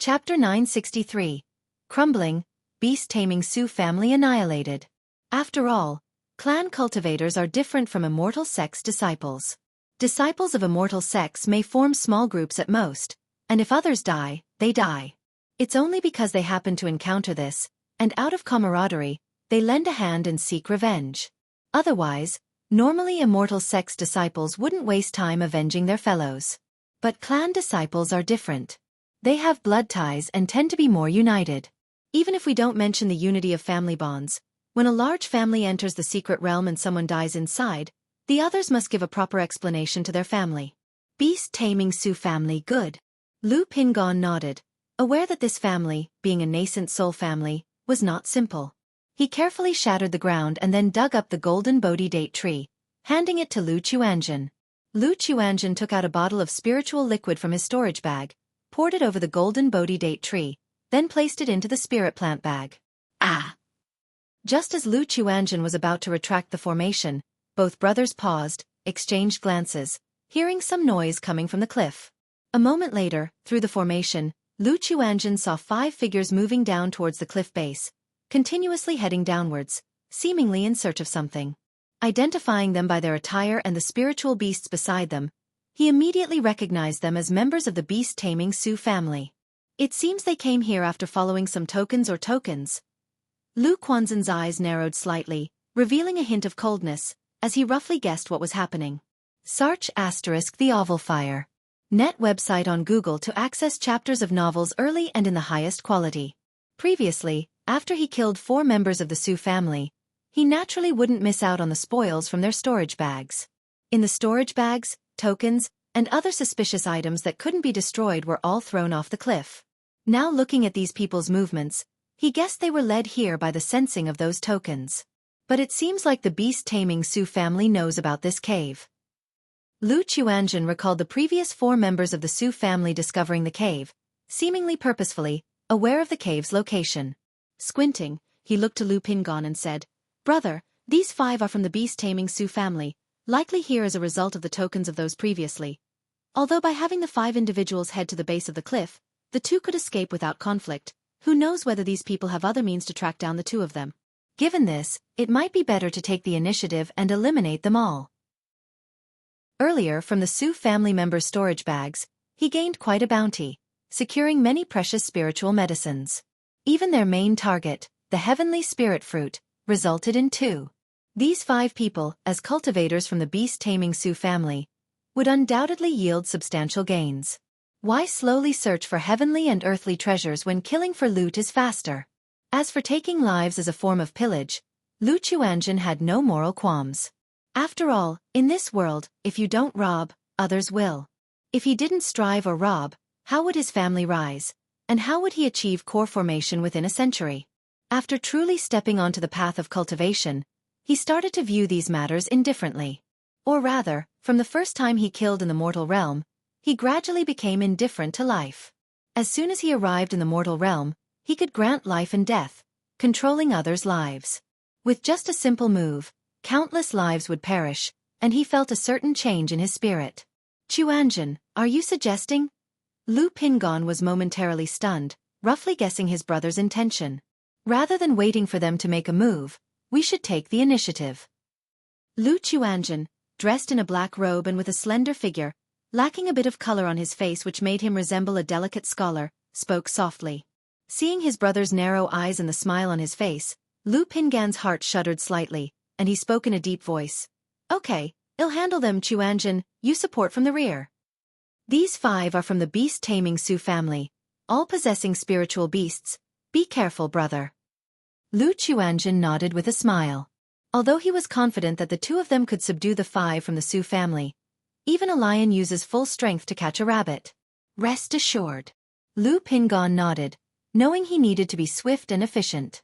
Chapter 963. Crumbling, Beast-Taming Sioux Family Annihilated. After all, clan cultivators are different from immortal sex disciples. Disciples of immortal sex may form small groups at most, and if others die, they die. It's only because they happen to encounter this, and out of camaraderie, they lend a hand and seek revenge. Otherwise, normally immortal sex disciples wouldn't waste time avenging their fellows. But clan disciples are different. They have blood ties and tend to be more united. Even if we don't mention the unity of family bonds, when a large family enters the secret realm and someone dies inside, the others must give a proper explanation to their family. Beast-Taming Sioux Family good. Lu Pingon nodded, aware that this family, being a nascent soul family, was not simple. He carefully shattered the ground and then dug up the golden Bodhi date tree, handing it to Lu Chuanjin. Lu Chuanjin took out a bottle of spiritual liquid from his storage bag, poured it over the golden Bodhi date tree, then placed it into the spirit plant bag. Ah! Just as Lu Chuanjin was about to retract the formation, both brothers paused, exchanged glances, hearing some noise coming from the cliff. A moment later, through the formation, Lu Chuanjin saw 5 figures moving down towards the cliff base, continuously heading downwards, seemingly in search of something. Identifying them by their attire and the spiritual beasts beside them, he immediately recognized them as members of the Beast-Taming Sioux family. It seems they came here after following some tokens. Lu Quanzhen's eyes narrowed slightly, revealing a hint of coldness, as he roughly guessed what was happening. Search *the Oval Fire. Net website on Google to access chapters of novels early and in the highest quality. Previously, after he killed 4 members of the Sioux family, he naturally wouldn't miss out on the spoils from their storage bags. In the storage bags, tokens, and other suspicious items that couldn't be destroyed were all thrown off the cliff. Now looking at these people's movements, he guessed they were led here by the sensing of those tokens. But it seems like the Beast-Taming Sioux family knows about this cave. Lu Chuanjin recalled the previous 4 members of the Sioux family discovering the cave, seemingly purposefully, aware of the cave's location. Squinting, he looked to Lu Pingon and said, "Brother, these 5 are from the Beast-Taming Sioux family, likely here as a result of the tokens of those previously. Although by having the 5 individuals head to the base of the cliff, the 2 could escape without conflict, who knows whether these people have other means to track down the 2 of them. Given this, it might be better to take the initiative and eliminate them all." Earlier, from the Sioux family members' storage bags, he gained quite a bounty, securing many precious spiritual medicines. Even their main target, the heavenly spirit fruit, resulted in 2. These 5 people, as cultivators from the Beast-Taming Sioux family, would undoubtedly yield substantial gains. Why slowly search for heavenly and earthly treasures when killing for loot is faster? As for taking lives as a form of pillage, Lu Chuanjin had no moral qualms. After all, in this world, if you don't rob, others will. If he didn't strive or rob, how would his family rise? And how would he achieve core formation within a century? After truly stepping onto the path of cultivation, he started to view these matters indifferently. Or rather, from the first time he killed in the mortal realm, he gradually became indifferent to life. As soon as he arrived in the mortal realm, he could grant life and death, controlling others' lives. With just a simple move, countless lives would perish, and he felt a certain change in his spirit. "Chuanjin, are you suggesting?" Lu Pingon was momentarily stunned, roughly guessing his brother's intention. "Rather than waiting for them to make a move, we should take the initiative." Lu Chuanjin, dressed in a black robe and with a slender figure, lacking a bit of color on his face which made him resemble a delicate scholar, spoke softly. Seeing his brother's narrow eyes and the smile on his face, Lu Pingan's heart shuddered slightly, and he spoke in a deep voice. "Okay, I'll handle them, Chuanjin, you support from the rear." These 5 are from the Beast-Taming Sioux family, all possessing spiritual beasts. Be careful, brother. Lu Chuanjin nodded with a smile. Although he was confident that the 2 of them could subdue the 5 from the Sioux family, even a lion uses full strength to catch a rabbit. Rest assured. Lu Pingon nodded, knowing he needed to be swift and efficient.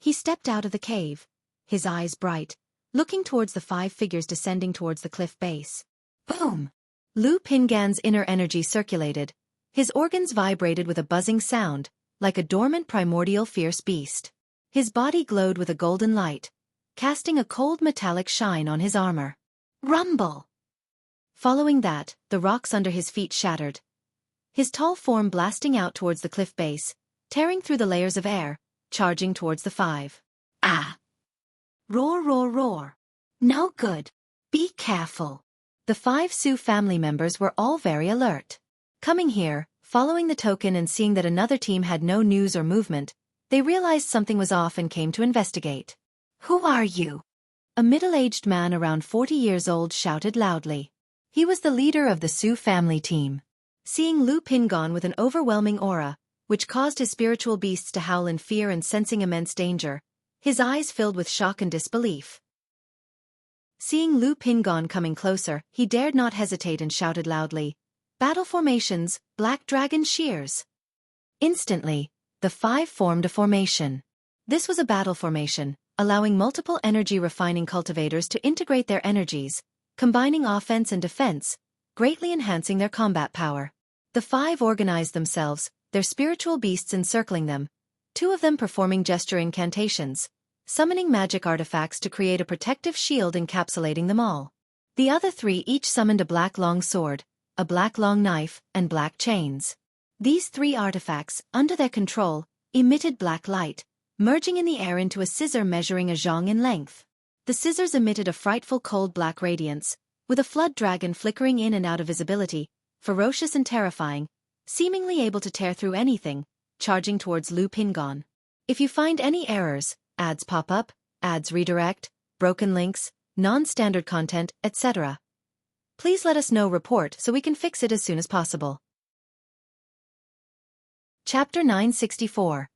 He stepped out of the cave, his eyes bright, looking towards the 5 figures descending towards the cliff base. Boom! Lu Pingan's inner energy circulated, his organs vibrated with a buzzing sound, like a dormant primordial fierce beast. His body glowed with a golden light, casting a cold metallic shine on his armor. Rumble! Following that, the rocks under his feet shattered. his tall form blasting out towards the cliff base, tearing through the layers of air, charging towards the five. Ah! Roar, roar, roar. No good. Be careful. The 5 Sioux family members were all very alert. Coming here, following the token and seeing that another team had no news or movement, they realized something was off and came to investigate. Who are you? A middle-aged man around 40 years old shouted loudly. He was the leader of the Sioux family team. Seeing Lu Pingon with an overwhelming aura, which caused his spiritual beasts to howl in fear and sensing immense danger, his eyes filled with shock and disbelief. Seeing Lu Pingon coming closer, he dared not hesitate and shouted loudly, "Battle formations, Black Dragon Shears!" Instantly, the 5 formed a formation. This was a battle formation, allowing multiple energy refining cultivators to integrate their energies, combining offense and defense, greatly enhancing their combat power. The 5 organized themselves, their spiritual beasts encircling them, 2 of them performing gesture incantations, summoning magic artifacts to create a protective shield encapsulating them all. The other 3 each summoned a black long sword, a black long knife, and black chains. These 3 artifacts, under their control, emitted black light, merging in the air into a scissor measuring a zhang in length. The scissors emitted a frightful cold black radiance, with a flood dragon flickering in and out of visibility, ferocious and terrifying, seemingly able to tear through anything, charging towards Lu Pingon. If you find any errors, ads pop up, ads redirect, broken links, non-standard content, etc., please let us know. Report so we can fix it as soon as possible. Chapter 964.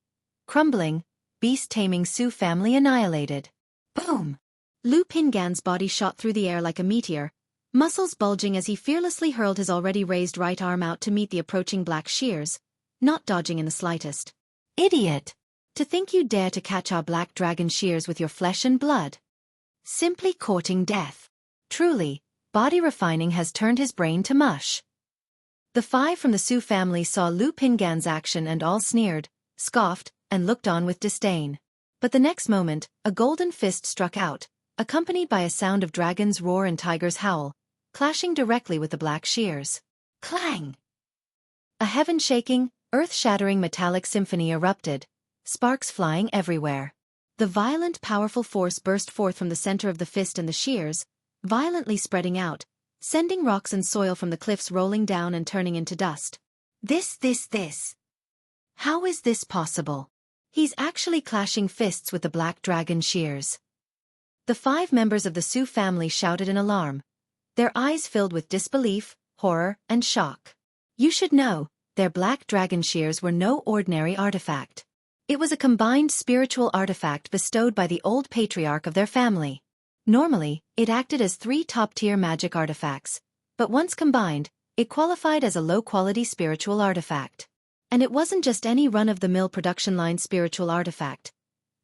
Crumbling, Beast-Taming Sioux Family Annihilated. Boom! Lu Pingan's body shot through the air like a meteor, muscles bulging as he fearlessly hurled his already raised right arm out to meet the approaching black shears, not dodging in the slightest. Idiot! To think you dare to catch our black dragon shears with your flesh and blood. Simply courting death. Truly, body refining has turned his brain to mush. The 5 from the Sioux family saw Lu Pingan's action and all sneered, scoffed, and looked on with disdain. But the next moment, a golden fist struck out, accompanied by a sound of dragon's roar and tiger's howl, clashing directly with the black shears. Clang! A heaven-shaking, earth-shattering metallic symphony erupted, sparks flying everywhere. The violent, powerful force burst forth from the center of the fist and the shears, violently spreading out, sending rocks and soil from the cliffs rolling down and turning into dust. This. How is this possible? He's actually clashing fists with the black dragon shears. The 5 members of the Sioux family shouted in alarm, their eyes filled with disbelief, horror, and shock. You should know, their black dragon shears were no ordinary artifact. It was a combined spiritual artifact bestowed by the old patriarch of their family. Normally, it acted as 3 top-tier magic artifacts, but once combined, it qualified as a low-quality spiritual artifact. And it wasn't just any run-of-the-mill production line spiritual artifact.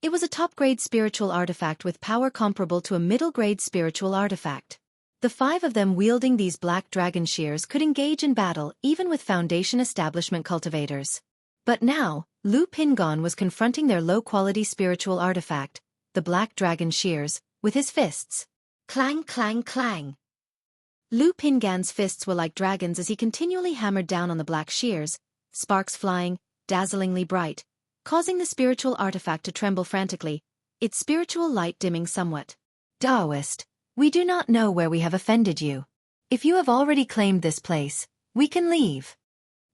It was a top-grade spiritual artifact with power comparable to a middle-grade spiritual artifact. The 5 of them wielding these black dragon shears could engage in battle even with Foundation establishment cultivators. But now, Lu Pingon was confronting their low-quality spiritual artifact, the black dragon shears, with his fists. Clang, clang, clang. Lu Pingan's fists were like dragons as he continually hammered down on the black shears, sparks flying, dazzlingly bright, causing the spiritual artifact to tremble frantically, its spiritual light dimming somewhat. Taoist, we do not know where we have offended you. If you have already claimed this place, we can leave.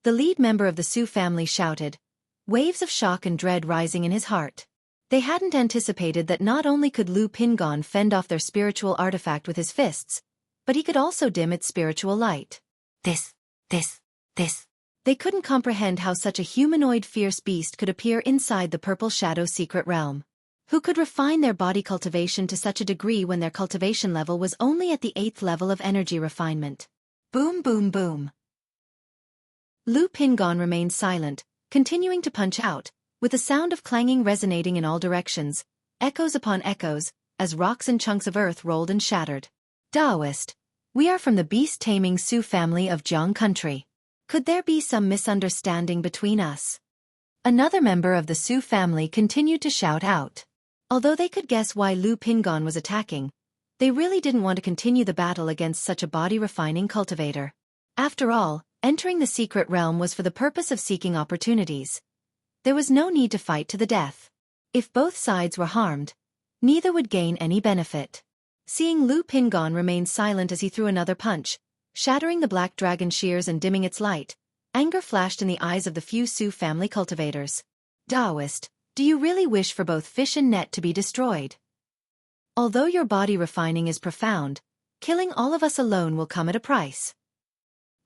The lead member of the Sioux family shouted, waves of shock and dread rising in his heart. They hadn't anticipated that not only could Lu Pingon fend off their spiritual artifact with his fists, but he could also dim its spiritual light. This. They couldn't comprehend how such a humanoid fierce beast could appear inside the Purple Shadow secret realm. Who could refine their body cultivation to such a degree when their cultivation level was only at the 8th level of energy refinement? Boom, boom, boom. Lu Pingon remained silent, continuing to punch out, with the sound of clanging resonating in all directions, echoes upon echoes, as rocks and chunks of earth rolled and shattered. Taoist, we are from the beast-taming Sioux family of Jiang country. Could there be some misunderstanding between us? Another member of the Sioux family continued to shout out. Although they could guess why Lu Pingon was attacking, they really didn't want to continue the battle against such a body-refining cultivator. After all, Entering the secret realm was for the purpose of seeking opportunities. There was no need to fight to the death. If both sides were harmed, neither would gain any benefit. Seeing Lu Pingon remain silent as he threw another punch, shattering the black dragon shears and dimming its light, anger flashed in the eyes of the few Su family cultivators. Taoist, do you really wish for both fish and net to be destroyed? Although your body refining is profound, killing all of us alone will come at a price.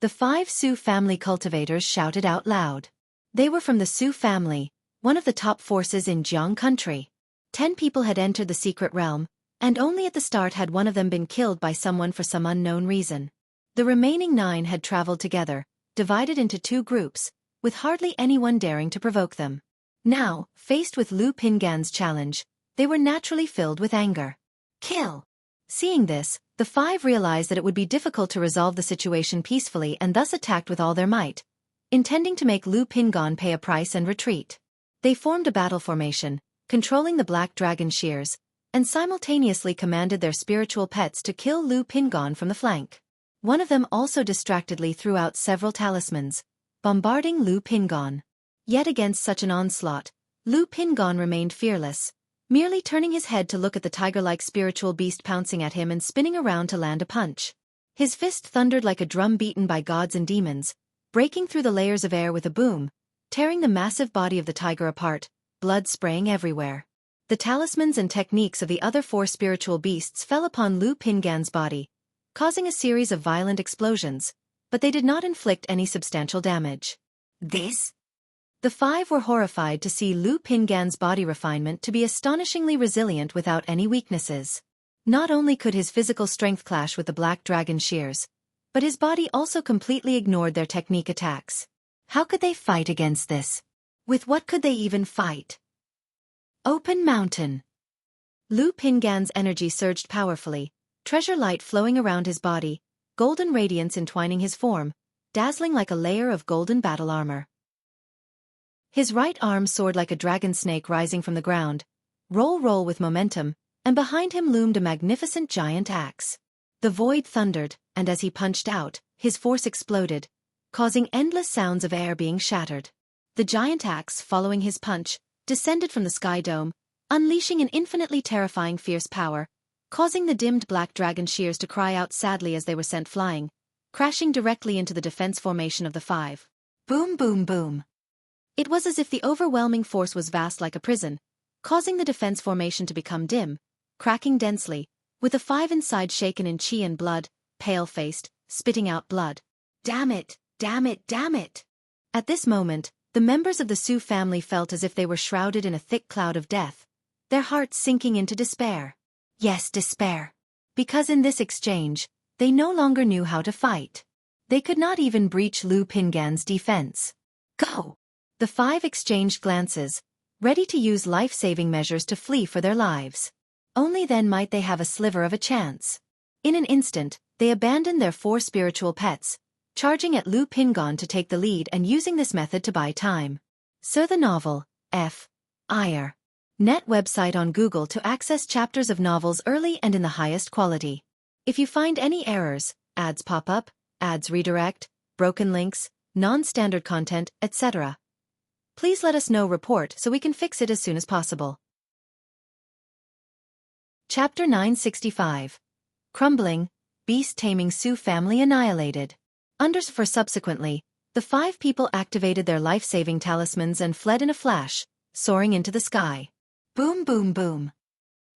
The 5 Su family cultivators shouted out loud. They were from the Su family, one of the top forces in Jiang country. 10 people had entered the secret realm, and only at the start had one of them been killed by someone for some unknown reason. The remaining 9 had traveled together, divided into 2 groups, with hardly anyone daring to provoke them. Now, faced with Lu Pingan's challenge, they were naturally filled with anger. Kill! Seeing this, the 5 realized that it would be difficult to resolve the situation peacefully and thus attacked with all their might, intending to make Lu Pingan pay a price and retreat. They formed a battle formation, controlling the black dragon shears, and simultaneously commanded their spiritual pets to kill Lu Pingan from the flank. One of them also distractedly threw out several talismans, bombarding Lu Pingan. Yet against such an onslaught, Lu Pingan remained fearless, merely turning his head to look at the tiger-like spiritual beast pouncing at him and spinning around to land a punch. His fist thundered like a drum beaten by gods and demons, breaking through the layers of air with a boom, tearing the massive body of the tiger apart, blood spraying everywhere. The talismans and techniques of the other 4 spiritual beasts fell upon Lu Pingan's body, causing a series of violent explosions, but they did not inflict any substantial damage. This? The 5 were horrified to see Lu Pingan's body refinement to be astonishingly resilient without any weaknesses. Not only could his physical strength clash with the black dragon shears, but his body also completely ignored their technique attacks. How could they fight against this? With what could they even fight? Open mountain. Lu Pingan's energy surged powerfully, treasure light flowing around his body, golden radiance entwining his form, dazzling like a layer of golden battle armor. His right arm soared like a dragon snake rising from the ground, roll with momentum, and behind him loomed a magnificent giant axe. The void thundered, and as he punched out, his force exploded, causing endless sounds of air being shattered. The giant axe, following his punch, descended from the sky dome, unleashing an infinitely terrifying fierce power, causing the dimmed black dragon shears to cry out sadly as they were sent flying, crashing directly into the defense formation of the 5. Boom boom boom. It was as if the overwhelming force was vast like a prison, causing the defense formation to become dim, cracking densely, with the 5 inside shaken in chi and blood, pale-faced, spitting out blood. Damn it, damn it, damn it! At this moment, the members of the Su family felt as if they were shrouded in a thick cloud of death, their hearts sinking into despair. Yes, despair. Because in this exchange, they no longer knew how to fight. They could not even breach Lu Pingan's defense. Go! The 5 exchanged glances, ready to use life-saving measures to flee for their lives. Only then might they have a sliver of a chance. In an instant, they abandoned their 4 spiritual pets, charging at Lu Pingan to take the lead and using this method to buy time. Sir the novel, F. Ire. Net website on Google to access chapters of novels early and in the highest quality. If you find any errors, ads pop up, ads redirect, broken links, non-standard content, etc., please let us know report so we can fix it as soon as possible. Chapter 965. Crumbling, Beast Taming Su Family Annihilated. For subsequently, the 5 people activated their life-saving talismans and fled in a flash, soaring into the sky. Boom boom boom.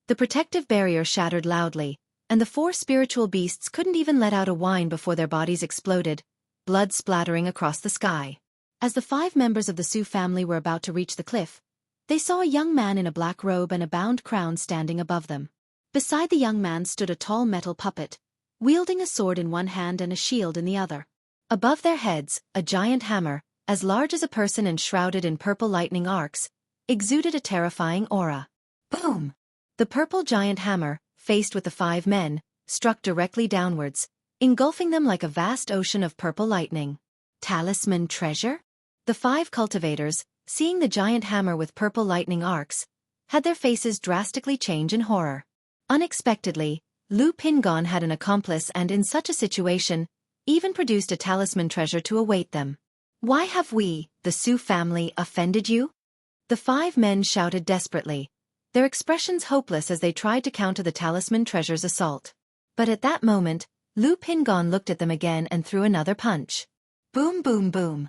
The protective barrier shattered loudly, and the 4 spiritual beasts couldn't even let out a whine before their bodies exploded, blood splattering across the sky. As the 5 members of the Su family were about to reach the cliff, they saw a young man in a black robe and a bound crown standing above them. Beside the young man stood a tall metal puppet, wielding a sword in one hand and a shield in the other. Above their heads, a giant hammer, as large as a person and shrouded in purple lightning arcs, exuded a terrifying aura. Boom! The purple giant hammer, faced with the 5 men, struck directly downwards, engulfing them like a vast ocean of purple lightning. Talisman treasure? The 5 cultivators, seeing the giant hammer with purple lightning arcs, had their faces drastically change in horror. Unexpectedly, Lu Pingan had an accomplice, and in such a situation, even produced a talisman treasure to await them. Why have we, the Su family, offended you? The 5 men shouted desperately, their expressions hopeless as they tried to counter the talisman treasure's assault. But at that moment, Lu Pingon looked at them again and threw another punch. Boom, boom, boom.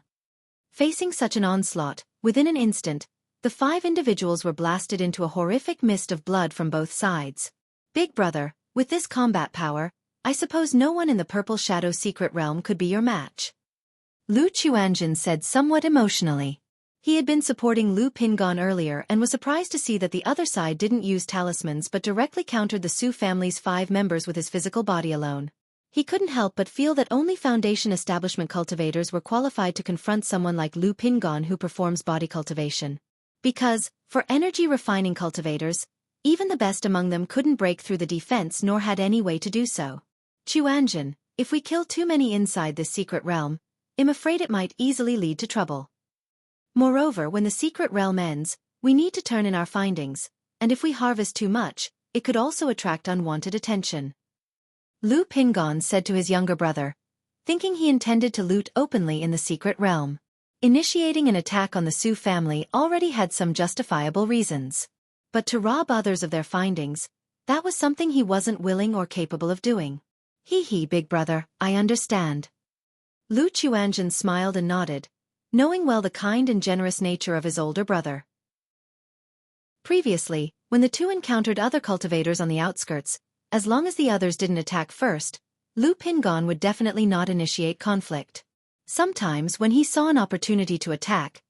Facing such an onslaught, within an instant, the 5 individuals were blasted into a horrific mist of blood from both sides. Big brother, with this combat power, I suppose no one in the Purple Shadow secret realm could be your match. Lu Chuanjin said somewhat emotionally. He had been supporting Lu Pingon earlier and was surprised to see that the other side didn't use talismans but directly countered the Su family's 5 members with his physical body alone. He couldn't help but feel that only Foundation establishment cultivators were qualified to confront someone like Lu Pingon who performs body cultivation. Because, for energy refining cultivators, even the best among them couldn't break through the defense nor had any way to do so. Chuanjin, if we kill too many inside this secret realm, I'm afraid it might easily lead to trouble. Moreover, when the secret realm ends, we need to turn in our findings, and if we harvest too much, it could also attract unwanted attention. Lu Pingon said to his younger brother, thinking he intended to loot openly in the secret realm. Initiating an attack on the Su family already had some justifiable reasons. But to rob others of their findings, that was something he wasn't willing or capable of doing. Hee, big brother, I understand. Lu Chuanjin smiled and nodded, knowing well the kind and generous nature of his older brother. Previously, when the two encountered other cultivators on the outskirts, as long as the others didn't attack first, Lu Pingon would definitely not initiate conflict. Sometimes when he saw an opportunity to attack,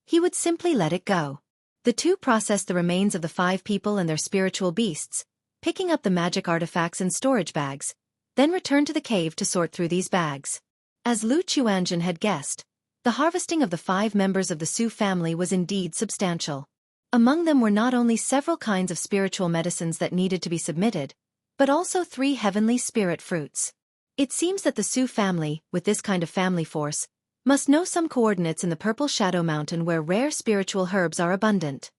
he would simply let it go. The two processed the remains of the 5 people and their spiritual beasts, picking up the magic artifacts and storage bags, then returned to the cave to sort through these bags. As Lu Chuanjin had guessed, the harvesting of the 5 members of the Su family was indeed substantial. Among them were not only several kinds of spiritual medicines that needed to be submitted, but also 3 heavenly spirit fruits. It seems that the Su family, with this kind of family force, must know some coordinates in the Purple Shadow Mountain where rare spiritual herbs are abundant.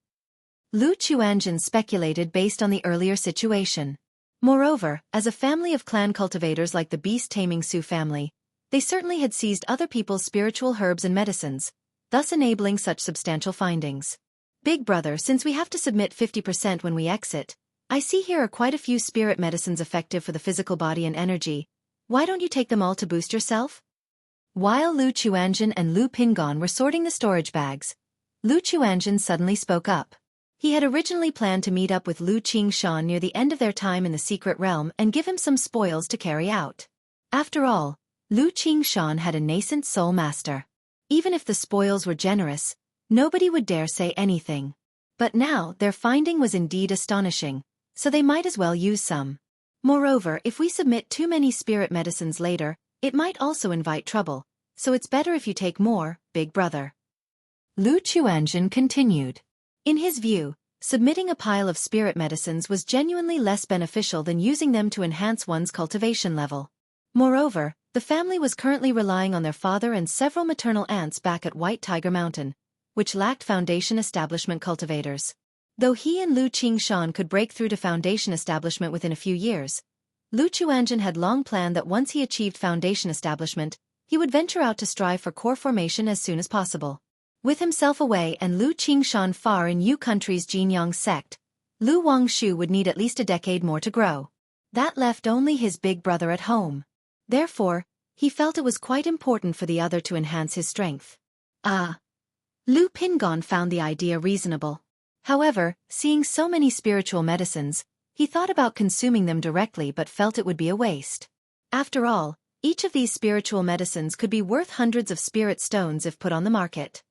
Lu Chuanjin speculated based on the earlier situation. Moreover, as a family of clan cultivators like the beast-taming Su family, they certainly had seized other people's spiritual herbs and medicines, thus enabling such substantial findings. Big brother, since we have to submit 50% when we exit, I see here are quite a few spirit medicines effective for the physical body and energy. Why don't you take them all to boost yourself? While Lu Chuanjin and Lu Pingon were sorting the storage bags, Lu Chuanjin suddenly spoke up. He had originally planned to meet up with Lu Qingshan near the end of their time in the secret realm and give him some spoils to carry out. After all, Lu Qingshan had a nascent soul master. Even if the spoils were generous, nobody would dare say anything. But now their finding was indeed astonishing, so they might as well use some. Moreover, if we submit too many spirit medicines later, it might also invite trouble, so it's better if you take more, big brother. Lu Chuanjin continued. In his view, submitting a pile of spirit medicines was genuinely less beneficial than using them to enhance one's cultivation level. Moreover, the family was currently relying on their father and several maternal aunts back at White Tiger Mountain, which lacked Foundation establishment cultivators. Though he and Lu Qingshan could break through to Foundation establishment within a few years, Lu Chuanjin had long planned that once he achieved Foundation establishment, he would venture out to strive for core formation as soon as possible. With himself away and Lu Qingshan far in Yu country's Jinyang sect, Lu Wangshu would need at least a decade more to grow. That left only his big brother at home. Therefore, he felt it was quite important for the other to enhance his strength. Lu Pingon found the idea reasonable. However, seeing so many spiritual medicines, he thought about consuming them directly but felt it would be a waste. After all, each of these spiritual medicines could be worth hundreds of spirit stones if put on the market.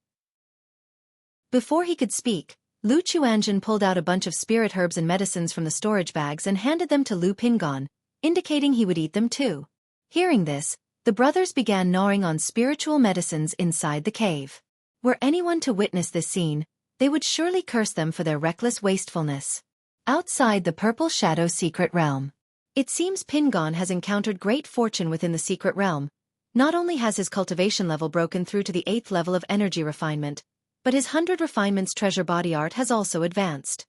Before he could speak, Lu Chuanjin pulled out a bunch of spirit herbs and medicines from the storage bags and handed them to Lu Pingon, indicating he would eat them too. Hearing this, the brothers began gnawing on spiritual medicines inside the cave. Were anyone to witness this scene, they would surely curse them for their reckless wastefulness. Outside the Purple Shadow secret realm. It seems Pingon has encountered great fortune within the secret realm. Not only has his cultivation level broken through to the 8th level of energy refinement, but his 100 refinements treasure body art has also advanced.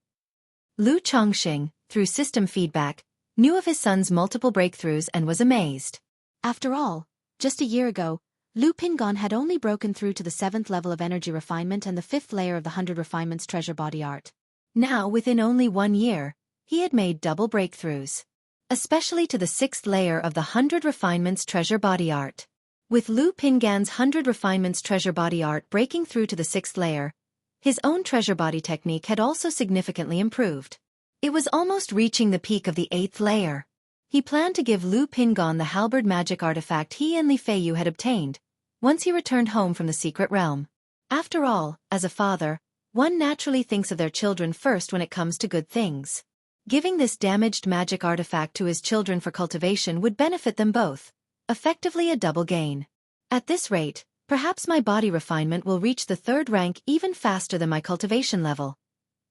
Lu Chongxing, through system feedback, knew of his son's multiple breakthroughs and was amazed. After all, Just a year ago, Lu Pingon had only broken through to the 7th level of energy refinement and the 5th layer of the 100 refinements treasure body art. Now, within only 1 year, he had made double breakthroughs. Especially to the 6th layer of the 100 refinements treasure body art. With Lu Pingan's 100 refinements treasure body art breaking through to the 6th layer, his own treasure body technique had also significantly improved. It was almost reaching the peak of the 8th layer. He planned to give Lu Pingan the halberd magic artifact he and Li Feiyu had obtained, once he returned home from the secret realm. After all, as a father, one naturally thinks of their children first when it comes to good things. Giving this damaged magic artifact to his children for cultivation would benefit them both, effectively a double gain. At this rate, perhaps my body refinement will reach the 3rd rank even faster than my cultivation level.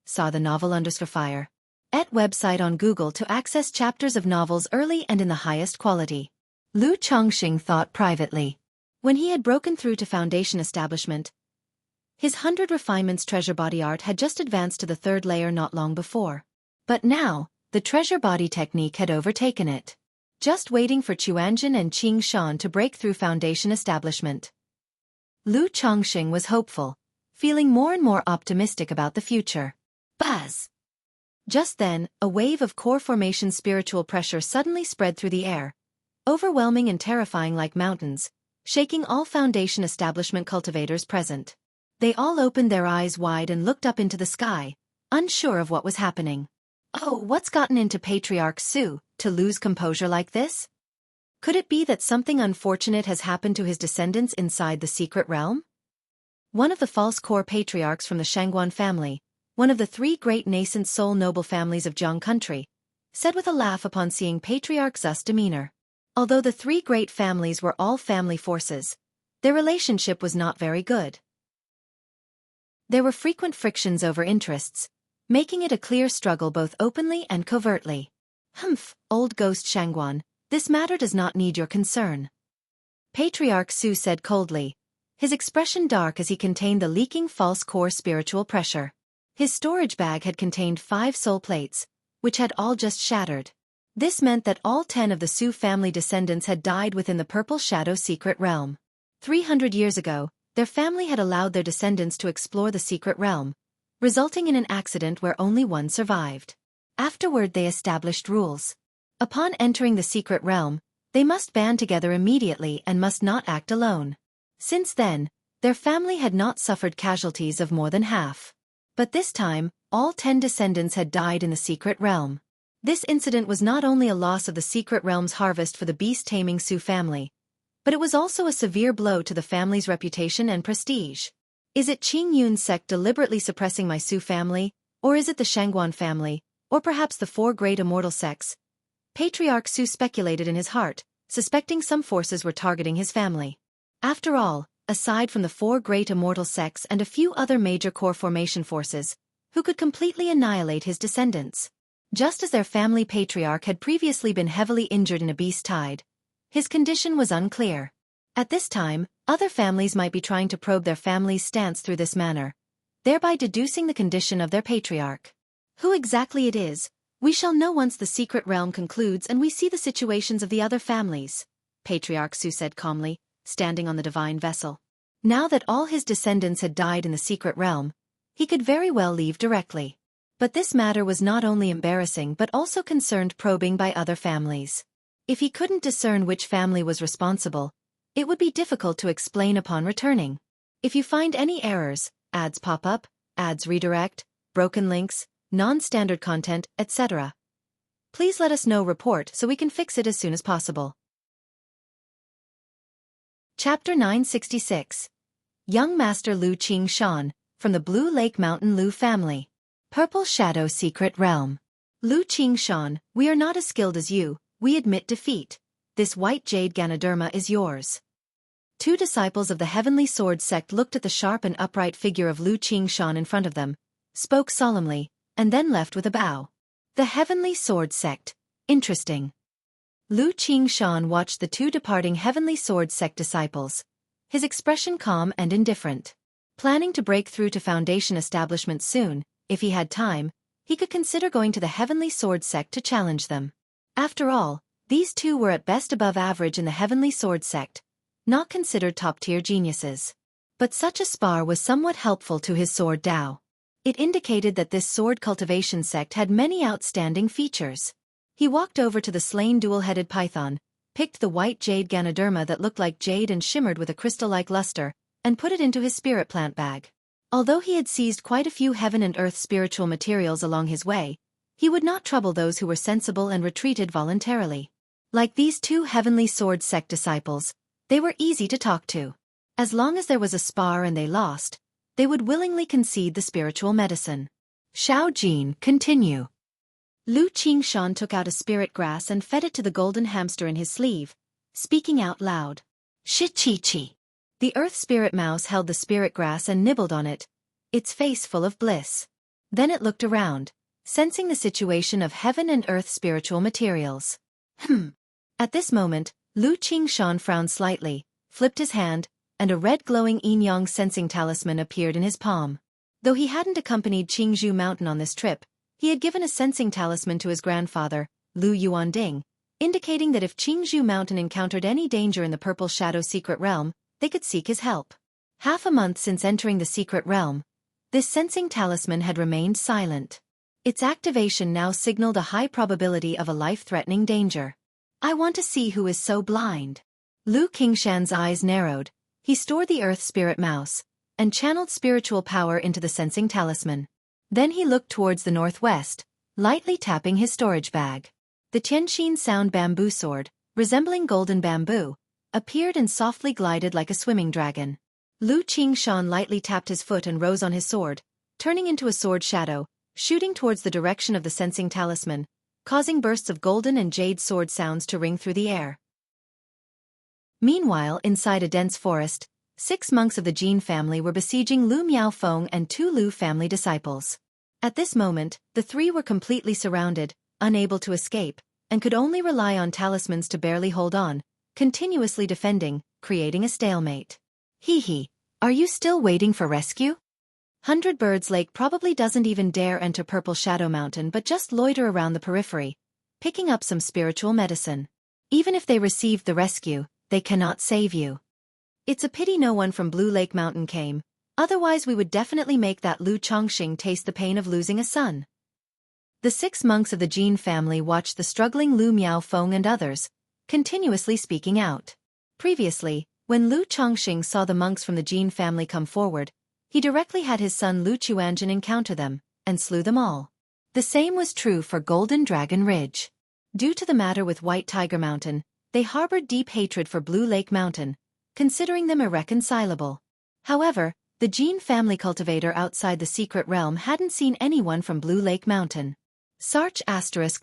Saw the novel_fire. Et website on Google to access chapters of novels early and in the highest quality. Lu Chongqing thought privately. When he had broken through to foundation establishment, his 100 refinements treasure body art had just advanced to the 3rd layer not long before. But now, the treasure body technique had overtaken it. Just waiting for Chuanjin and Qing Shan to break through foundation establishment. Lu Chongqing was hopeful, feeling more and more optimistic about the future. Buzz! Just then, a wave of core formation spiritual pressure suddenly spread through the air, overwhelming and terrifying like mountains, shaking all foundation establishment cultivators present. They all opened their eyes wide and looked up into the sky, unsure of what was happening. Oh, what's gotten into Patriarch Su to lose composure like this? Could it be that something unfortunate has happened to his descendants inside the secret realm? One of the false core patriarchs from the Shangguan family, one of the 3 great nascent soul noble families of Jiang country, said with a laugh upon seeing Patriarch Zu's demeanor. Although the 3 great families were all family forces, their relationship was not very good. There were frequent frictions over interests, making it a clear struggle both openly and covertly. Humph, old ghost Shangguan, this matter does not need your concern. Patriarch Su said coldly, his expression dark as he contained the leaking false core spiritual pressure. His storage bag had contained 5 soul plates, which had all just shattered. This meant that all 10 of the Su family descendants had died within the Purple Shadow secret realm. 300 years ago, their family had allowed their descendants to explore the secret realm, resulting in an accident where only one survived. Afterward they established rules. Upon entering the secret realm, they must band together immediately and must not act alone. Since then, their family had not suffered casualties of more than half. But this time, all 10 descendants had died in the secret realm. This incident was not only a loss of the secret realm's harvest for the beast-taming Su family, but it was also a severe blow to the family's reputation and prestige. Is it Qing Yun's sect deliberately suppressing my Su family, or is it the Shangguan family, or perhaps the 4 great immortal sects? Patriarch Su speculated in his heart, suspecting some forces were targeting his family. After all, aside from the 4 great immortal sects and a few other major core formation forces, who could completely annihilate his descendants? Just as their family patriarch had previously been heavily injured in a beast tide, his condition was unclear. At this time, other families might be trying to probe their family's stance through this manner, thereby deducing the condition of their patriarch. Who exactly it is, we shall know once the secret realm concludes and we see the situations of the other families, Patriarch Su said calmly, standing on the divine vessel. Now that all his descendants had died in the secret realm, he could very well leave directly. But this matter was not only embarrassing but also concerned probing by other families. If he couldn't discern which family was responsible, it would be difficult to explain upon returning. If you find any errors, ads pop up, ads redirect, broken links, non-standard content, etc., please let us know report so we can fix it as soon as possible. Chapter 966. Young Master Lu Qing Shan, from the Blue Lake Mountain Lu family. Purple Shadow Secret Realm. Lu Qing Shan, we are not as skilled as you, we admit defeat. This white jade Ganoderma is yours. 2 disciples of the Heavenly Sword sect looked at the sharp and upright figure of Lu Qing Shan in front of them, spoke solemnly, and then left with a bow. The Heavenly Sword sect. Interesting. Lu Qing Shan watched the 2 departing Heavenly Sword sect disciples, his expression calm and indifferent. Planning to break through to Foundation establishment soon, if he had time, he could consider going to the Heavenly Sword sect to challenge them. After all, these 2 were at best above average in the Heavenly Sword sect, not considered top-tier geniuses. But such a spar was somewhat helpful to his sword Dao. It indicated that this sword cultivation sect had many outstanding features. He walked over to the slain dual-headed python, picked the white jade Ganoderma that looked like jade and shimmered with a crystal-like luster, and put it into his spirit plant bag. Although he had seized quite a few heaven and earth spiritual materials along his way, he would not trouble those who were sensible and retreated voluntarily. Like these two heavenly sword sect disciples, they were easy to talk to. As long as there was a spar and they lost, they would willingly concede the spiritual medicine. Xiao Jin, continue. Lu Qingshan took out a spirit grass and fed it to the golden hamster in his sleeve, speaking out loud. Shi-chi-chi. The earth spirit mouse held the spirit grass and nibbled on it, its face full of bliss. Then it looked around, sensing the situation of heaven and earth spiritual materials. At this moment, Lu Qingshan frowned slightly, flipped his hand, and a red glowing yin-yang sensing talisman appeared in his palm. Though he hadn't accompanied Qingzhou Mountain on this trip, he had given a sensing talisman to his grandfather, Lu Yuanding, indicating that if Qingzhou Mountain encountered any danger in the Purple Shadow secret realm, they could seek his help. Half a month since entering the secret realm, this sensing talisman had remained silent. Its activation now signaled a high probability of a life-threatening danger. I want to see who is so blind. Lu Qingshan's eyes narrowed. He stored the earth spirit mouse, and channeled spiritual power into the sensing talisman. Then he looked towards the northwest, lightly tapping his storage bag. The Tianxin sound bamboo sword, resembling golden bamboo, appeared and softly glided like a swimming dragon. Lu Qingshan lightly tapped his foot and rose on his sword, turning into a sword shadow, shooting towards the direction of the sensing talisman, causing bursts of golden and jade sword sounds to ring through the air. Meanwhile, inside a dense forest, 6 monks of the Jin family were besieging Lu Miaofeng and 2 Lu family disciples. At this moment, the 3 were completely surrounded, unable to escape, and could only rely on talismans to barely hold on, continuously defending, creating a stalemate. Hee, are you still waiting for rescue? 100 Birds Lake probably doesn't even dare enter Purple Shadow Mountain but just loiter around the periphery, picking up some spiritual medicine. Even if they received the rescue, they cannot save you. It's a pity no one from Blue Lake Mountain came, otherwise we would definitely make that Lu Chongxing taste the pain of losing a son. The 6 monks of the Jin family watched the struggling Lu Miaofeng and others, continuously speaking out. Previously, when Lu Chongxing saw the monks from the Jin family come forward, he directly had his son Lu Chuanjin encounter them, and slew them all. The same was true for Golden Dragon Ridge. Due to the matter with White Tiger Mountain, they harbored deep hatred for Blue Lake Mountain, considering them irreconcilable. However, the Jin family cultivator outside the secret realm hadn't seen anyone from Blue Lake Mountain. Sarch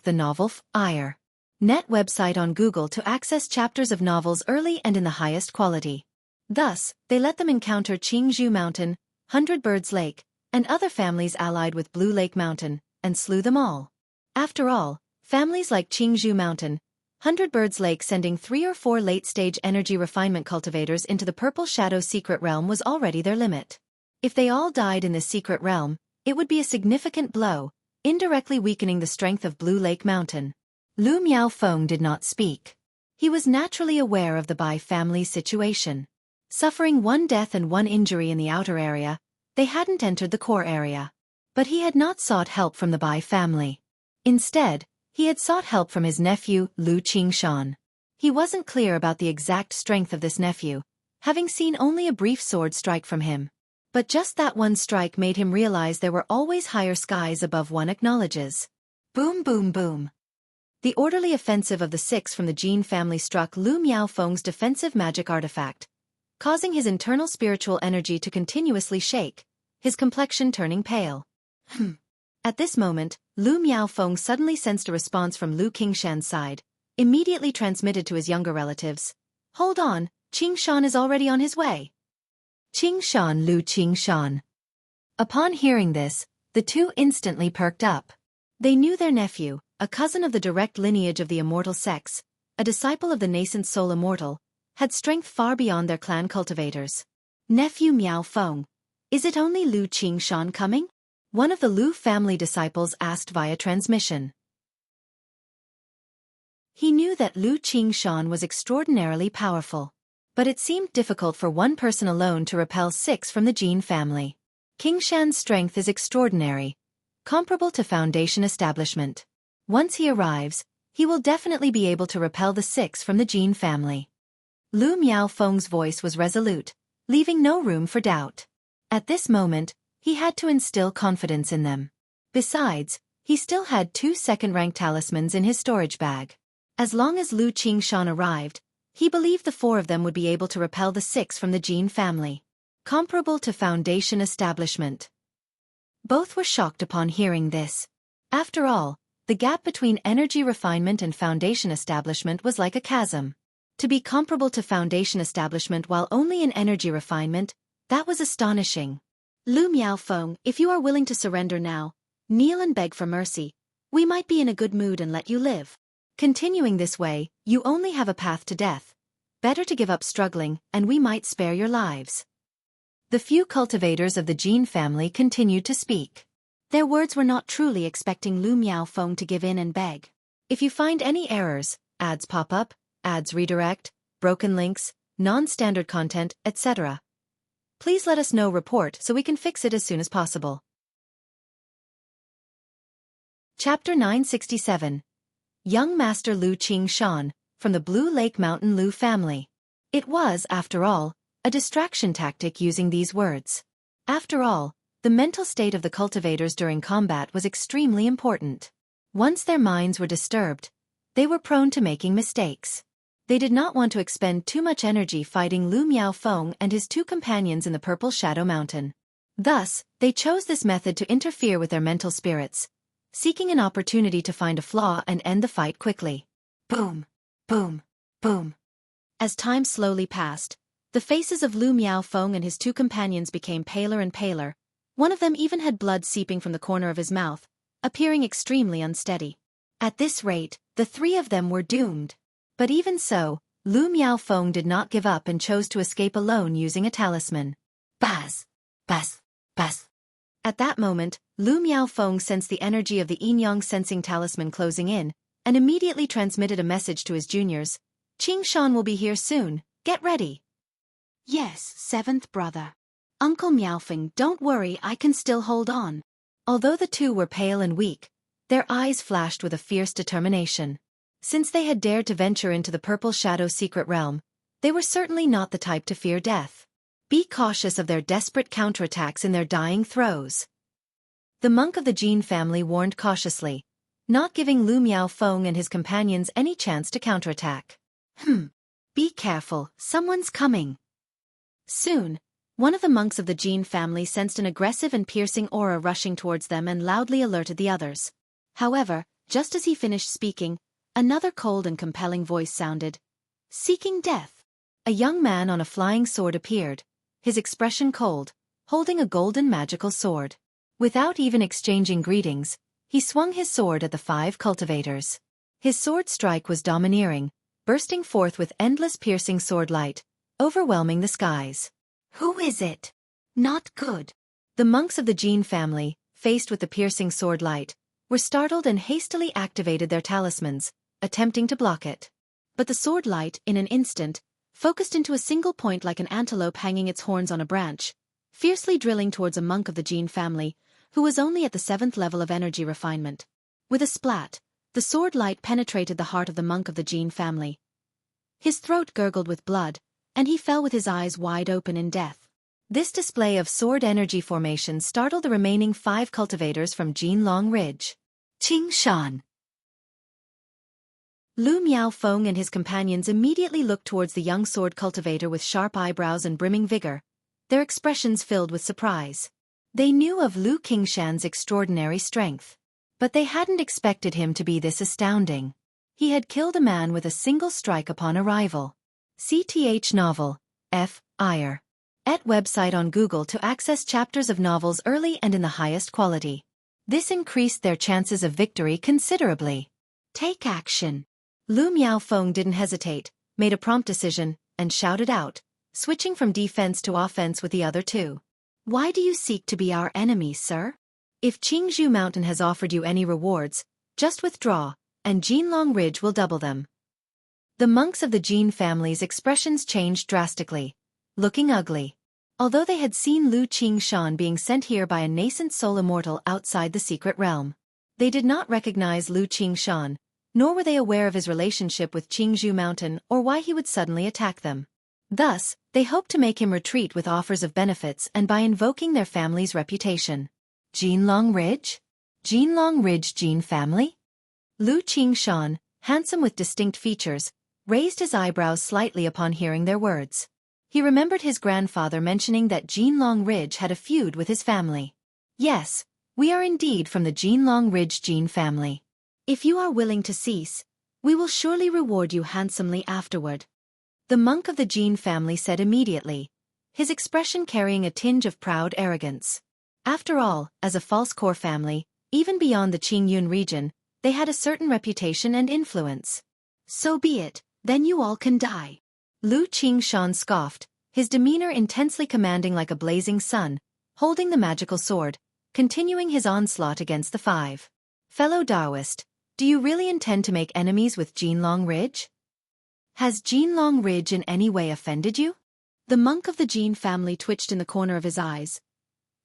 * the novel Ire. Net website on Google to access chapters of novels early and in the highest quality. Thus, they let them encounter Qingzhou Mountain, 100 Birds Lake, and other families allied with Blue Lake Mountain, and slew them all. After all, families like Qingzhou Mountain, 100 Birds Lake sending 3 or 4 late-stage energy refinement cultivators into the Purple Shadow secret realm was already their limit. If they all died in this secret realm, it would be a significant blow, indirectly weakening the strength of Blue Lake Mountain. Lu Miaofeng did not speak. He was naturally aware of the Bai family's situation. Suffering 1 death and 1 injury in the outer area, they hadn't entered the core area. But he had not sought help from the Bai family. Instead, he had sought help from his nephew, Lu Qingshan. He wasn't clear about the exact strength of this nephew, having seen only a brief sword strike from him. But just that one strike made him realize there were always higher skies above one acknowledges. Boom boom boom. The orderly offensive of the 6 from the Jin family struck Lu Miaofeng's defensive magic artifact, causing his internal spiritual energy to continuously shake, his complexion turning pale. At this moment, Lu Miaofeng suddenly sensed a response from Lu Qingshan's side, immediately transmitted to his younger relatives. Hold on, Qingshan is already on his way. Qingshan, Lu Qingshan. Upon hearing this, the 2 instantly perked up. They knew their nephew, a cousin of the direct lineage of the immortal sex, a disciple of the nascent soul immortal, had strength far beyond their clan cultivators. Nephew Miaofeng, is it only Lu Qingshan coming? One of the Lu family disciples asked via transmission. He knew that Lu Qingshan was extraordinarily powerful. But it seemed difficult for one person alone to repel 6 from the Jin family. King Shan's strength is extraordinary, comparable to Foundation establishment. Once he arrives, he will definitely be able to repel the 6 from the Jin family. Lu Miaofeng's voice was resolute, leaving no room for doubt. At this moment, he had to instill confidence in them. Besides, he still had 2 second-rank talismans in his storage bag. As long as Lu Qingshan arrived, he believed the 4 of them would be able to repel the 6 from the Jin family, comparable to Foundation establishment. Both were shocked upon hearing this. After all, the gap between energy refinement and Foundation establishment was like a chasm. To be comparable to Foundation establishment while only in energy refinement, that was astonishing. Lu Miaofeng, if you are willing to surrender now, kneel and beg for mercy. We might be in a good mood and let you live. Continuing this way, you only have a path to death. Better to give up struggling, and we might spare your lives. The few cultivators of the Jin family continued to speak. Their words were not truly expecting Lu Miaofeng to give in and beg. If you find any errors, ads pop up, ads redirect, broken links, non-standard content, etc., please let us know report so we can fix it as soon as possible. Chapter 967. Young Master Lu Qingshan, from the Blue Lake Mountain Lu family. It was, after all, a distraction tactic using these words. After all, the mental state of the cultivators during combat was extremely important. Once their minds were disturbed, they were prone to making mistakes. They did not want to expend too much energy fighting Lu Miaofeng and his 2 companions in the Purple Shadow Mountain. Thus, they chose this method to interfere with their mental spirits, seeking an opportunity to find a flaw and end the fight quickly. Boom, boom, boom. As time slowly passed, the faces of Lu Miaofeng and his 2 companions became paler and paler. One of them even had blood seeping from the corner of his mouth, appearing extremely unsteady. At this rate, the 3 of them were doomed. But even so, Lu Miaofeng did not give up and chose to escape alone using a talisman. Buzz! Buzz! Buzz! At that moment, Lu Miaofeng sensed the energy of the yin-yang sensing talisman closing in, and immediately transmitted a message to his juniors. Qingshan will be here soon, get ready. Yes, 7th brother. Uncle Miaofeng, don't worry, I can still hold on. Although the 2 were pale and weak, their eyes flashed with a fierce determination. Since they had dared to venture into the Purple Shadow secret realm, they were certainly not the type to fear death. Be cautious of their desperate counterattacks in their dying throes. The monk of the Jin family warned cautiously, not giving Lu Miaofeng and his companions any chance to counterattack. Be careful, someone's coming. Soon, one of the monks of the Jin family sensed an aggressive and piercing aura rushing towards them and loudly alerted the others. However, just as he finished speaking, another cold and compelling voice sounded. Seeking death. A young man on a flying sword appeared, his expression cold, holding a golden magical sword. Without even exchanging greetings, he swung his sword at the 5 cultivators. His sword strike was domineering, bursting forth with endless piercing sword light, overwhelming the skies. Who is it? Not good. The monks of the Jin family, faced with the piercing sword light, were startled and hastily activated their talismans, attempting to block it. But the sword light, in an instant, focused into a single point like an antelope hanging its horns on a branch, fiercely drilling towards a monk of the Jin family, who was only at the 7th level of energy refinement. With a splat, the sword light penetrated the heart of the monk of the Jin family. His throat gurgled with blood, and he fell with his eyes wide open in death. This display of sword energy formation startled the remaining 5 cultivators from Jinlong Ridge. Qingshan. Lu Miaofeng and his companions immediately looked towards the young sword cultivator with sharp eyebrows and brimming vigor, their expressions filled with surprise. They knew of Lu Qingshan's extraordinary strength, but they hadn't expected him to be this astounding. He had killed a man with a single strike upon arrival. CTH novel, F. Iyer. Et website on Google to access chapters of novels early and in the highest quality. This increased their chances of victory considerably. Take action. Lu Miaofeng didn't hesitate, made a prompt decision, and shouted out, switching from defense to offense with the other 2. Why do you seek to be our enemy, sir? If Qingzhou Mountain has offered you any rewards, just withdraw, and Jinlong Ridge will double them. The monks of the Jin family's expressions changed drastically, looking ugly. Although they had seen Lu Qingshan being sent here by a nascent soul immortal outside the secret realm, they did not recognize Lu Qingshan, nor were they aware of his relationship with Qingzhou Mountain or why he would suddenly attack them. Thus, they hoped to make him retreat with offers of benefits and by invoking their family's reputation. Jinlong Ridge? Jinlong Ridge Jin family? Lu Qingshan, handsome with distinct features, raised his eyebrows slightly upon hearing their words. He remembered his grandfather mentioning that Jinlong Ridge had a feud with his family. Yes, we are indeed from the Jinlong Ridge Jin family. If you are willing to cease, we will surely reward you handsomely afterward. The monk of the Jin family said immediately, his expression carrying a tinge of proud arrogance. After all, as a false core family, even beyond the Qingyun region, they had a certain reputation and influence. So be it, then you all can die. Lu Qingshan scoffed, his demeanor intensely commanding like a blazing sun, holding the magical sword, continuing his onslaught against the five. Fellow Taoist, do you really intend to make enemies with Jinlong Ridge? Has Jinlong Ridge in any way offended you? The monk of the Jin family twitched in the corner of his eyes,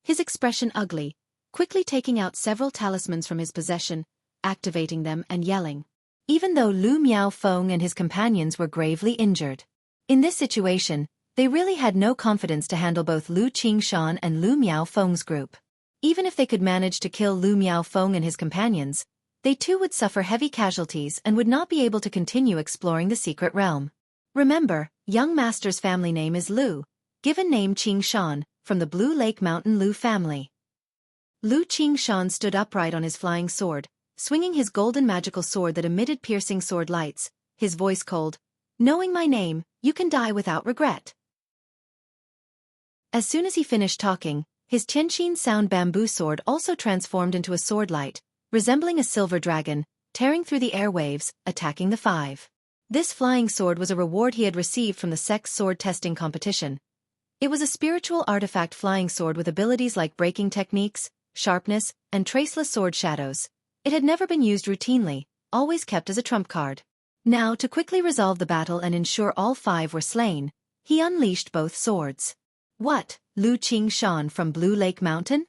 his expression ugly, quickly taking out several talismans from his possession, activating them and yelling. Even though Lu Miaofeng and his companions were gravely injured. In this situation, they really had no confidence to handle both Lu Qingshan and Lu Miaofeng's group. Even if they could manage to kill Lu Miaofeng and his companions, they too would suffer heavy casualties and would not be able to continue exploring the secret realm. Remember, young master's family name is Lu, given name Qingshan, from the Blue Lake Mountain Lu family. Lu Qingshan stood upright on his flying sword, swinging his golden magical sword that emitted piercing sword lights, his voice cold. Knowing my name, you can die without regret. As soon as he finished talking, his Tianqin sound bamboo sword also transformed into a sword light, resembling a silver dragon, tearing through the airwaves, attacking the five. This flying sword was a reward he had received from the sect's sword testing competition. It was a spiritual artifact flying sword with abilities like breaking techniques, sharpness, and traceless sword shadows. It had never been used routinely, always kept as a trump card. Now, to quickly resolve the battle and ensure all five were slain, he unleashed both swords. What, Lu Qingshan from Blue Lake Mountain?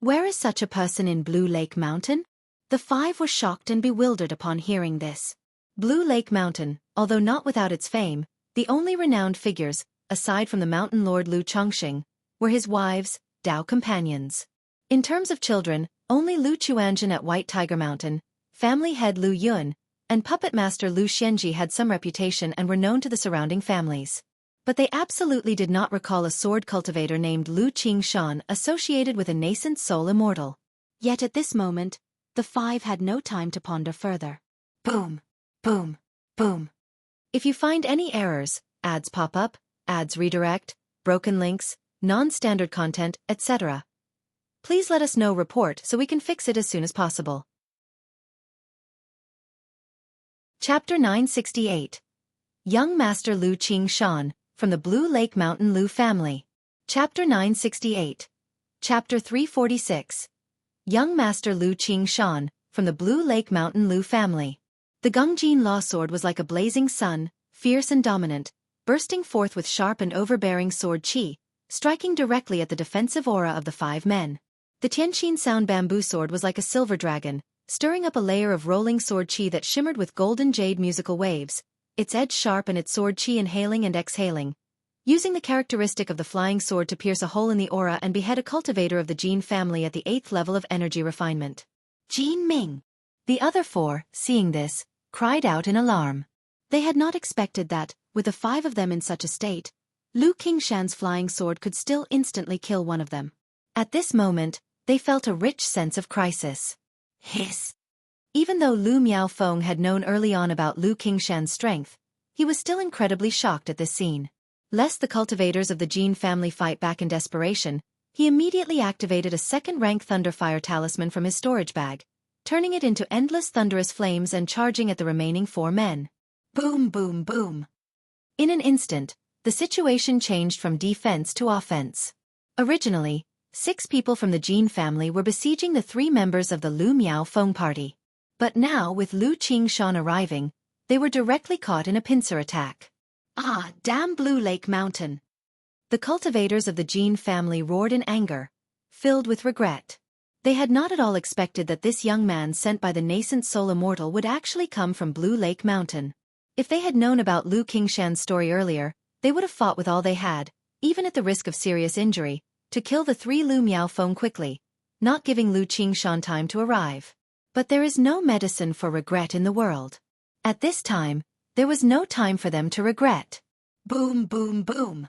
Where is such a person in Blue Lake Mountain? The five were shocked and bewildered upon hearing this. Blue Lake Mountain, although not without its fame, the only renowned figures, aside from the mountain lord Lu Chongqing, were his wives, Dao companions. In terms of children, only Lu Chuanjin at White Tiger Mountain, family head Lu Yun, and puppet master Lu Xianji had some reputation and were known to the surrounding families. But they absolutely did not recall a sword cultivator named Lu Qingshan associated with a nascent soul immortal. Yet at this moment, the five had no time to ponder further. Boom, boom, boom. If you find any errors, ads pop up, ads redirect, broken links, non-standard content, etc., please let us know. Report so we can fix it as soon as possible. Chapter 968. Young Master Lu Qingshan, from the Blue Lake Mountain Lu family. Chapter 968. Chapter 346. Young Master Lu Qingshan, from the Blue Lake Mountain Lu family. The Gongjin Law Sword was like a blazing sun, fierce and dominant, bursting forth with sharp and overbearing sword qi, striking directly at the defensive aura of the five men. The Tianqin Sound Bamboo Sword was like a silver dragon, stirring up a layer of rolling sword qi that shimmered with golden jade musical waves, its edge sharp and its sword qi inhaling and exhaling, using the characteristic of the flying sword to pierce a hole in the aura and behead a cultivator of the Jin family at the 8th level of energy refinement. Jin Ming! The other four, seeing this, cried out in alarm. They had not expected that, with the five of them in such a state, Lu Qingshan's flying sword could still instantly kill one of them. At this moment, they felt a rich sense of crisis. Hiss! Even though Lu Miaofeng had known early on about Lu Qingshan's strength, he was still incredibly shocked at this scene. Lest the cultivators of the Jin family fight back in desperation, he immediately activated a second-rank Thunderfire talisman from his storage bag, turning it into endless thunderous flames and charging at the remaining four men. Boom, boom, boom. In an instant, the situation changed from defense to offense. Originally, 6 people from the Jin family were besieging the 3 members of the Lu Miaofeng party. But now with Lu Qingshan arriving, They were directly caught in a pincer attack. Ah, damn Blue Lake Mountain! The cultivators of the Jean family roared in anger, filled with regret. They had not at all expected that this young man sent by the nascent soul immortal would actually come from Blue Lake Mountain. If they had known about Lu Qingshan's story earlier, they would have fought with all they had, even at the risk of serious injury, to kill the three Lu Miaofeng quickly, not giving Lu Qingshan time to arrive. But there is no medicine for regret in the world. At this time, there was no time for them to regret. Boom, boom, boom.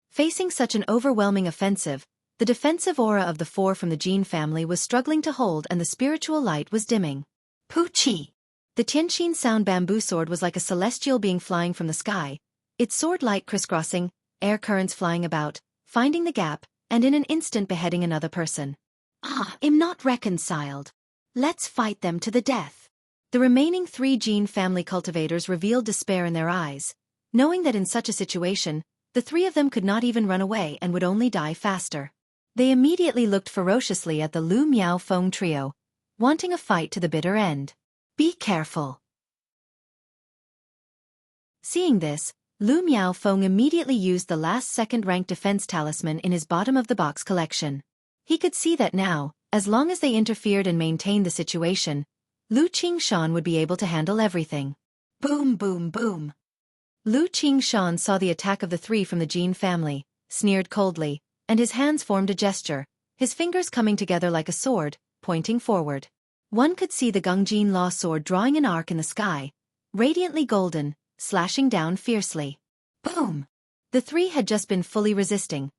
Facing such an overwhelming offensive, the defensive aura of the four from the Jean family was struggling to hold and the spiritual light was dimming. Poochie! The Tianqin sound bamboo sword was like a celestial being flying from the sky, its sword light crisscrossing, air currents flying about, finding the gap, and in an instant beheading another person. Ah, I'm not reconciled. Let's fight them to the death. The remaining three Jean family cultivators revealed despair in their eyes, knowing that in such a situation, the three of them could not even run away and would only die faster. They immediately looked ferociously at the Lu Miaofeng trio, wanting a fight to the bitter end. Be careful. Seeing this, Lu Miaofeng immediately used the last second-rank defense talisman in his bottom-of-the-box collection. He could see that now, as long as they interfered and maintained the situation, Lu Qingshan would be able to handle everything. Boom, boom, boom. Lu Qingshan saw the attack of the three from the Jean family, sneered coldly, and his hands formed a gesture, his fingers coming together like a sword, pointing forward. One could see the Gongjin Law sword drawing an arc in the sky, radiantly golden, slashing down fiercely. Boom! The three had just been fully resisting,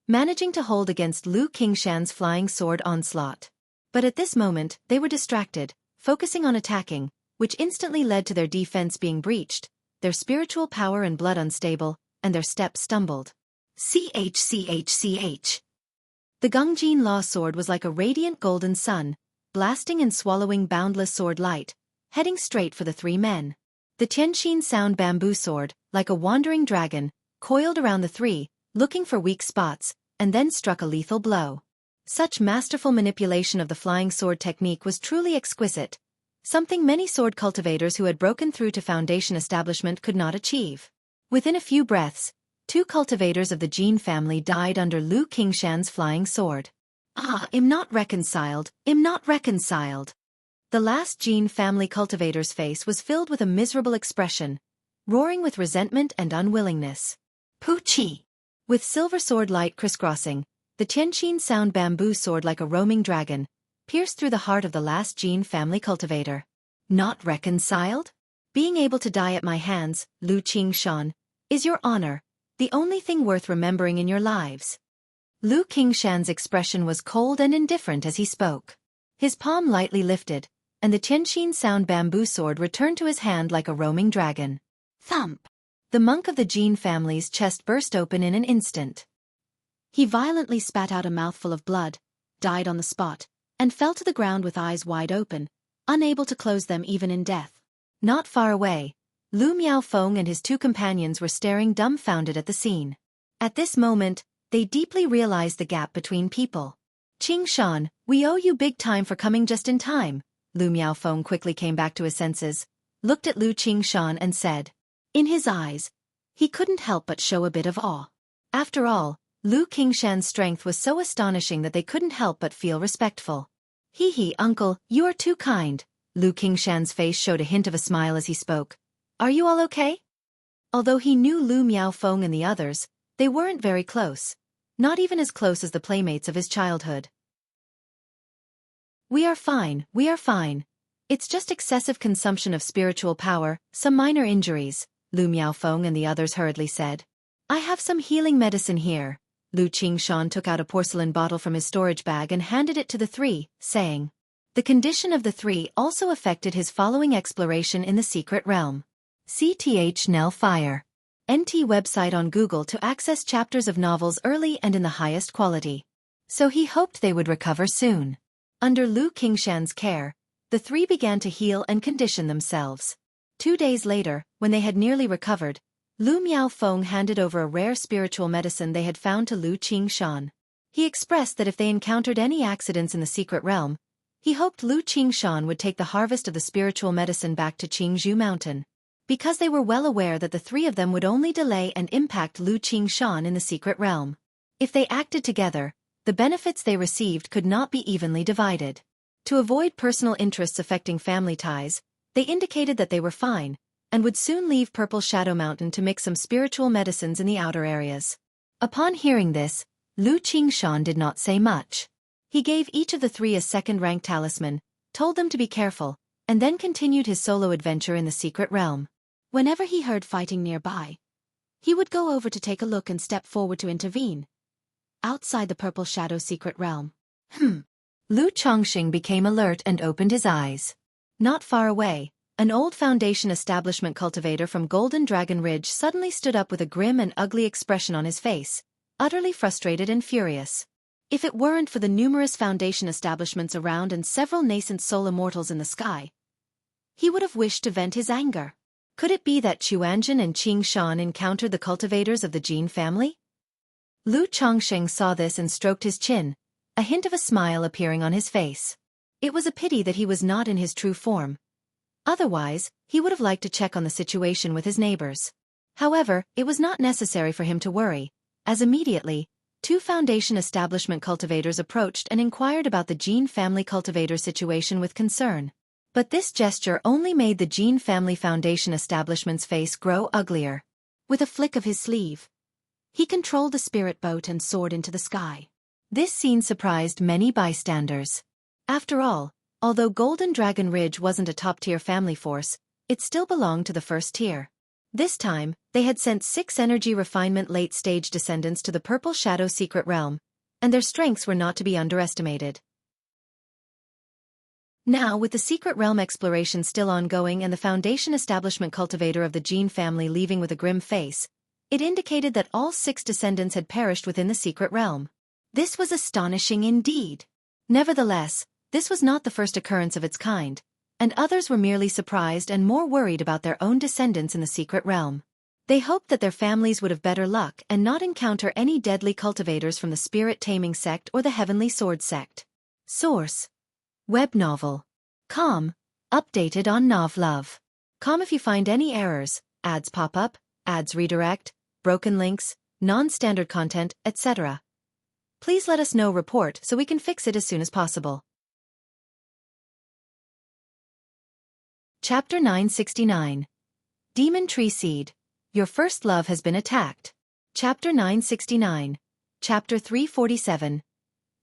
managing to hold against Lu Qingshan's flying sword onslaught. But at this moment, they were distracted, focusing on attacking, which instantly led to their defense being breached, their spiritual power and blood unstable, and their steps stumbled. CHCHCH. The Gongjin Law sword was like a radiant golden sun, blasting and swallowing boundless sword light, heading straight for the three men. The Tianqin sound bamboo sword, like a wandering dragon, coiled around the three, looking for weak spots, and then struck a lethal blow. Such masterful manipulation of the flying sword technique was truly exquisite, something many sword cultivators who had broken through to foundation establishment could not achieve. Within a few breaths, two cultivators of the Jean family died under Lu Qingshan's flying sword. Ah, I'm not reconciled, I'm not reconciled. The last Jean family cultivator's face was filled with a miserable expression, roaring with resentment and unwillingness. Poochie! With silver sword light crisscrossing, the Tianqin sound bamboo sword like a roaming dragon, pierced through the heart of the last Jean family cultivator. Not reconciled? Being able to die at my hands, Lu Qingshan, is your honor, the only thing worth remembering in your lives. Lu Qingshan's expression was cold and indifferent as he spoke. His palm lightly lifted, and the Tianqin sound bamboo sword returned to his hand like a roaming dragon. Thump! The monk of the Jean family's chest burst open in an instant. He violently spat out a mouthful of blood, died on the spot, and fell to the ground with eyes wide open, unable to close them even in death. Not far away, Lu Miaofeng and his two companions were staring dumbfounded at the scene. At this moment, they deeply realized the gap between people. Qingshan, we owe you big time for coming just in time. Lu Miaofeng quickly came back to his senses, looked at Lu Qingshan and said. In his eyes, he couldn't help but show a bit of awe. After all, Lu Qingshan's strength was so astonishing that they couldn't help but feel respectful. Hee, uncle, you are too kind. Lu Qingshan's face showed a hint of a smile as he spoke. Are you all okay? Although he knew Lu Miaofeng and the others, they weren't very close. Not even as close as the playmates of his childhood. We are fine, we are fine. It's just excessive consumption of spiritual power, some minor injuries, Lu Miaofeng and the others hurriedly said. I have some healing medicine here. Lu Qingshan took out a porcelain bottle from his storage bag and handed it to the three, saying. The condition of the three also affected his following exploration in the secret realm. CTH Nell Fire. NT website on Google to access chapters of novels early and in the highest quality. So he hoped they would recover soon. Under Lu Qingshan's care, the three began to heal and condition themselves. 2 days later, when they had nearly recovered, Lu Miaofeng handed over a rare spiritual medicine they had found to Lu Qingshan. He expressed that if they encountered any accidents in the secret realm, He hoped Lu Qingshan would take the harvest of the spiritual medicine back to Qingzhou Mountain. Because they were well aware that the three of them would only delay and impact Lu Qingshan in the secret realm. If they acted together, the benefits they received could not be evenly divided. To avoid personal interests affecting family ties, they indicated that they were fine, and would soon leave Purple Shadow Mountain to mix some spiritual medicines in the outer areas. Upon hearing this, Lu Qingshan did not say much. He gave each of the three a second-rank talisman, told them to be careful, and then continued his solo adventure in the secret realm. Whenever he heard fighting nearby, he would go over to take a look and step forward to intervene. Outside the Purple Shadow secret realm. Lu Chongqing became alert and opened his eyes. Not far away, an old Foundation establishment cultivator from Golden Dragon Ridge suddenly stood up with a grim and ugly expression on his face, utterly frustrated and furious. If it weren't for the numerous Foundation establishments around and several nascent soul immortals in the sky, he would have wished to vent his anger. Could it be that Chuanjun and Qing Shan encountered the cultivators of the Jin family? Lu Chongqing saw this and stroked his chin, a hint of a smile appearing on his face. It was a pity that he was not in his true form. Otherwise, he would have liked to check on the situation with his neighbors. However, it was not necessary for him to worry, as immediately, two Foundation establishment cultivators approached and inquired about the Jin family cultivator situation with concern. But this gesture only made the Jin family Foundation establishment's face grow uglier. With a flick of his sleeve, he controlled the spirit boat and soared into the sky. This scene surprised many bystanders. After all, although Golden Dragon Ridge wasn't a top-tier family force, it still belonged to the first tier. This time, they had sent 6 energy refinement late-stage descendants to the Purple Shadow secret realm, and their strengths were not to be underestimated. Now, with the secret realm exploration still ongoing and the Foundation establishment cultivator of the Jin family leaving with a grim face, it indicated that all 6 descendants had perished within the secret realm. This was astonishing indeed. Nevertheless, this was not the first occurrence of its kind, and others were merely surprised and more worried about their own descendants in the secret realm. They hoped that their families would have better luck and not encounter any deadly cultivators from the Spirit Taming sect or the Heavenly Sword sect. Source: Web novel. Com. Updated on Novlove. Com. If you find any errors, ads pop up, ads redirect, broken links, non-standard content, etc., please let us know. Report so we can fix it as soon as possible. Chapter 969. Demon Tree Seed. Your first love has been attacked. Chapter 969. Chapter 347.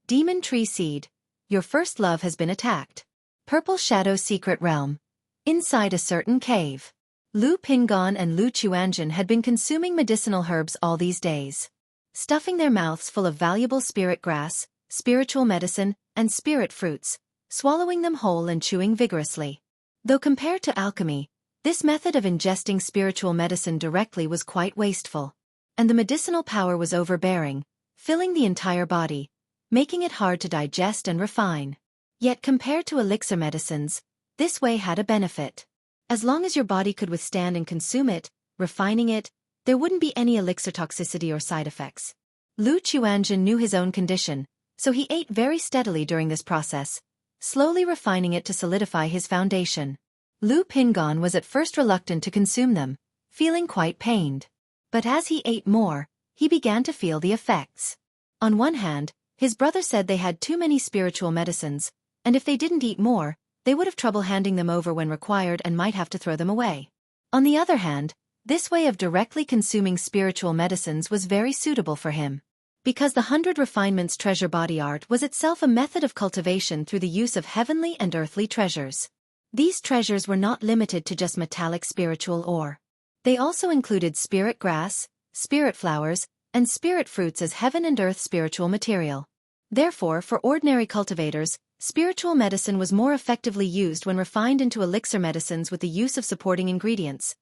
Demon Tree Seed. Your first love has been attacked. Purple Shadow Secret Realm. Inside a certain cave. Lu Pingon and Lu Chuanjun had been consuming medicinal herbs all these days, stuffing their mouths full of valuable spirit grass, spiritual medicine, and spirit fruits, swallowing them whole and chewing vigorously. Though compared to alchemy, this method of ingesting spiritual medicine directly was quite wasteful, and the medicinal power was overbearing, filling the entire body, making it hard to digest and refine. Yet compared to elixir medicines, this way had a benefit. As long as your body could withstand and consume it, refining it, there wouldn't be any elixir toxicity or side effects. Lu Chuanjun knew his own condition, so he ate very steadily during this process, slowly refining it to solidify his foundation. Lu Pingon was at first reluctant to consume them, feeling quite pained. But as he ate more, he began to feel the effects. On one hand, his brother said they had too many spiritual medicines, and if they didn't eat more, they would have trouble handing them over when required and might have to throw them away. On the other hand, this way of directly consuming spiritual medicines was very suitable for him. Because the 100 Refinements treasure body art was itself a method of cultivation through the use of heavenly and earthly treasures. These treasures were not limited to just metallic spiritual ore. They also included spirit grass, spirit flowers, and spirit fruits as heaven and earth spiritual material. Therefore, for ordinary cultivators, spiritual medicine was more effectively used when refined into elixir medicines with the use of supporting ingredients,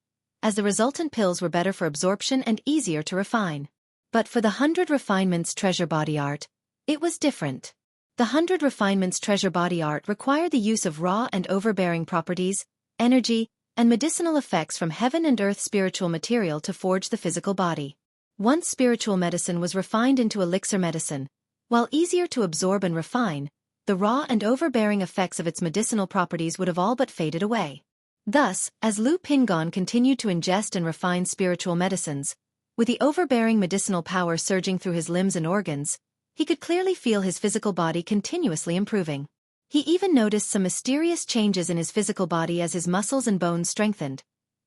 as the resultant pills were better for absorption and easier to refine. But for the 100 Refinements treasure body art, it was different. The 100 Refinements treasure body art required the use of raw and overbearing properties, energy, and medicinal effects from heaven and earth spiritual material to forge the physical body. Once spiritual medicine was refined into elixir medicine, while easier to absorb and refine, the raw and overbearing effects of its medicinal properties would have all but faded away. Thus, as Lu Pingon continued to ingest and refine spiritual medicines, with the overbearing medicinal power surging through his limbs and organs, he could clearly feel his physical body continuously improving. He even noticed some mysterious changes in his physical body as his muscles and bones strengthened.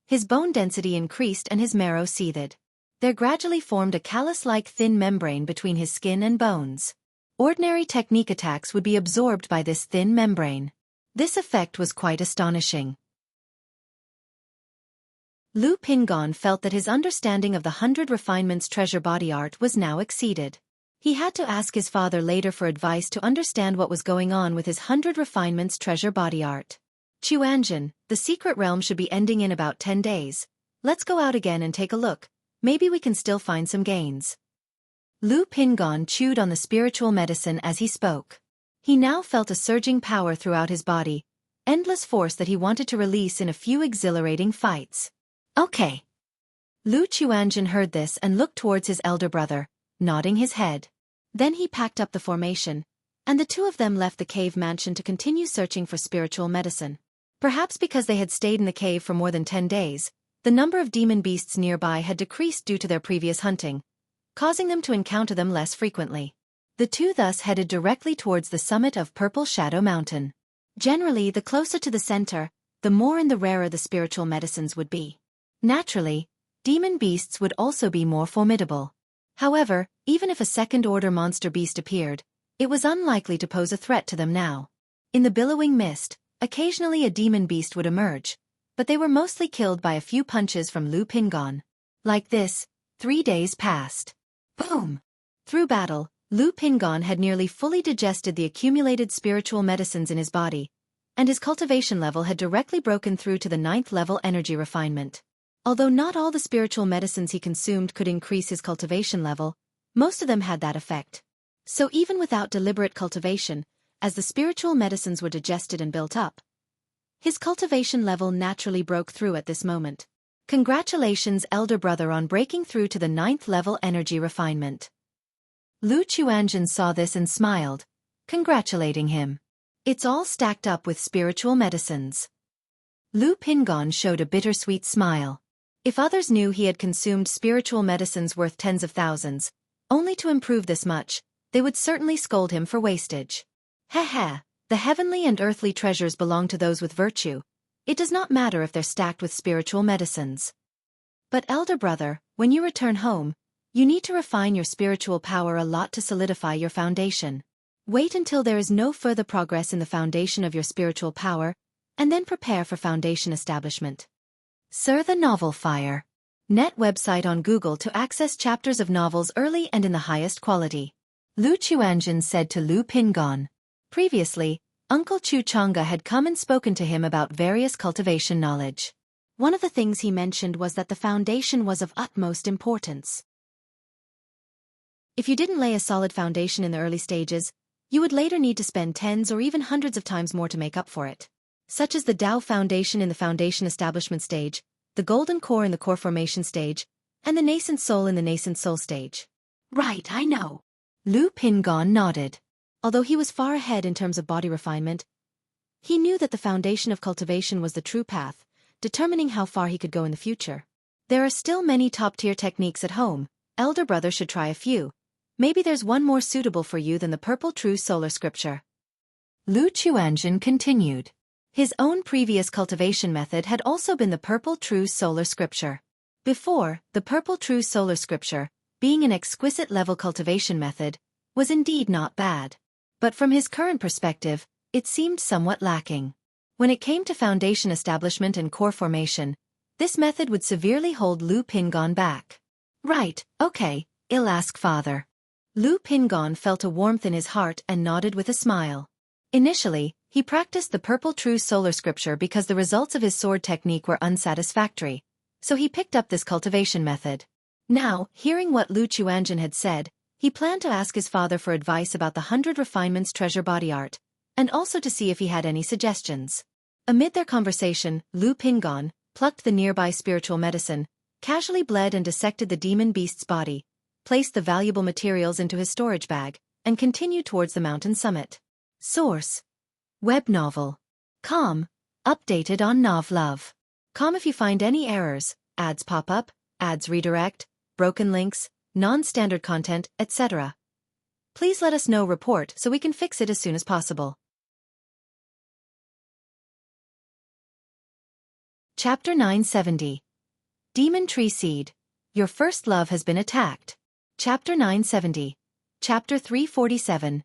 His bone density increased and his marrow seethed. There gradually formed a callus-like thin membrane between his skin and bones. Ordinary technique attacks would be absorbed by this thin membrane. This effect was quite astonishing. Lu Pingon felt that his understanding of the 100 Refinements treasure body art was now exceeded. He had to ask his father later for advice to understand what was going on with his 100 Refinements treasure body art. Chuanjin, the secret realm should be ending in about 10 days. Let's go out again and take a look. Maybe we can still find some gains. Lu Pingon chewed on the spiritual medicine as he spoke. He now felt a surging power throughout his body, endless force that he wanted to release in a few exhilarating fights. Okay. Lu Chuanjin heard this and looked towards his elder brother, nodding his head. Then he packed up the formation, and the two of them left the cave mansion to continue searching for spiritual medicine. Perhaps because they had stayed in the cave for more than 10 days, the number of demon beasts nearby had decreased due to their previous hunting, causing them to encounter them less frequently. The two thus headed directly towards the summit of Purple Shadow Mountain. Generally, the closer to the center, the more and the rarer the spiritual medicines would be. Naturally, demon beasts would also be more formidable. However, even if a second-order monster beast appeared, it was unlikely to pose a threat to them now. In the billowing mist, occasionally a demon beast would emerge, but they were mostly killed by a few punches from Lu Pingon. Like this, 3 days passed. Boom! Through battle, Lu Pingon had nearly fully digested the accumulated spiritual medicines in his body, and his cultivation level had directly broken through to the 9th level energy refinement. Although not all the spiritual medicines he consumed could increase his cultivation level, most of them had that effect. So even without deliberate cultivation, as the spiritual medicines were digested and built up, his cultivation level naturally broke through at this moment. Congratulations, elder brother, on breaking through to the 9th level energy refinement. Lu Chuanjin saw this and smiled, congratulating him. It's all stacked up with spiritual medicines. Lu Pingon showed a bittersweet smile. If others knew he had consumed spiritual medicines worth tens of thousands, only to improve this much, they would certainly scold him for wastage. Heh, the heavenly and earthly treasures belong to those with virtue. It does not matter if they're stacked with spiritual medicines. But elder brother, when you return home, you need to refine your spiritual power a lot to solidify your foundation. Wait until there is no further progress in the foundation of your spiritual power, and then prepare for foundation establishment. Sir, the Novel Fire. Net website on Google to access chapters of novels early and in the highest quality. Lu Chuanjin said to Lu Pingon. Previously, Uncle Chu Chang'e had come and spoken to him about various cultivation knowledge. One of the things he mentioned was that the foundation was of utmost importance. If you didn't lay a solid foundation in the early stages, you would later need to spend tens or even hundreds of times more to make up for it. Such as the Tao Foundation in the foundation establishment stage, the Golden Core in the core formation stage, and the Nascent Soul in the nascent soul stage. Right, I know. Lu Pingon nodded. Although he was far ahead in terms of body refinement, he knew that the foundation of cultivation was the true path, determining how far he could go in the future. There are still many top-tier techniques at home. Elder brother should try a few. Maybe there's one more suitable for you than the Purple True Solar Scripture. Lu Chuanjin continued. His own previous cultivation method had also been the Purple True Solar Scripture. Before, the Purple True Solar Scripture, being an exquisite level cultivation method, was indeed not bad. But from his current perspective, it seemed somewhat lacking. When it came to foundation establishment and core formation, this method would severely hold Lu Pingon back. Right, okay, I'll ask father. Lu Pingon felt a warmth in his heart and nodded with a smile. Initially, he practiced the Purple True Solar Scripture because the results of his sword technique were unsatisfactory, so he picked up this cultivation method. Now, hearing what Lu Chuanjin had said, he planned to ask his father for advice about the 100 Refinements treasure body art, and also to see if he had any suggestions. Amid their conversation, Lu Pingon plucked the nearby spiritual medicine, casually bled and dissected the demon beast's body, placed the valuable materials into his storage bag, and continued towards the mountain summit. Source: Web novel. Com. Updated on novlove.com. If you find any errors, ads pop up, ads redirect, broken links, non-standard content, etc., please let us know. Report so we can fix it as soon as possible. Chapter 970. Demon Tree Seed. Your first love has been attacked. Chapter 970. Chapter 347.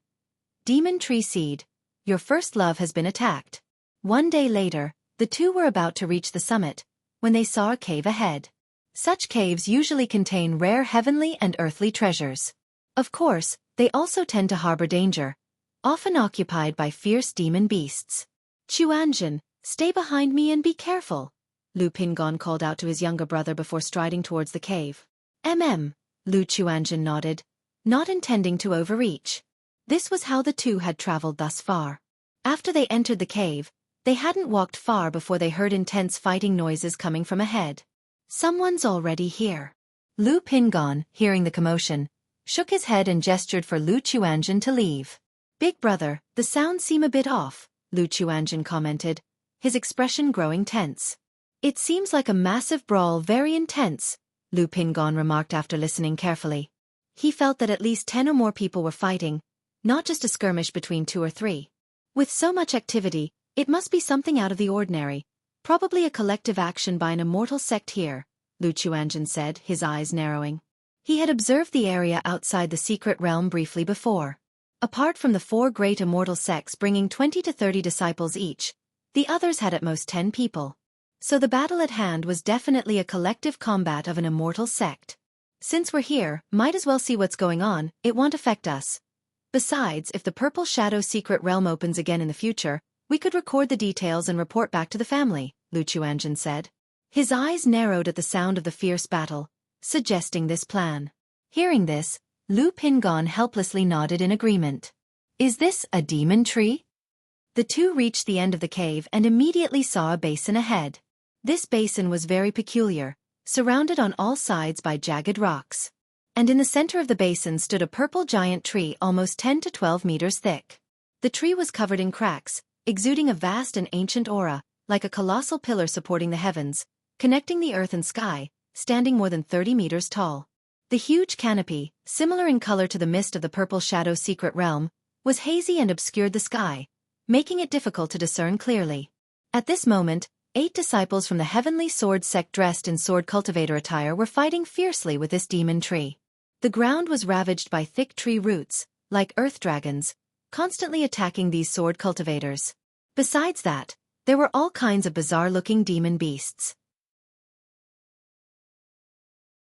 Demon Tree Seed. Your first love has been attacked. One day later, the two were about to reach the summit, when they saw a cave ahead. Such caves usually contain rare heavenly and earthly treasures. Of course, they also tend to harbor danger, often occupied by fierce demon beasts. Chuanjin, stay behind me and be careful, Lu Pingon called out to his younger brother before striding towards the cave. Lu Chuanjin nodded, not intending to overreach. This was how the two had traveled thus far. After they entered the cave, they hadn't walked far before they heard intense fighting noises coming from ahead. Someone's already here. Lu Pingon, hearing the commotion, shook his head and gestured for Lu Chuanjin to leave. Big brother, the sounds seem a bit off, Lu Chuanjin commented, his expression growing tense. It seems like a massive brawl, very intense, Lu Pingon remarked after listening carefully. He felt that at least 10 or more people were fighting, not just a skirmish between 2 or 3. With so much activity, it must be something out of the ordinary, probably a collective action by an immortal sect here, Lu Chuanjin said, his eyes narrowing. He had observed the area outside the secret realm briefly before. Apart from the 4 great immortal sects bringing 20 to 30 disciples each, the others had at most 10 people. So the battle at hand was definitely a collective combat of an immortal sect. Since we're here, might as well see what's going on, it won't affect us. Besides, if the Purple Shadow secret realm opens again in the future, we could record the details and report back to the family, Lu Chuanjin said. His eyes narrowed at the sound of the fierce battle, suggesting this plan. Hearing this, Lu Pingon helplessly nodded in agreement. Is this a demon tree? The two reached the end of the cave and immediately saw a basin ahead. This basin was very peculiar, surrounded on all sides by jagged rocks. And in the center of the basin stood a purple giant tree almost 10 to 12 meters thick. The tree was covered in cracks, exuding a vast and ancient aura, like a colossal pillar supporting the heavens, connecting the earth and sky, standing more than 30 meters tall. The huge canopy, similar in color to the mist of the Purple Shadow secret realm, was hazy and obscured the sky, making it difficult to discern clearly. At this moment, 8 disciples from the Heavenly Sword sect dressed in sword cultivator attire were fighting fiercely with this demon tree. The ground was ravaged by thick tree roots, like earth dragons, constantly attacking these sword cultivators. Besides that, there were all kinds of bizarre-looking demon beasts.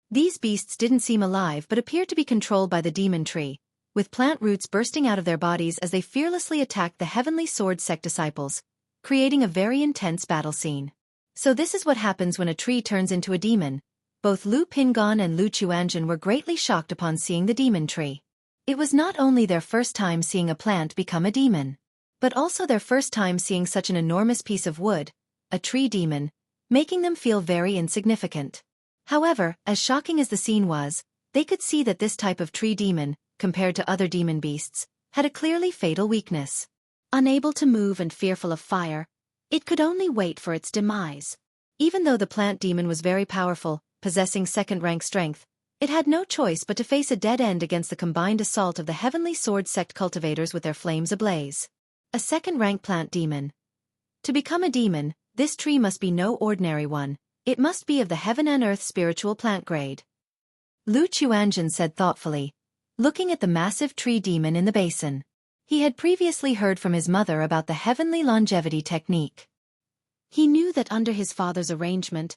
These beasts didn't seem alive but appeared to be controlled by the demon tree, with plant roots bursting out of their bodies as they fearlessly attacked the Heavenly Sword sect disciples, creating a very intense battle scene. So this is what happens when a tree turns into a demon. Both Lu Pingon and Lu Chuanjin were greatly shocked upon seeing the demon tree. It was not only their first time seeing a plant become a demon, but also their first time seeing such an enormous piece of wood, a tree demon, making them feel very insignificant. However, as shocking as the scene was, they could see that this type of tree demon, compared to other demon beasts, had a clearly fatal weakness. Unable to move and fearful of fire, it could only wait for its demise. Even though the plant demon was very powerful, possessing second-rank strength, it had no choice but to face a dead end against the combined assault of the Heavenly Sword sect cultivators with their flames ablaze. A second-rank plant demon. To become a demon, this tree must be no ordinary one, it must be of the heaven and earth spiritual plant grade. Lu Chuanjin said thoughtfully, looking at the massive tree demon in the basin. He had previously heard from his mother about the heavenly longevity technique. He knew that under his father's arrangement,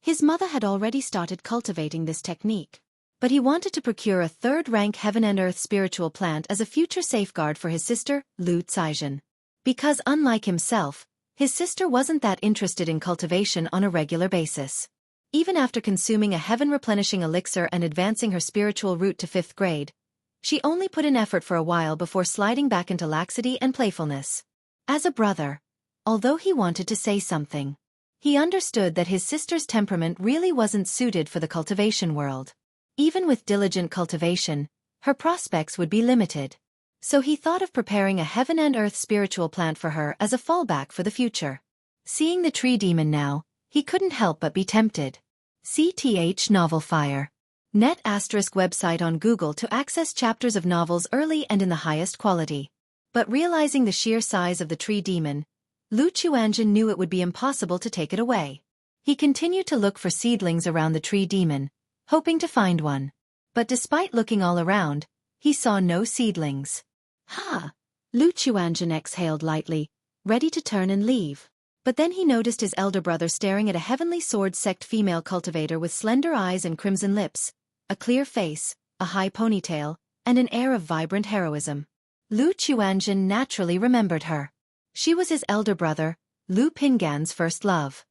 his mother had already started cultivating this technique. But he wanted to procure a third-rank heaven and earth spiritual plant as a future safeguard for his sister, Lu Caijin. Because unlike himself, his sister wasn't that interested in cultivation on a regular basis. Even after consuming a heaven-replenishing elixir and advancing her spiritual route to 5th grade, she only put in effort for a while before sliding back into laxity and playfulness. As a brother, although he wanted to say something, he understood that his sister's temperament really wasn't suited for the cultivation world. Even with diligent cultivation, her prospects would be limited. So he thought of preparing a heaven and earth spiritual plant for her as a fallback for the future. Seeing the tree demon now, he couldn't help but be tempted. CTH Novel Fire. Net ** website on Google to access chapters of novels early and in the highest quality. But realizing the sheer size of the tree demon, Lu Chuanjin knew it would be impossible to take it away. He continued to look for seedlings around the tree demon, hoping to find one. But despite looking all around, he saw no seedlings. Ha! Lu Chuanjin exhaled lightly, ready to turn and leave. But then he noticed his elder brother staring at a heavenly sword sect female cultivator with slender eyes and crimson lips, a clear face, a high ponytail, and an air of vibrant heroism. Lu Chuanjin naturally remembered her. She was his elder brother, Lu Pingan's first love.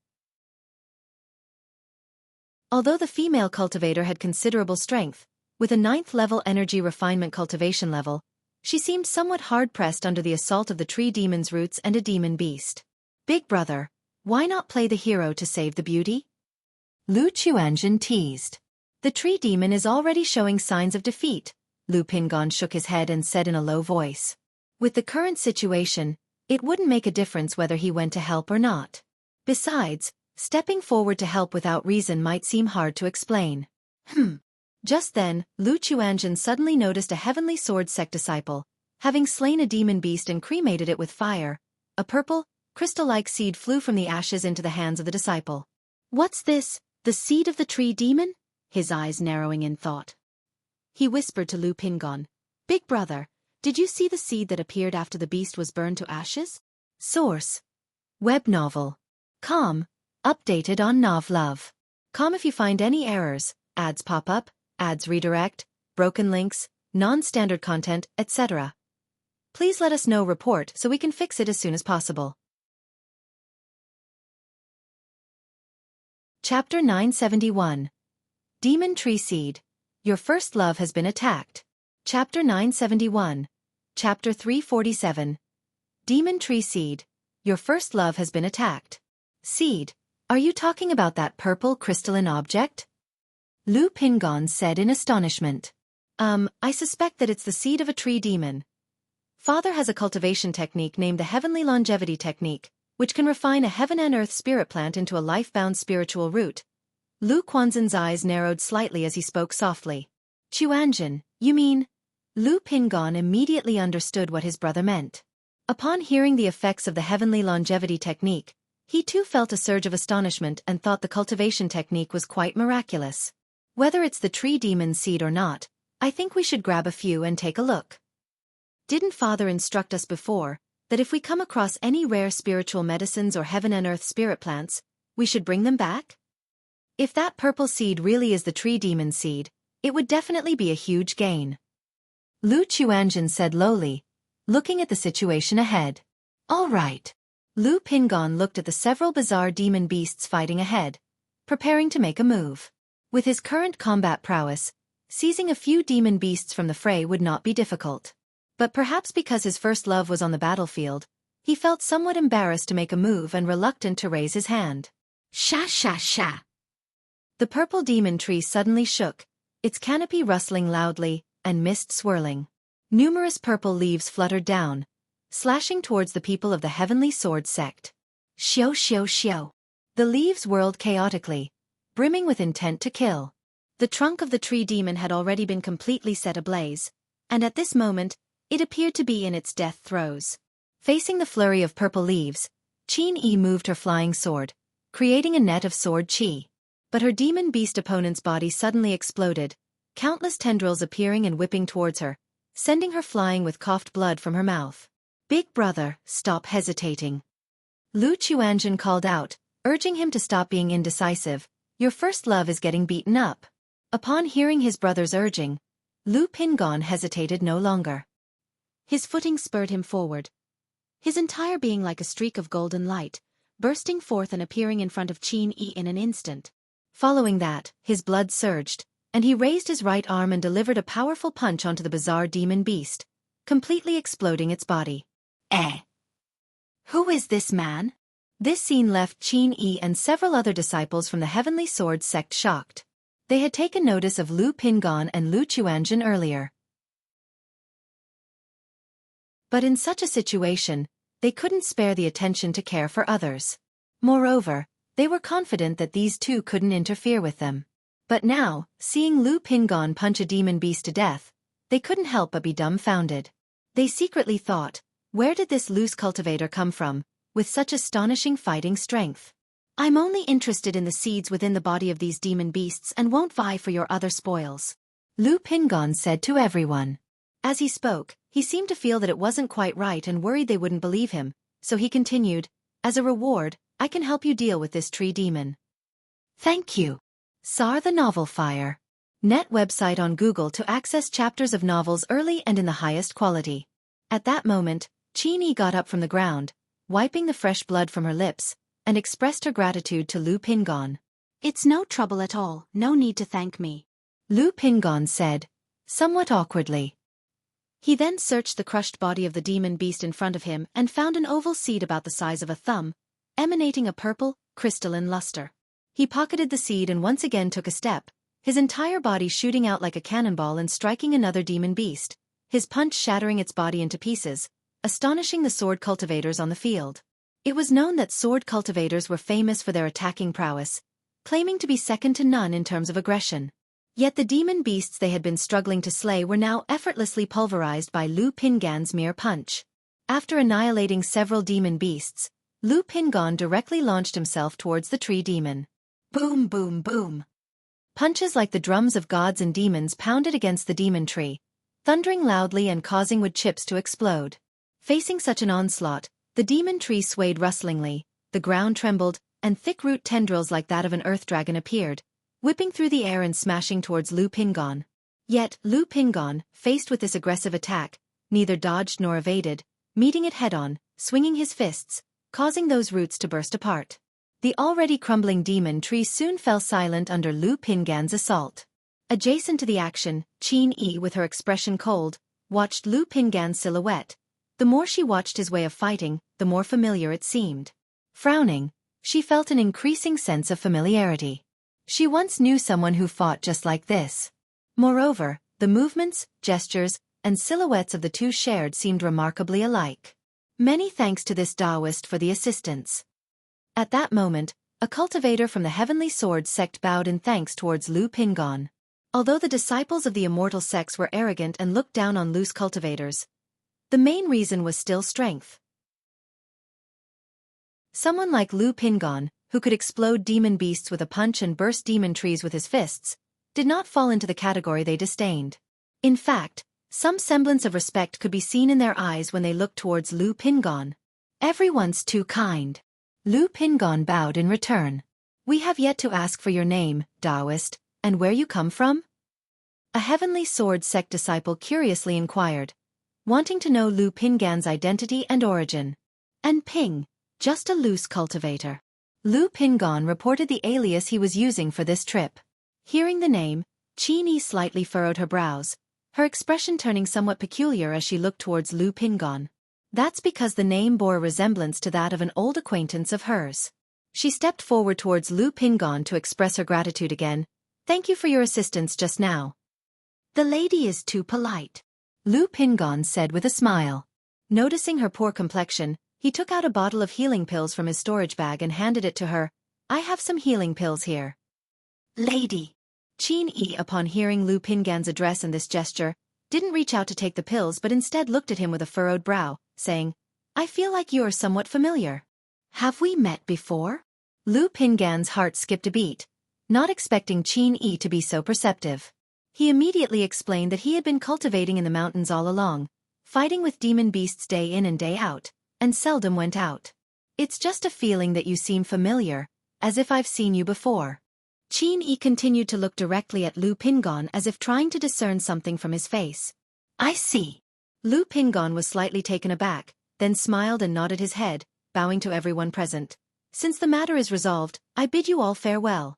Although the female cultivator had considerable strength, with a 9th-level energy refinement cultivation level, she seemed somewhat hard-pressed under the assault of the tree demon's roots and a demon beast. Big brother, why not play the hero to save the beauty? Lu Chuanjin teased. The tree demon is already showing signs of defeat, Lu Pingan shook his head and said in a low voice. With the current situation, it wouldn't make a difference whether he went to help or not. Besides, stepping forward to help without reason might seem hard to explain. Just then, Lu Chuanjin suddenly noticed a heavenly sword sect disciple, having slain a demon beast and cremated it with fire. A purple, crystal-like seed flew from the ashes into the hands of the disciple. What's this, the seed of the tree demon? His eyes narrowing in thought. He whispered to Lu Pingan, Big brother, did you see the seed that appeared after the beast was burned to ashes? Source: Web novel. Com. Updated on Novlove. Com. If you find any errors, ads pop up, ads redirect, broken links, non-standard content, etc., please let us know. Report so we can fix it as soon as possible. Chapter 971. Demon Tree Seed. Your first love has been attacked. Chapter 971. Chapter 347. Demon Tree Seed. Your first love has been attacked. Seed. Are you talking about that purple crystalline object? Lu Pingan said in astonishment. I suspect that it's the seed of a tree demon. Father has a cultivation technique named the Heavenly Longevity Technique, which can refine a heaven and earth spirit plant into a life-bound spiritual root. Lu Quanzhen's eyes narrowed slightly as he spoke softly. Chuanjin, you mean? Lu Pingan immediately understood what his brother meant. Upon hearing the effects of the Heavenly Longevity Technique, he too felt a surge of astonishment and thought the cultivation technique was quite miraculous. Whether it's the tree demon seed or not, I think we should grab a few and take a look. Didn't Father instruct us before, that if we come across any rare spiritual medicines or heaven and earth spirit plants, we should bring them back? If that purple seed really is the tree demon seed, it would definitely be a huge gain. Lu Chuanjin said lowly, looking at the situation ahead. All right. Lu Pingan looked at the several bizarre demon beasts fighting ahead, preparing to make a move. With his current combat prowess, seizing a few demon beasts from the fray would not be difficult. But perhaps because his first love was on the battlefield, he felt somewhat embarrassed to make a move and reluctant to raise his hand. Sha sha sha. The purple demon tree suddenly shook, its canopy rustling loudly, and mist swirling. Numerous purple leaves fluttered down, slashing towards the people of the Heavenly Sword Sect. Xiao xiao xiao. The leaves whirled chaotically, brimming with intent to kill. The trunk of the tree demon had already been completely set ablaze, and at this moment, it appeared to be in its death throes. Facing the flurry of purple leaves, Qin Yi moved her flying sword, creating a net of sword qi. But her demon beast opponent's body suddenly exploded, countless tendrils appearing and whipping towards her, sending her flying with coughed blood from her mouth. Big brother, stop hesitating. Lu Chuanjin called out, urging him to stop being indecisive. Your first love is getting beaten up. Upon hearing his brother's urging, Lu Pingan hesitated no longer. His footing spurred him forward, his entire being like a streak of golden light, bursting forth and appearing in front of Qin Yi in an instant. Following that, his blood surged, and he raised his right arm and delivered a powerful punch onto the bizarre demon beast, completely exploding its body. Who is this man? This scene left Qin Yi and several other disciples from the Heavenly Sword Sect shocked. They had taken notice of Lu Pingan and Lu Chuanjin earlier, But in such a situation, they couldn't spare the attention to care for others. Moreover, they were confident that these two couldn't interfere with them. But now, seeing Lu Pingon punch a demon beast to death, they couldn't help but be dumbfounded. They secretly thought, where did this loose cultivator come from, with such astonishing fighting strength? I'm only interested in the seeds within the body of these demon beasts and won't vie for your other spoils, Lu Pingon said to everyone. As he spoke, he seemed to feel that it wasn't quite right and worried they wouldn't believe him, so he continued, as a reward, I can help you deal with this tree demon. Thank you. Sar the Novel Fire. Net website on Google to access chapters of novels early and in the highest quality. At that moment, Qin got up from the ground, wiping the fresh blood from her lips, and expressed her gratitude to Lu Pingon. It's no trouble at all, no need to thank me, Lu Pingon said, somewhat awkwardly. He then searched the crushed body of the demon beast in front of him and found an oval seed about the size of a thumb, emanating a purple, crystalline luster. He pocketed the seed and once again took a step, his entire body shooting out like a cannonball and striking another demon beast, his punch shattering its body into pieces, astonishing the sword cultivators on the field. It was known that sword cultivators were famous for their attacking prowess, claiming to be second to none in terms of aggression. Yet the demon beasts they had been struggling to slay were now effortlessly pulverized by Lu Pingon's mere punch. After annihilating several demon beasts, Lu Pingon directly launched himself towards the tree demon. Boom, boom, boom. Punches like the drums of gods and demons pounded against the demon tree, thundering loudly and causing wood chips to explode. Facing such an onslaught, the demon tree swayed rustlingly, the ground trembled, and thick root tendrils like that of an earth dragon appeared, whipping through the air and smashing towards Lu Pingon. Yet, Lu Pingon, faced with this aggressive attack, neither dodged nor evaded, meeting it head-on, swinging his fists, causing those roots to burst apart. The already crumbling demon tree soon fell silent under Lu Pingon's assault. Adjacent to the action, Qin, with her expression cold, watched Lu Pingon's silhouette. The more she watched his way of fighting, the more familiar it seemed. Frowning, she felt an increasing sense of familiarity. She once knew someone who fought just like this. Moreover, the movements, gestures, and silhouettes of the two shared seemed remarkably alike. Many thanks to this Taoist for the assistance. At that moment, a cultivator from the Heavenly Sword sect bowed in thanks towards Lu Pingon. Although the disciples of the immortal sects were arrogant and looked down on loose cultivators, the main reason was still strength. Someone like Lu Pingon, who could explode demon beasts with a punch and burst demon trees with his fists, did not fall into the category they disdained. In fact, some semblance of respect could be seen in their eyes when they looked towards Lu Pingon. Everyone's too kind. Lu Pingon bowed in return. We have yet to ask for your name, Taoist, and where you come from? A Heavenly Sword sect disciple curiously inquired, wanting to know Lu Pingon's identity and origin. And Ping, just a loose cultivator. Lu Pingon reported the alias he was using for this trip. Hearing the name, Qin slightly furrowed her brows, her expression turning somewhat peculiar as she looked towards Lu Pingon. That's because the name bore a resemblance to that of an old acquaintance of hers. She stepped forward towards Lu Pingon to express her gratitude again. Thank you for your assistance just now. The lady is too polite, Lu Pingon said with a smile. Noticing her poor complexion, he took out a bottle of healing pills from his storage bag and handed it to her. I have some healing pills here. Lady. Qin, upon hearing Lu Pingon's address and this gesture, didn't reach out to take the pills but instead looked at him with a furrowed brow, saying, I feel like you're somewhat familiar. Have we met before? Lu Pingon's heart skipped a beat, not expecting Qin to be so perceptive. He immediately explained that he had been cultivating in the mountains all along, fighting with demon beasts day in and day out, and seldom went out. It's just a feeling that you seem familiar, as if I've seen you before. Qin continued to look directly at Lu Pingon as if trying to discern something from his face. I see. Lu Pingon was slightly taken aback, then smiled and nodded his head, bowing to everyone present. Since the matter is resolved, I bid you all farewell.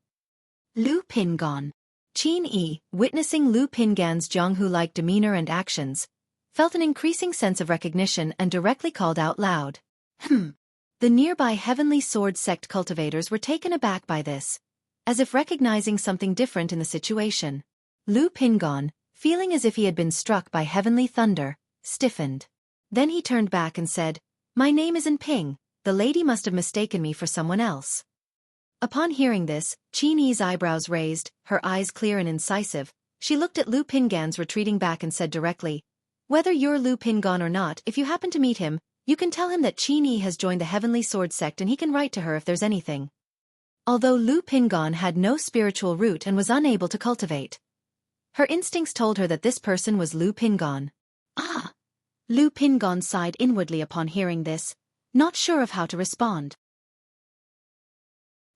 Lu Pingon. Qin, witnessing Lu Pingon's Jianghu-like demeanor and actions, felt an increasing sense of recognition and directly called out loud. The nearby Heavenly Sword sect cultivators were taken aback by this, as if recognizing something different in the situation. Lu Pingon, feeling as if he had been struck by heavenly thunder, stiffened. Then he turned back and said, "My name isn't Ping, the lady must have mistaken me for someone else." Upon hearing this, Qin Yi's eyebrows raised, her eyes clear and incisive. She looked at Lu Pingan's retreating back and said directly, "Whether you're Lu Pingan or not, if you happen to meet him, you can tell him that Qin Yi has joined the Heavenly Sword sect and he can write to her if there's anything." Although Lu Pingan had no spiritual root and was unable to cultivate, her instincts told her that this person was Lu Pingan. Ah! Lu Pingan sighed inwardly upon hearing this, not sure of how to respond.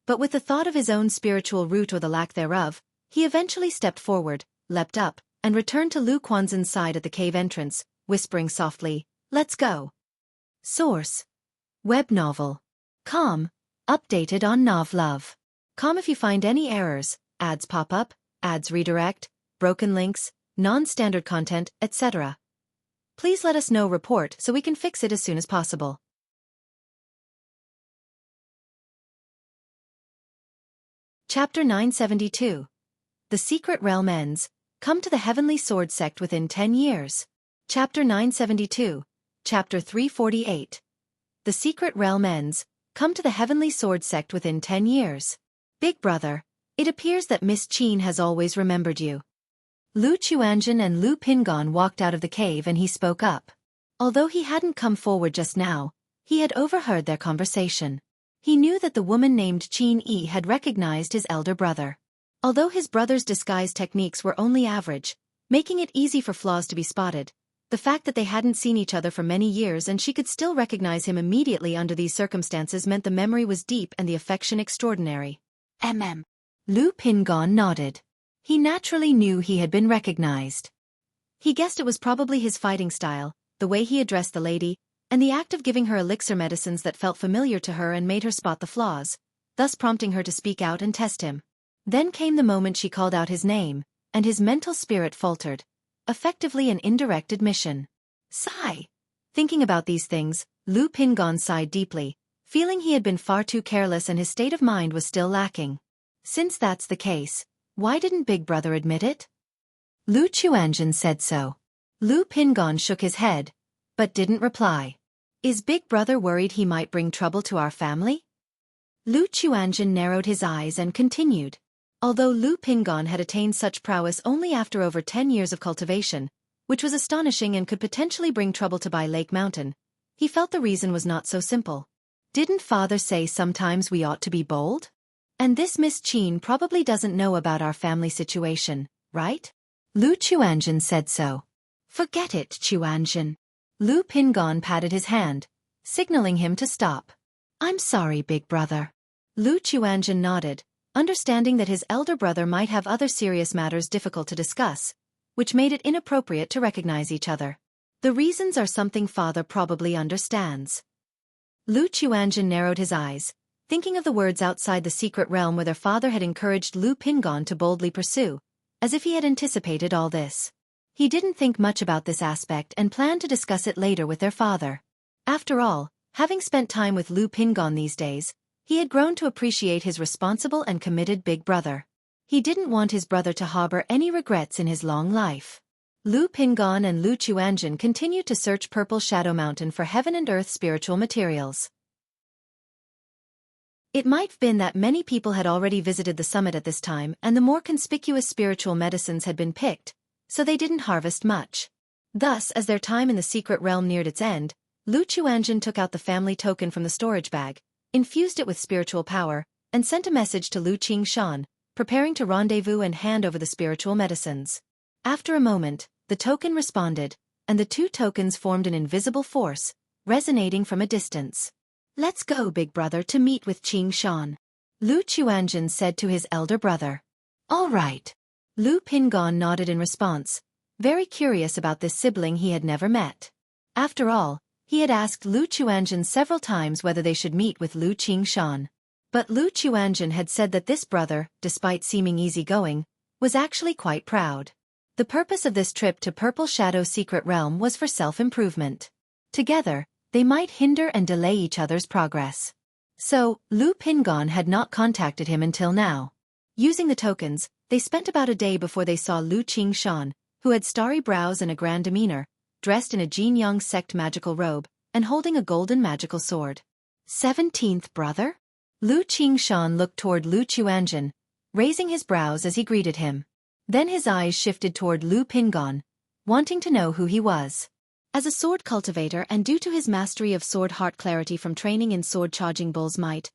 But with the thought of his own spiritual root or the lack thereof, he eventually stepped forward, leapt up, and returned to Lu Quanzhen's side at the cave entrance, whispering softly, "Let's go." Source: Web novel. Com. Updated on Novlove. Com. If you find any errors, ads pop up, ads redirect, broken links, non-standard content, etc., please let us know. Report so we can fix it as soon as possible. Chapter 972. The Secret Realm Ends. Come to the Heavenly Sword sect within 10 years. Chapter 972. Chapter 348. The Secret Realm Ends. Come to the Heavenly Sword sect within 10 years. Big brother, it appears that Miss Qin has always remembered you. Lu Chuanjun and Lu Pingan walked out of the cave and he spoke up. Although he hadn't come forward just now, he had overheard their conversation. He knew that the woman named Qin Yi had recognized his elder brother. Although his brother's disguise techniques were only average, making it easy for flaws to be spotted, the fact that they hadn't seen each other for many years and she could still recognize him immediately under these circumstances meant the memory was deep and the affection extraordinary. Lu Pingan nodded. He naturally knew he had been recognized. He guessed it was probably his fighting style, the way he addressed the lady, and the act of giving her elixir medicines that felt familiar to her and made her spot the flaws, thus prompting her to speak out and test him. Then came the moment she called out his name, and his mental spirit faltered. Effectively an indirect admission. Sigh. Thinking about these things, Lu Pingan sighed deeply, feeling he had been far too careless and his state of mind was still lacking. Since that's the case, why didn't Big Brother admit it? Lu Chuanjun said so. Lu Pingan shook his head, but didn't reply. Is Big Brother worried he might bring trouble to our family? Lu Chuanjun narrowed his eyes and continued. Although Lu Pingan had attained such prowess only after over 10 years of cultivation, which was astonishing and could potentially bring trouble to Bai Lake Mountain, he felt the reason was not so simple. Didn't father say sometimes we ought to be bold? And this Miss Qin probably doesn't know about our family situation, right? Lu Chuanjun said so. Forget it, Chuanjun. Lu Pingan patted his hand, signaling him to stop. I'm sorry, Big Brother. Lu Chuanjun nodded, understanding that his elder brother might have other serious matters difficult to discuss, which made it inappropriate to recognize each other. The reasons are something father probably understands. Lu Chuanjun narrowed his eyes, thinking of the words outside the secret realm where their father had encouraged Lu Pingan to boldly pursue, as if he had anticipated all this. He didn't think much about this aspect and planned to discuss it later with their father. After all, having spent time with Lu Pingan these days, he had grown to appreciate his responsible and committed big brother. He didn't want his brother to harbor any regrets in his long life. Lu Pingan and Lu Chuanjun continued to search Purple Shadow Mountain for heaven and earth spiritual materials. It might have been that many people had already visited the summit at this time and the more conspicuous spiritual medicines had been picked, so they didn't harvest much. Thus, as their time in the secret realm neared its end, Lu Chuanjun took out the family token from the storage bag, infused it with spiritual power, and sent a message to Lu Qingshan, preparing to rendezvous and hand over the spiritual medicines. After a moment, the token responded, and the two tokens formed an invisible force, resonating from a distance. Let's go, Big Brother, to meet with Qingshan. Lu Chuanjun said to his elder brother. All right. Lu Pingan nodded in response, very curious about this sibling he had never met. After all, he had asked Lu Chuanjun several times whether they should meet with Lu Qingshan. But Lu Chuanjun had said that this brother, despite seeming easygoing, was actually quite proud. The purpose of this trip to Purple Shadow Secret Realm was for self-improvement. Together, they might hinder and delay each other's progress. So, Lu Pingan had not contacted him until now. Using the tokens, they spent about a day before they saw Lu Qingshan, who had starry brows and a grand demeanor, dressed in a Jinyang sect magical robe, and holding a golden magical sword. 17th brother? Lu Qingshan looked toward Lu Chuanjun, raising his brows as he greeted him. Then his eyes shifted toward Lu Pingon, wanting to know who he was. As a sword cultivator and due to his mastery of sword heart clarity from training in sword charging bull's might,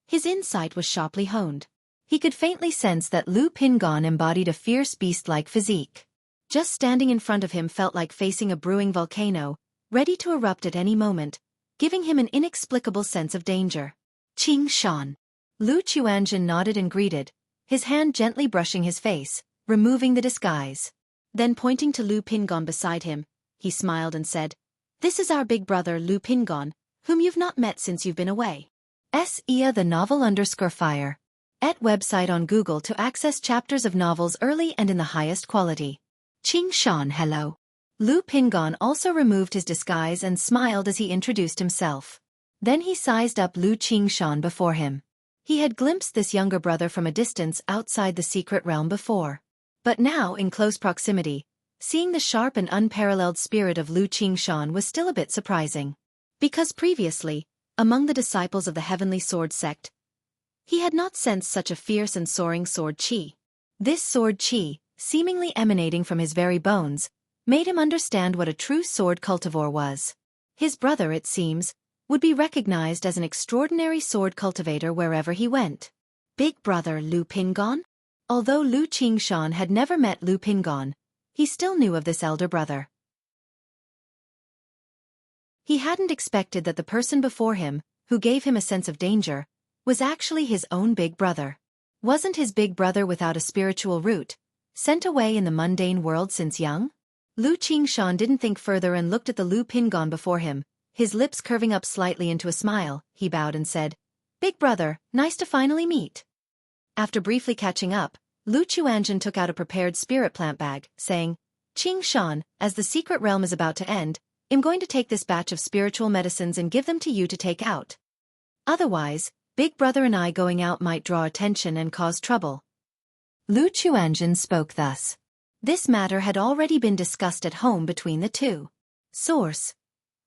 his insight was sharply honed. He could faintly sense that Lu Pingon embodied a fierce beast-like physique. Just standing in front of him felt like facing a brewing volcano, ready to erupt at any moment, giving him an inexplicable sense of danger. Qingshan. Lu Chuanjun nodded and greeted, his hand gently brushing his face, removing the disguise. Then pointing to Lu Pingon beside him, he smiled and said, "This is our big brother Lu Pingon, whom you've not met since you've been away." Ia the novel_fire. Et website on Google to access chapters of novels early and in the highest quality. Qingshan hello. Lu Pingon also removed his disguise and smiled as he introduced himself. Then he sized up Lu Qingshan before him. He had glimpsed this younger brother from a distance outside the secret realm before. But now, in close proximity, seeing the sharp and unparalleled spirit of Lu Qingshan was still a bit surprising. Because previously, among the disciples of the Heavenly Sword sect, he had not sensed such a fierce and soaring sword chi. This sword chi, seemingly emanating from his very bones, made him understand what a true sword cultivar was. His brother, it seems, would be recognized as an extraordinary sword cultivator wherever he went. Big brother Lu Pingon? Although Lu Qingshan had never met Lu Pingon, he still knew of this elder brother. He hadn't expected that the person before him, who gave him a sense of danger, was actually his own big brother. Wasn't his big brother without a spiritual root, sent away in the mundane world since young? Lu Qingshan didn't think further and looked at the Lu Pingon before him, his lips curving up slightly into a smile. He bowed and said, "Big brother, nice to finally meet." After briefly catching up, Lu Chuanjun took out a prepared spirit plant bag, saying, "Qingshan, as the secret realm is about to end, I'm going to take this batch of spiritual medicines and give them to you to take out. Otherwise, Big brother and I going out might draw attention and cause trouble." Lu Chuanjun spoke thus. This matter had already been discussed at home between the two. Source: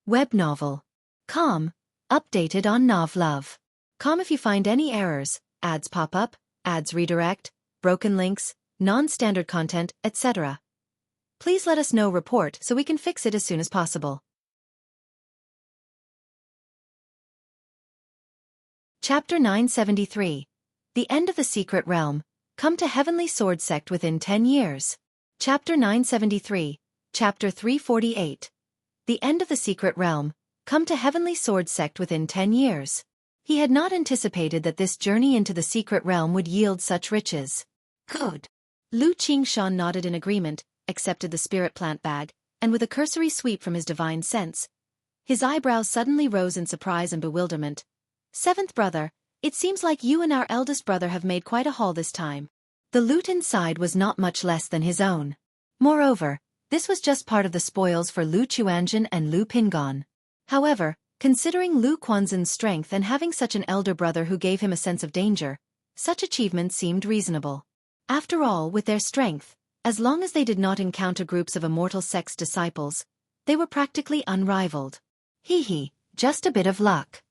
Web novel. Com. Updated on Novlove. Com. If you find any errors, ads pop up, ads redirect, broken links, non-standard content, etc., please let us know. Report so we can fix it as soon as possible. Chapter 973. The End of the Secret Realm. Come to Heavenly Sword Sect within 10 years. Chapter 973. Chapter 348. The End of the Secret Realm. Come to Heavenly Sword Sect within 10 years. He had not anticipated that this journey into the secret realm would yield such riches. Good. Lu Qingshan nodded in agreement, accepted the spirit plant bag, and with a cursory sweep from his divine sense, his eyebrows suddenly rose in surprise and bewilderment. "Seventh brother, it seems like you and our eldest brother have made quite a haul this time." The loot inside was not much less than his own. Moreover, this was just part of the spoils for Lu Chuanjun and Lu Pingon. However, considering Lu Quanzhen's strength and having such an elder brother who gave him a sense of danger, such achievement seemed reasonable. After all, with their strength, as long as they did not encounter groups of immortal sect's disciples, they were practically unrivaled. Hee, just a bit of luck.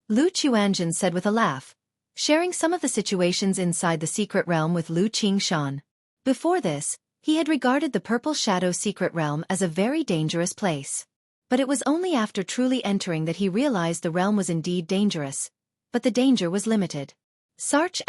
Lu Chuanjun said with a laugh, sharing some of the situations inside the secret realm with Lu Qingshan. Before this, he had regarded the Purple Shadow secret realm as a very dangerous place. But it was only after truly entering that he realized the realm was indeed dangerous. But the danger was limited. Sarch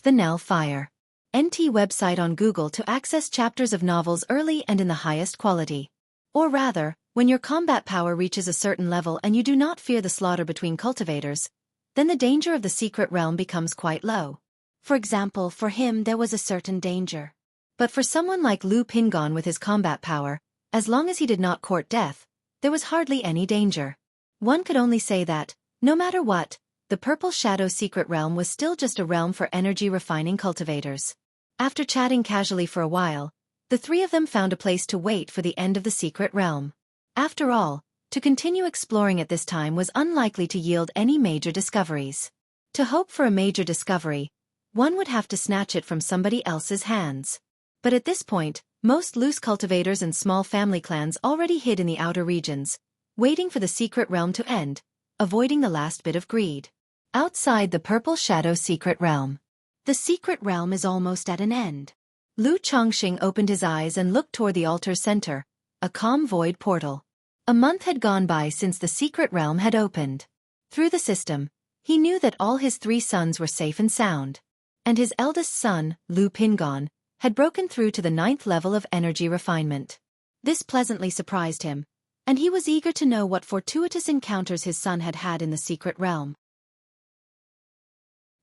* the Nell Fire. NT website on Google to access chapters of novels early and in the highest quality. Or rather, when your combat power reaches a certain level and you do not fear the slaughter between cultivators, then the danger of the secret realm becomes quite low. For example, for him there was a certain danger. But for someone like Lu Pingon with his combat power, as long as he did not court death, there was hardly any danger. One could only say that, no matter what, the Purple Shadow secret realm was still just a realm for energy-refining cultivators. After chatting casually for a while, the three of them found a place to wait for the end of the secret realm. After all, to continue exploring at this time was unlikely to yield any major discoveries. To hope for a major discovery, one would have to snatch it from somebody else's hands. But at this point, Most loose cultivators and small family clans already hid in the outer regions, waiting for the secret realm to end, avoiding the last bit of greed. Outside the Purple Shadow Secret Realm. The secret realm is almost at an end. Lu Chongqing opened his eyes and looked toward the altar's center, a calm void portal. A month had gone by since the secret realm had opened. Through the system, he knew that all his 3 sons were safe and sound. And his eldest son, Lu Pingon, had broken through to the 9th level of energy refinement. This pleasantly surprised him, and he was eager to know what fortuitous encounters his son had had in the secret realm.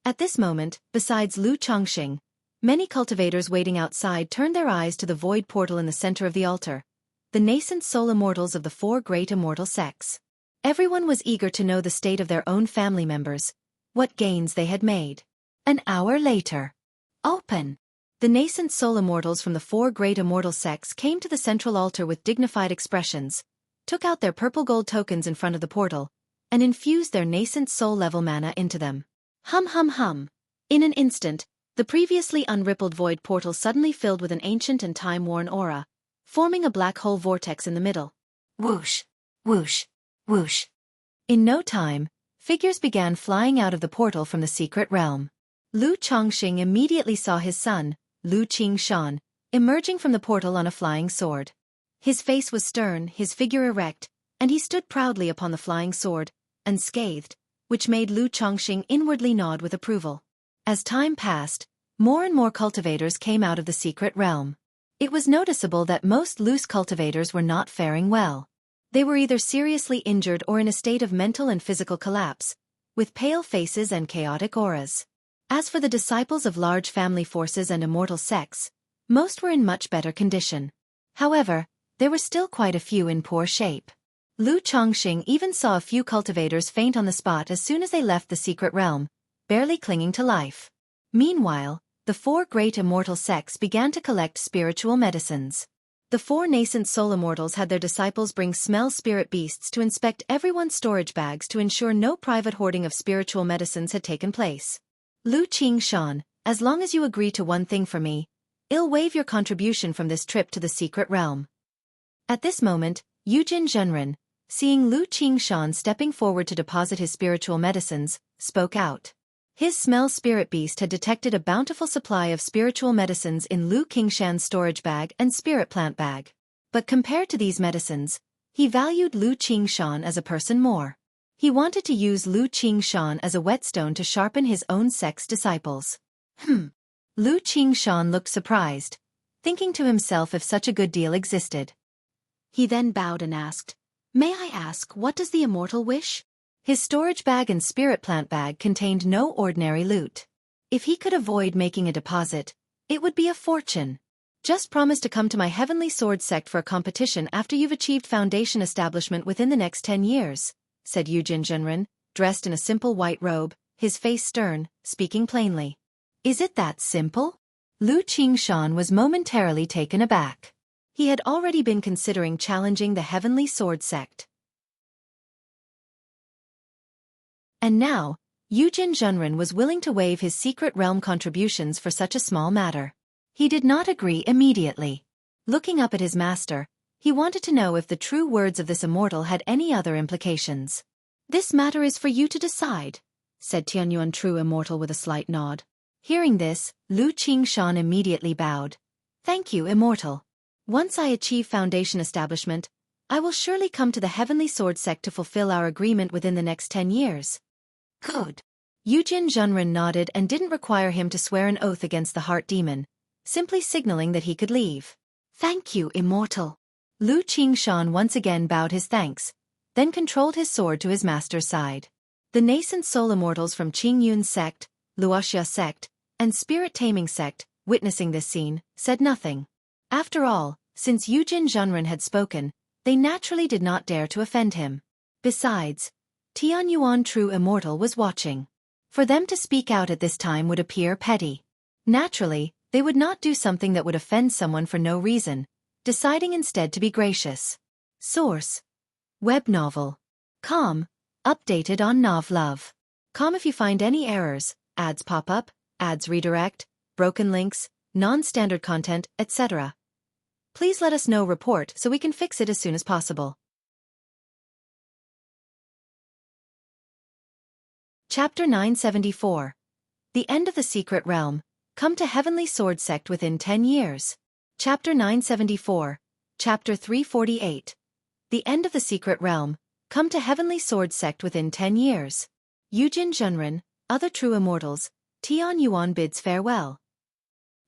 At this moment, besides Lu Chongqing, many cultivators waiting outside turned their eyes to the void portal in the center of the altar, the nascent soul immortals of the 4 great immortal sects. Everyone was eager to know the state of their own family members, what gains they had made. An hour later. Open! The nascent soul immortals from the 4 great immortal sects came to the central altar with dignified expressions, took out their purple gold tokens in front of the portal, and infused their nascent soul level mana into them. Hum hum hum. In an instant, the previously unrippled void portal suddenly filled with an ancient and time-worn aura, forming a black hole vortex in the middle. Whoosh! Whoosh! Whoosh! In no time, figures began flying out of the portal from the secret realm. Lu Chongqing immediately saw his son, Lu Qingshan, emerging from the portal on a flying sword. His face was stern, his figure erect, and he stood proudly upon the flying sword, unscathed, which made Lu Chongqing inwardly nod with approval. As time passed, more and more cultivators came out of the secret realm. It was noticeable that most loose cultivators were not faring well. They were either seriously injured or in a state of mental and physical collapse, with pale faces and chaotic auras. As for the disciples of large family forces and immortal sects, most were in much better condition. However, there were still quite a few in poor shape. Lu Chongqing even saw a few cultivators faint on the spot as soon as they left the secret realm, barely clinging to life. Meanwhile, the 4 great immortal sects began to collect spiritual medicines. The 4 nascent soul immortals had their disciples bring smell spirit beasts to inspect everyone's storage bags to ensure no private hoarding of spiritual medicines had taken place. Lu Qingshan, as long as you agree to one thing for me, I'll waive your contribution from this trip to the secret realm. At this moment, Yujin Zhenren, seeing Lu Qingshan stepping forward to deposit his spiritual medicines, spoke out. His smell spirit beast had detected a bountiful supply of spiritual medicines in Lu Qingshan's storage bag and spirit plant bag. But compared to these medicines, he valued Lu Qingshan as a person more. He wanted to use Lu Qingshan as a whetstone to sharpen his own sect's disciples. Lu Qingshan looked surprised, thinking to himself if such a good deal existed. He then bowed and asked, "May I ask, what does the immortal wish?" His storage bag and spirit plant bag contained no ordinary loot. If he could avoid making a deposit, it would be a fortune. Just promise to come to my Heavenly Sword sect for a competition after you've achieved foundation establishment within the next 10 years, said Yujin Zhenren, dressed in a simple white robe, his face stern, speaking plainly. Is it that simple? Lu Qingshan was momentarily taken aback. He had already been considering challenging the Heavenly Sword sect. And now, Yujin Zhenren was willing to waive his secret realm contributions for such a small matter. He did not agree immediately. Looking up at his master, he wanted to know if the true words of this immortal had any other implications. "This matter is for you to decide," said Tianyuan True Immortal with a slight nod. Hearing this, Lu Qingshan immediately bowed. Thank you, Immortal. Once I achieve foundation establishment, I will surely come to the Heavenly Sword sect to fulfill our agreement within the next 10 years. Good. Yujin Zhenren nodded and didn't require him to swear an oath against the heart demon, simply signaling that he could leave. Thank you, Immortal. Lu Qingshan once again bowed his thanks, then controlled his sword to his master's side. The nascent soul immortals from Qingyun's sect, Wuxia sect, and Spirit Taming sect, witnessing this scene, said nothing. After all, since Yujin Zhenren had spoken, they naturally did not dare to offend him. Besides, Tianyuan True Immortal was watching. For them to speak out at this time would appear petty. Naturally, they would not do something that would offend someone for no reason, deciding instead to be gracious. Source: Web novel. Com. Updated on Novlove. Com. If you find any errors, ads pop up, ads redirect, broken links, non-standard content, etc. Please let us know report so we can fix it as soon as possible. Chapter 974. The End of the Secret Realm. Come to Heavenly Sword Sect within 10 years. Chapter 974. Chapter 348. The End of the Secret Realm. Come to Heavenly Sword Sect within 10 years. Yujin Zhenren, other true immortals, Tian Yuan bids farewell.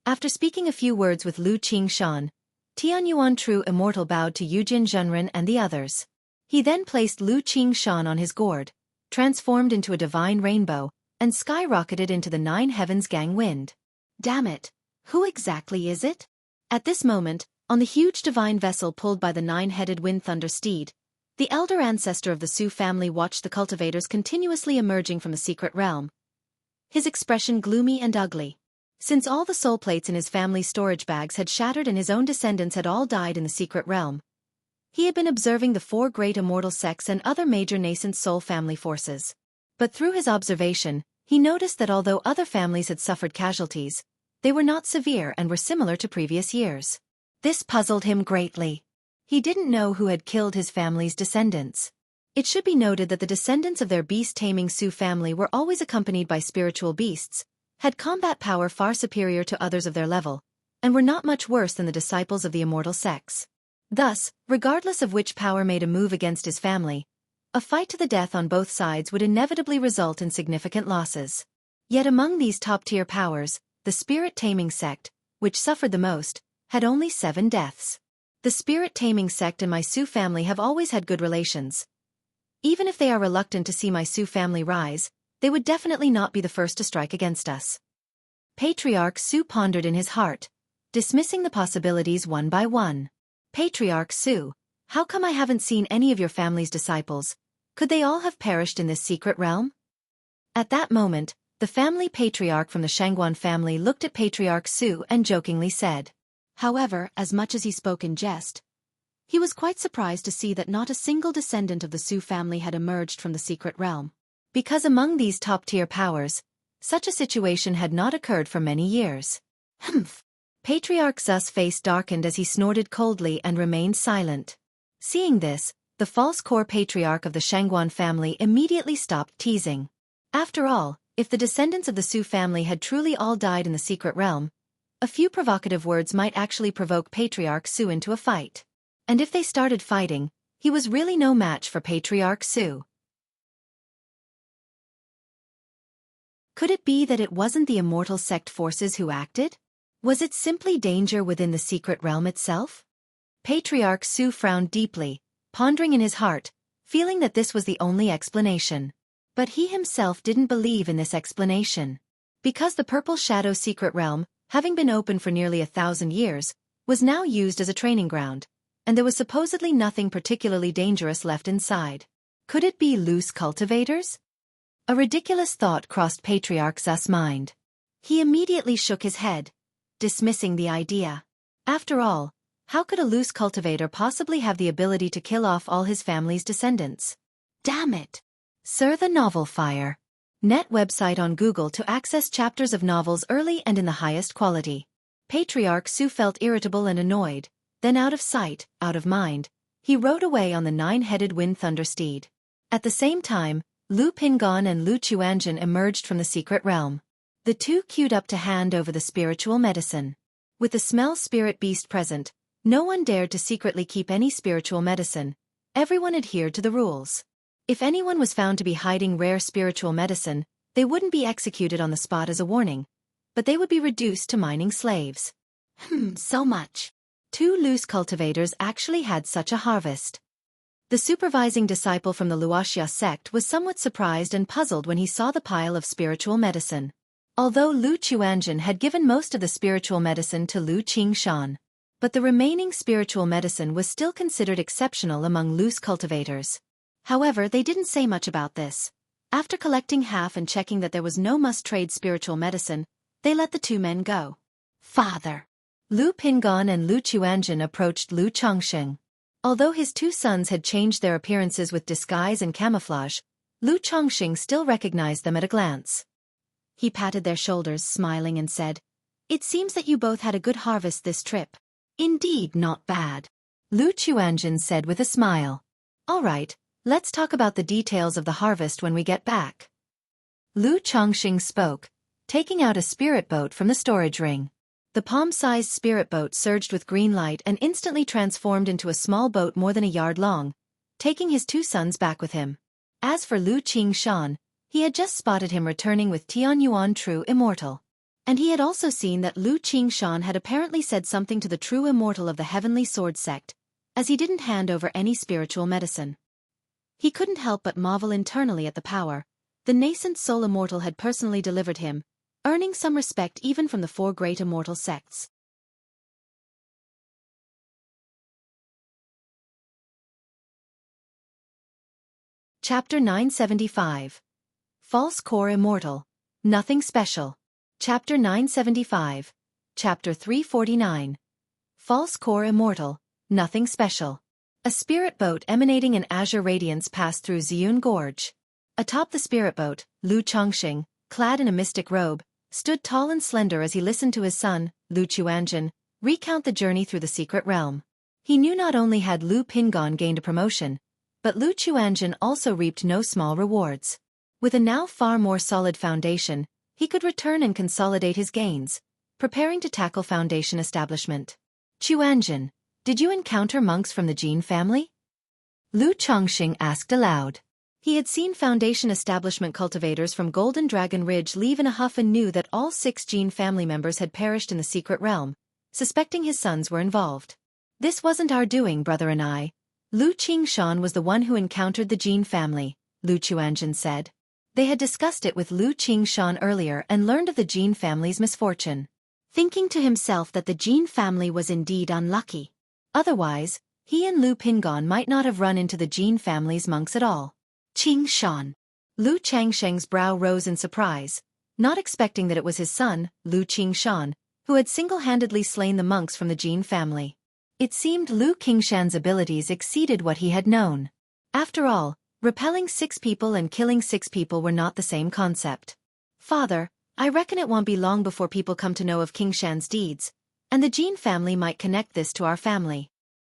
After speaking a few words with Lu Qingshan, Tian Yuan true immortal bowed to Yujin Zhenren and the others. He then placed Lu Qingshan on his gourd, transformed into a divine rainbow, and skyrocketed into the 9 heavens gang wind. Damn it! Who exactly is it? At this moment, on the huge divine vessel pulled by the 9-headed wind thunder steed, the elder ancestor of the Su family watched the cultivators continuously emerging from the secret realm, his expression gloomy and ugly. Since all the soul plates in his family's storage bags had shattered and his own descendants had all died in the secret realm, he had been observing the 4 great immortal sects and other major nascent soul family forces. But through his observation, he noticed that although other families had suffered casualties, they were not severe and were similar to previous years. This puzzled him greatly. He didn't know who had killed his family's descendants. It should be noted that the descendants of their beast-taming Su family were always accompanied by spiritual beasts, had combat power far superior to others of their level, and were not much worse than the disciples of the immortal sects. Thus, regardless of which power made a move against his family, a fight to the death on both sides would inevitably result in significant losses. Yet among these top-tier powers, the spirit-taming sect, which suffered the most, had only 7 deaths. The spirit-taming sect and my Su family have always had good relations. Even if they are reluctant to see my Su family rise, they would definitely not be the first to strike against us. Patriarch Su pondered in his heart, dismissing the possibilities one by one. Patriarch Su, how come I haven't seen any of your family's disciples? Could they all have perished in this secret realm? At that moment, the family patriarch from the Shangguan family looked at Patriarch Su and jokingly said. However, as much as he spoke in jest, he was quite surprised to see that not a single descendant of the Su family had emerged from the secret realm. Because among these top-tier powers, such a situation had not occurred for many years. Humph! Patriarch Zu's face darkened as he snorted coldly and remained silent. Seeing this, the false core patriarch of the Shangguan family immediately stopped teasing. After all, if the descendants of the Su family had truly all died in the secret realm, a few provocative words might actually provoke Patriarch Su into a fight. And if they started fighting, he was really no match for Patriarch Su. Could it be that it wasn't the immortal sect forces who acted? Was it simply danger within the secret realm itself? Patriarch Su frowned deeply, pondering in his heart, feeling that this was the only explanation. But he himself didn't believe in this explanation. Because the Purple Shadow secret realm, having been open for nearly 1,000 years, was now used as a training ground, and there was supposedly nothing particularly dangerous left inside. Could it be loose cultivators? A ridiculous thought crossed Patriarch Zu's mind. He immediately shook his head, dismissing the idea. After all, how could a loose cultivator possibly have the ability to kill off all his family's descendants? Damn it! Sir, the Novel Fire. Net website on Google to access chapters of novels early and in the highest quality. Patriarch Su felt irritable and annoyed, then out of sight, out of mind, he rode away on the 9-headed wind thunder steed. At the same time, Lu Pingon and Lu Chuanjin emerged from the secret realm. The two queued up to hand over the spiritual medicine. With the smell spirit beast present, no one dared to secretly keep any spiritual medicine. Everyone adhered to the rules. If anyone was found to be hiding rare spiritual medicine, they wouldn't be executed on the spot as a warning, but they would be reduced to mining slaves. So much. 2 loose cultivators actually had such a harvest. The supervising disciple from the Wuxia sect was somewhat surprised and puzzled when he saw the pile of spiritual medicine. Although Lu Chuanjin had given most of the spiritual medicine to Lu Qingshan, but the remaining spiritual medicine was still considered exceptional among loose cultivators. However, they didn't say much about this. After collecting half and checking that there was no must-trade spiritual medicine, they let the 2 men go. Father! Lu Pingon and Lu Chuanjin approached Lu Chongsheng. Although his 2 sons had changed their appearances with disguise and camouflage, Lu Chongsheng still recognized them at a glance. He patted their shoulders, smiling, and said, "It seems that you both had a good harvest this trip. Indeed not bad, Lu Chuanjin said with a smile. All right, let's talk about the details of the harvest when we get back. Lu Chongxing spoke, taking out a spirit boat from the storage ring. The palm-sized spirit boat surged with green light and instantly transformed into a small boat more than a yard long, taking his two sons back with him. As for Lu Qingshan, he had just spotted him returning with Tianyuan True Immortal. And he had also seen that Lu Qingshan had apparently said something to the True Immortal of the Heavenly Sword sect, as he didn't hand over any spiritual medicine. He couldn't help but marvel internally at the power the nascent soul immortal had personally delivered him, earning some respect even from the four great immortal sects. Chapter 975. False Core Immortal. Nothing Special. Chapter 975. Chapter 349. False Core Immortal. Nothing Special. A spirit boat emanating an azure radiance passed through Ziyun Gorge. Atop the spirit boat, Lu Chongxing, clad in a mystic robe, stood tall and slender as he listened to his son, Lu Chuanjin, recount the journey through the secret realm. He knew not only had Lu Pingon gained a promotion, but Lu Chuanjin also reaped no small rewards. With a now far more solid foundation, he could return and consolidate his gains, preparing to tackle foundation establishment. Chuanjin, did you encounter monks from the Jin family? Lu Chongxing asked aloud. He had seen foundation establishment cultivators from Golden Dragon Ridge leave in a huff and knew that all 6 Jin family members had perished in the secret realm, suspecting his sons were involved. This wasn't our doing, brother and I. Lu Qingshan was the one who encountered the Jin family, Lu Chuanjin said. They had discussed it with Lu Qingshan earlier and learned of the Jin family's misfortune. Thinking to himself that the Jin family was indeed unlucky. Otherwise, he and Lu Pingon might not have run into the Jin family's monks at all. Qingshan. Lu Changsheng's brow rose in surprise, not expecting that it was his son, Lu Qingshan, who had single-handedly slain the monks from the Jin family. It seemed Lu Qingshan's abilities exceeded what he had known. After all, repelling 6 people and killing 6 people were not the same concept. Father, I reckon it won't be long before people come to know of Qingshan's deeds, and the Jin family might connect this to our family.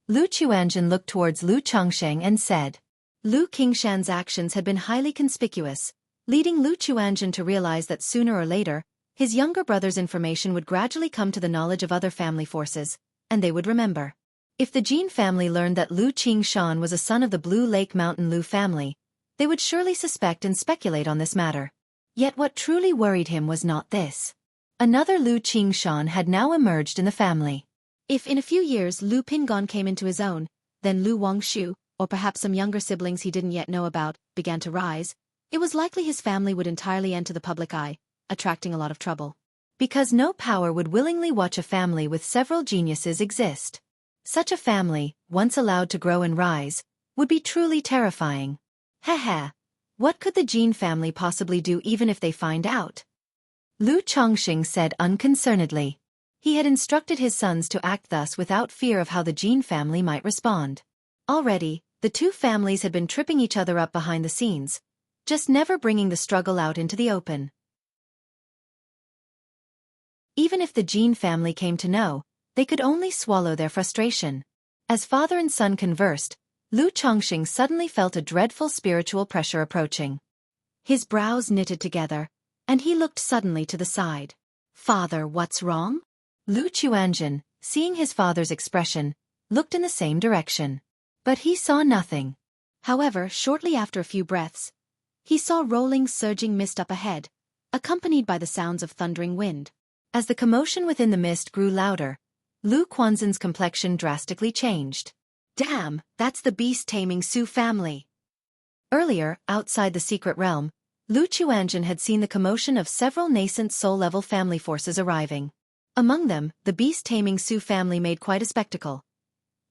Lu Chuanjin looked towards Lu Chongsheng and said. Lu Qingshan's actions had been highly conspicuous, leading Lu Chuanjin to realize that sooner or later, his younger brother's information would gradually come to the knowledge of other family forces, and they would remember. If the Jin family learned that Lu Qingshan was a son of the Blue Lake Mountain Lu family, they would surely suspect and speculate on this matter. Yet what truly worried him was not this. Another Lu Qingshan had now emerged in the family. If in a few years Lu Pingon came into his own, then Lu Wangshu, or perhaps some younger siblings he didn't yet know about, began to rise, it was likely his family would entirely enter the public eye, attracting a lot of trouble. Because no power would willingly watch a family with several geniuses exist. Such a family, once allowed to grow and rise, would be truly terrifying. Heh. What could the Jin family possibly do even if they find out? Lu Chongxing said unconcernedly. He had instructed his sons to act thus without fear of how the Jin family might respond. Already, the two families had been tripping each other up behind the scenes, just never bringing the struggle out into the open. Even if the Jin family came to know, they could only swallow their frustration. As father and son conversed, Lu Chongxing suddenly felt a dreadful spiritual pressure approaching. His brows knitted together, and he looked suddenly to the side. Father, what's wrong? Lu Chuanjin, seeing his father's expression, looked in the same direction. But he saw nothing. However, shortly after a few breaths, he saw rolling, surging mist up ahead, accompanied by the sounds of thundering wind. As the commotion within the mist grew louder, Lu Quanzhen's complexion drastically changed. Damn, that's the beast-taming Su family. Earlier, outside the secret realm, Lu Chuanjin had seen the commotion of several nascent soul-level family forces arriving. Among them, the beast-taming Su family made quite a spectacle.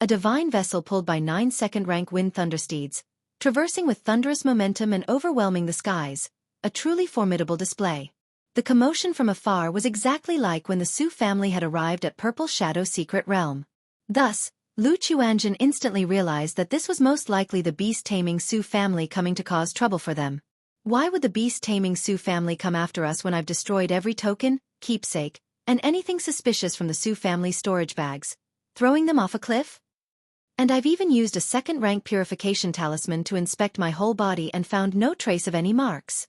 A divine vessel pulled by 9 second-rank wind thundersteeds, traversing with thunderous momentum and overwhelming the skies, a truly formidable display. The commotion from afar was exactly like when the Su family had arrived at Purple Shadow Secret Realm. Thus, Lu Chuanjin instantly realized that this was most likely the beast-taming Su family coming to cause trouble for them. Why would the beast-taming Su family come after us when I've destroyed every token, keepsake, and anything suspicious from the Su family storage bags? Throwing them off a cliff? And I've even used a second-rank purification talisman to inspect my whole body and found no trace of any marks.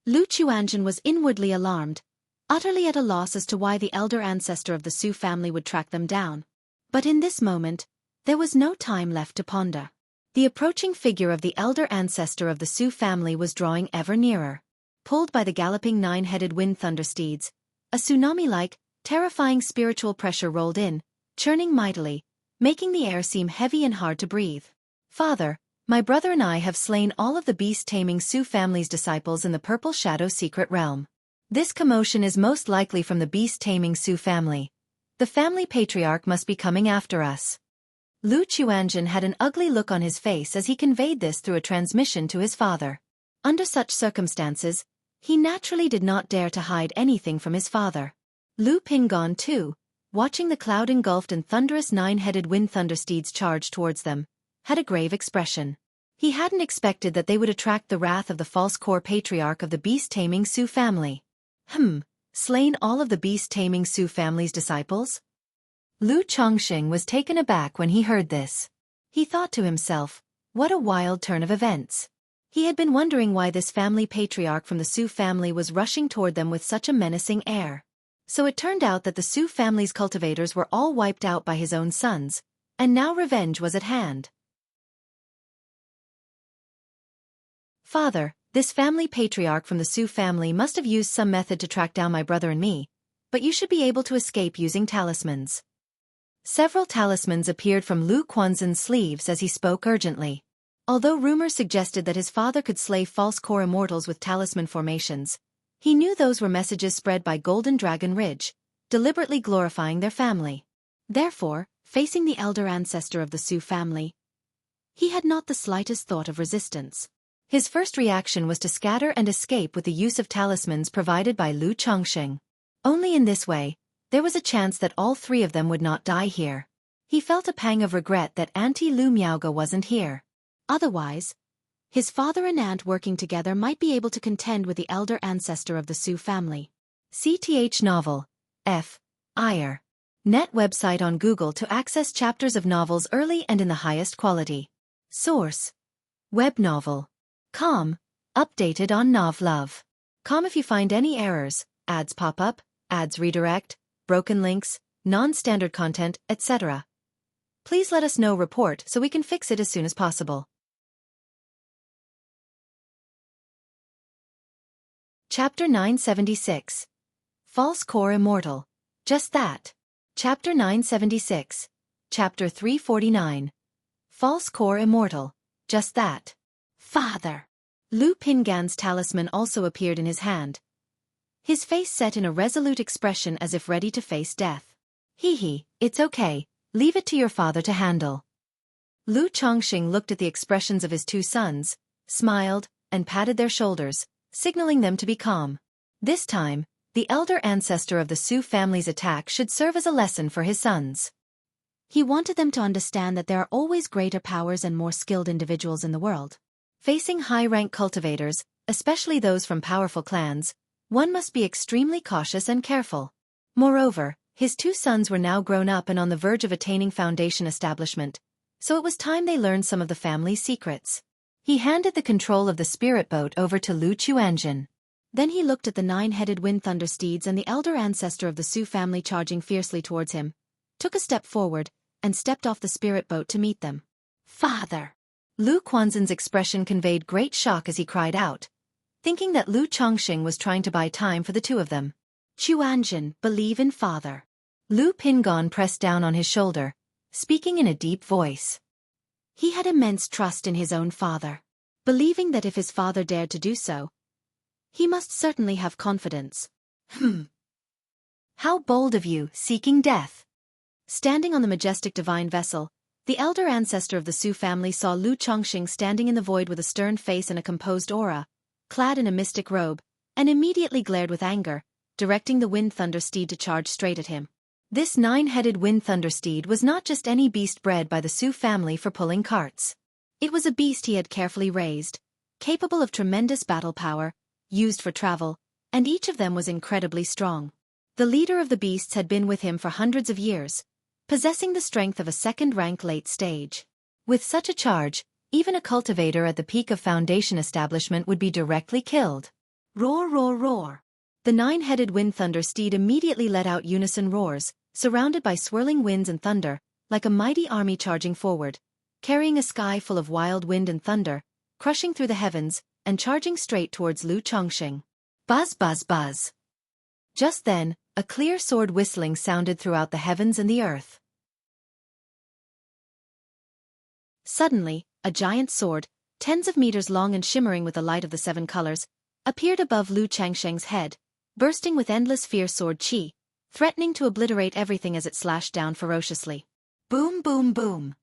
Lu Chuanjun was inwardly alarmed, utterly at a loss as to why the elder ancestor of the Su family would track them down. But in this moment, there was no time left to ponder. The approaching figure of the elder ancestor of the Su family was drawing ever nearer. Pulled by the galloping nine-headed wind thunder steeds, a tsunami-like, terrifying spiritual pressure rolled in, churning mightily, making the air seem heavy and hard to breathe. Father, my brother and I have slain all of the beast-taming Su family's disciples in the Purple Shadow secret realm. This commotion is most likely from the beast-taming Su family. The family patriarch must be coming after us. Lu Chuanjun had an ugly look on his face as he conveyed this through a transmission to his father. Under such circumstances, he naturally did not dare to hide anything from his father. Lu Pingon too, watching the cloud-engulfed and thunderous nine-headed wind thunder steeds charge towards them, had a grave expression. He hadn't expected that they would attract the wrath of the false core patriarch of the beast-taming Su family. Slain all of the beast-taming Su family's disciples? Lu Chongqing was taken aback when he heard this. He thought to himself, what a wild turn of events. He had been wondering why this family patriarch from the Su family was rushing toward them with such a menacing air. So it turned out that the Su family's cultivators were all wiped out by his own sons, and now revenge was at hand. Father, this family patriarch from the Su family must have used some method to track down my brother and me, but you should be able to escape using talismans. Several talismans appeared from Lu Quanzhen's sleeves as he spoke urgently. Although rumors suggested that his father could slay false core immortals with talisman formations, he knew those were messages spread by Golden Dragon Ridge, deliberately glorifying their family. Therefore, facing the elder ancestor of the Su family, he had not the slightest thought of resistance. His first reaction was to scatter and escape with the use of talismans provided by Lu Chongqing. Only in this way, there was a chance that all three of them would not die here. He felt a pang of regret that Auntie Lu Miaoge wasn't here. Otherwise, his father and aunt working together might be able to contend with the elder ancestor of the Su family. CTH Novel. F. Ire. Net website on Google to access chapters of novels early and in the highest quality. Source. Web novel. Com. Updated on novlove. Com. If you find any errors, ads pop up, ads redirect, broken links, non-standard content, etc. Please let us know report so we can fix it as soon as possible. Chapter 976. False Core Immortal. Just that. Chapter 976. Chapter 349. False Core Immortal. Just that. Father. Lu Pingan's talisman also appeared in his hand. His face set in a resolute expression as if ready to face death. It's okay, leave it to your father to handle. Lu Chongqing looked at the expressions of his two sons, smiled, and patted their shoulders, signaling them to be calm. This time, the elder ancestor of the Su family's attack should serve as a lesson for his sons. He wanted them to understand that there are always greater powers and more skilled individuals in the world. Facing high-rank cultivators, especially those from powerful clans, one must be extremely cautious and careful. Moreover, his two sons were now grown up and on the verge of attaining foundation establishment, so it was time they learned some of the family's secrets. He handed the control of the spirit boat over to Lu Chuanjun. Then he looked at the nine-headed wind thunder steeds and the elder ancestor of the Su family charging fiercely towards him, took a step forward, and stepped off the spirit boat to meet them. Father! Lu Quanzhen's expression conveyed great shock as he cried out, thinking that Lu Chongqing was trying to buy time for the two of them. Chuanjun, believe in father. Lu Pingon pressed down on his shoulder, speaking in a deep voice. He had immense trust in his own father, believing that if his father dared to do so, he must certainly have confidence. How bold of you, seeking death. Standing on the majestic divine vessel, the elder ancestor of the Su family saw Lu Chongqing standing in the void with a stern face and a composed aura, clad in a mystic robe, and immediately glared with anger, directing the wind thunder steed to charge straight at him. This nine-headed wind thunder steed was not just any beast bred by the Su family for pulling carts. It was a beast he had carefully raised, capable of tremendous battle power, used for travel, and each of them was incredibly strong. The leader of the beasts had been with him for hundreds of years, possessing the strength of a second-rank late stage. With such a charge, even a cultivator at the peak of Foundation establishment would be directly killed. Roar, roar, roar. The nine-headed wind thunder steed immediately let out unison roars, surrounded by swirling winds and thunder, like a mighty army charging forward, carrying a sky full of wild wind and thunder, crushing through the heavens, and charging straight towards Lu Chongqing. Buzz, buzz, buzz. Just then, a clear sword whistling sounded throughout the heavens and the earth. Suddenly, a giant sword, tens of meters long and shimmering with the light of the seven colors, appeared above Lu Changsheng's head, bursting with endless fierce sword qi, threatening to obliterate everything as it slashed down ferociously. Boom, boom, boom.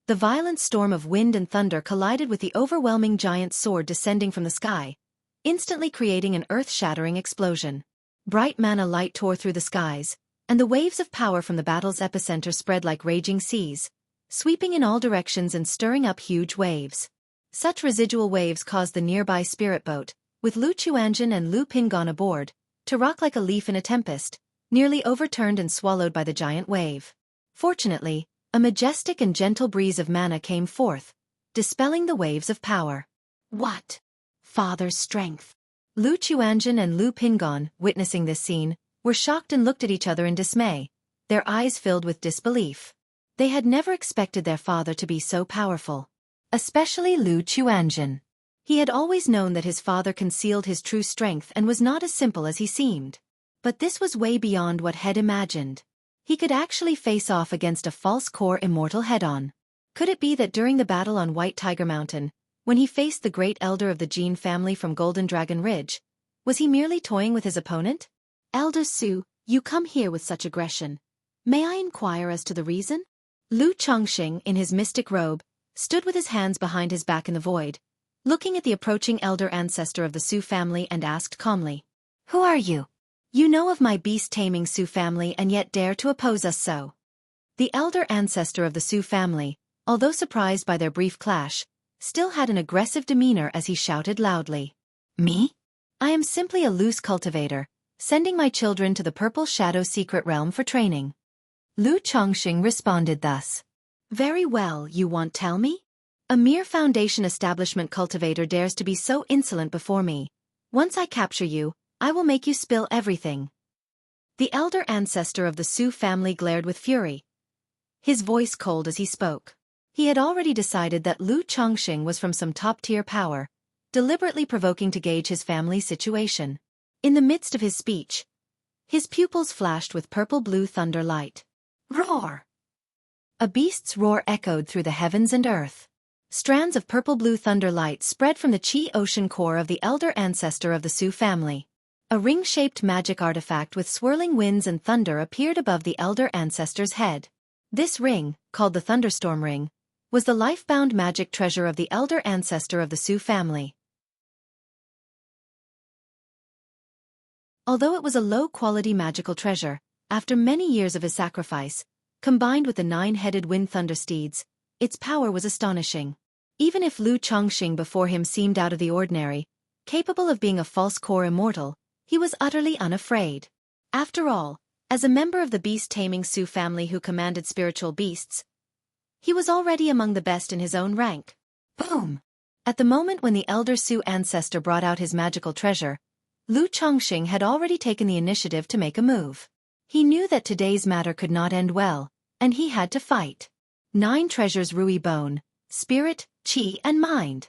The violent storm of wind and thunder collided with the overwhelming giant sword descending from the sky, instantly creating an earth-shattering explosion. Bright mana light tore through the skies, and the waves of power from the battle's epicenter spread like raging seas, sweeping in all directions and stirring up huge waves. Such residual waves caused the nearby spirit boat, with Lu Chuanjun and Lu Pingon aboard, to rock like a leaf in a tempest, nearly overturned and swallowed by the giant wave. Fortunately, a majestic and gentle breeze of mana came forth, dispelling the waves of power. What? Father's strength. Lu Chuanjun and Lu Pingon, witnessing this scene, were shocked and looked at each other in dismay, their eyes filled with disbelief. They had never expected their father to be so powerful. Especially Lu Chuanjun. He had always known that his father concealed his true strength and was not as simple as he seemed. But this was way beyond what Head imagined. He could actually face off against a false core immortal head-on. Could it be that during the battle on White Tiger Mountain, when he faced the great elder of the Jin family from Golden Dragon Ridge, was he merely toying with his opponent? Elder Su, you come here with such aggression. May I inquire as to the reason? Lu Chongqing, in his mystic robe, stood with his hands behind his back in the void, looking at the approaching elder ancestor of the Su family and asked calmly, "Who are you? You know of my beast-taming Su family and yet dare to oppose us so." The elder ancestor of the Su family, although surprised by their brief clash, still had an aggressive demeanor as he shouted loudly. "Me? I am simply a loose cultivator, sending my children to the Purple Shadow Secret Realm for training." Lu Chongqing responded thus. "Very well, you won't tell me? A mere Foundation establishment cultivator dares to be so insolent before me. Once I capture you, I will make you spill everything." The elder ancestor of the Su family glared with fury, his voice cold as he spoke. He had already decided that Lu Chongqing was from some top-tier power, deliberately provoking to gauge his family's situation. In the midst of his speech, his pupils flashed with purple-blue thunder light. Roar! A beast's roar echoed through the heavens and earth. Strands of purple-blue thunder light spread from the Qi ocean core of the elder ancestor of the Su family. A ring-shaped magic artifact with swirling winds and thunder appeared above the elder ancestor's head. This ring, called the Thunderstorm Ring, was the life-bound magic treasure of the elder ancestor of the Su family. Although it was a low-quality magical treasure, after many years of his sacrifice, combined with the nine-headed wind thunder steeds, its power was astonishing. Even if Lu Chongqing before him seemed out of the ordinary, capable of being a false core immortal, he was utterly unafraid. After all, as a member of the beast-taming Su family who commanded spiritual beasts, he was already among the best in his own rank. Boom! At the moment when the elder Su ancestor brought out his magical treasure, Lu Chongqing had already taken the initiative to make a move. He knew that today's matter could not end well, and he had to fight. 9 treasures: Rui Bone, Spirit, Qi, and Mind.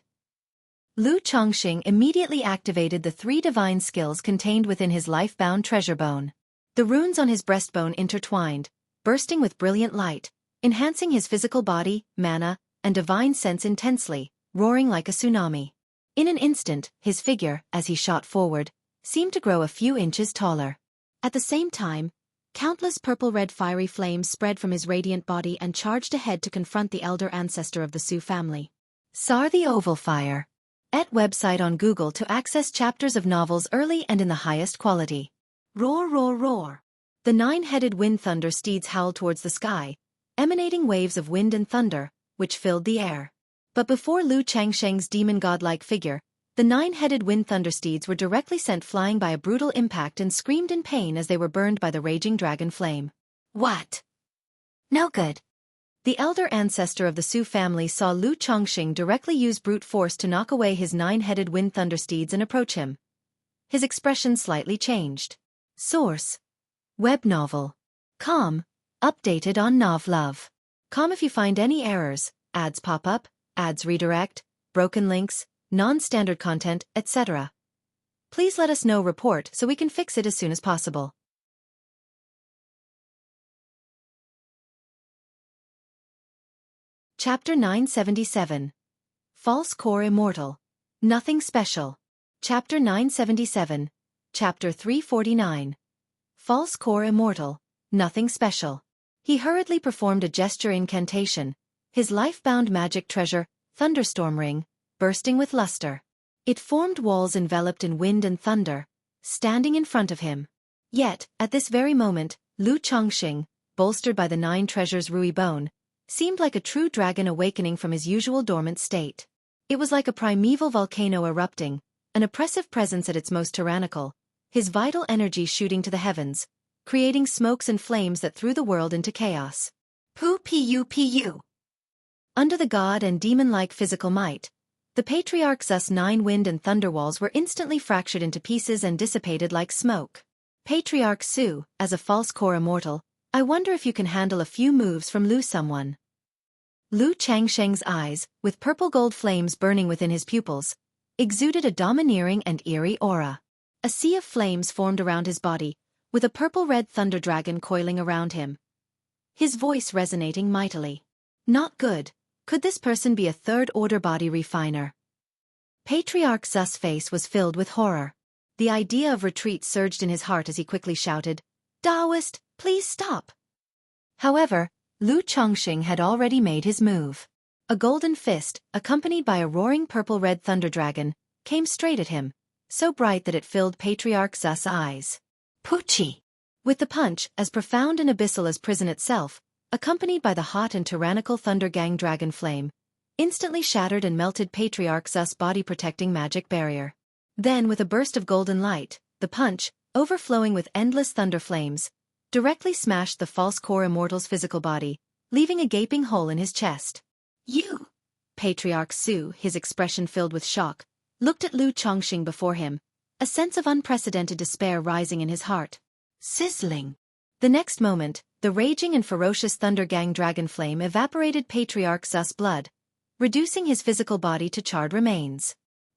Lu Chongqing immediately activated the 3 divine skills contained within his life-bound treasure bone. The runes on his breastbone intertwined, bursting with brilliant light, enhancing his physical body, mana, and divine sense intensely, roaring like a tsunami. In an instant, his figure, as he shot forward, seemed to grow a few inches taller. At the same time, countless purple-red fiery flames spread from his radiant body and charged ahead to confront the elder ancestor of the Su family. Sar the Oval Fire. Et website on Google to access chapters of novels early and in the highest quality. Roar, roar, roar. The 9-headed wind thunder steeds howled towards the sky, emanating waves of wind and thunder, which filled the air. But before Lu Changsheng's demon godlike figure, the 9-headed wind thunder steeds were directly sent flying by a brutal impact and screamed in pain as they were burned by the raging dragon flame. What? No good. The elder ancestor of the Su family saw Lu Chongqing directly use brute force to knock away his 9-headed wind thunder steeds and approach him. His expression slightly changed. Source: web novel. Com. Updated on Novlove. Com. If you find any errors, ads pop up, ads redirect, broken links, non-standard content, etc., please let us know. Report so we can fix it as soon as possible. Chapter 977. False Core Immortal. Nothing Special. Chapter 977. Chapter 349. False Core Immortal. Nothing Special. He hurriedly performed a gesture incantation, his life-bound magic treasure, Thunderstorm Ring, bursting with luster. It formed walls enveloped in wind and thunder, standing in front of him. Yet, at this very moment, Lu Chongqing, bolstered by the 9 treasures Rui Bone, seemed like a true dragon awakening from his usual dormant state. It was like a primeval volcano erupting, an oppressive presence at its most tyrannical, his vital energy shooting to the heavens, creating smokes and flames that threw the world into chaos. Pu. Under the god and demon-like physical might, the Patriarch Zus 9 wind and thunder walls were instantly fractured into pieces and dissipated like smoke. Patriarch Su, as a false core immortal, I wonder if you can handle a few moves from Lu someone. Lu Changsheng's eyes, with purple-gold flames burning within his pupils, exuded a domineering and eerie aura. A sea of flames formed around his body, with a purple-red thunder dragon coiling around him. His voice resonating mightily. Not good. Could this person be a third-order body refiner? Patriarch Zus' face was filled with horror. The idea of retreat surged in his heart as he quickly shouted, "Taoist, please stop." However, Lu Chongqing had already made his move. A golden fist, accompanied by a roaring purple-red thunder dragon, came straight at him, so bright that it filled Patriarch Zus' eyes. Pucci. With the punch, as profound and abyssal as prison itself, accompanied by the hot and tyrannical Thunder Gang dragon flame, instantly shattered and melted Patriarch Zus' body-protecting magic barrier. Then, with a burst of golden light, the punch, overflowing with endless thunder flames, directly smashed the false core immortal's physical body, leaving a gaping hole in his chest. You! Patriarch Su, his expression filled with shock, looked at Lu Chongqing before him, a sense of unprecedented despair rising in his heart. Sizzling. The next moment, the raging and ferocious Thunder Gang dragon flame evaporated Patriarch Zus' blood, reducing his physical body to charred remains.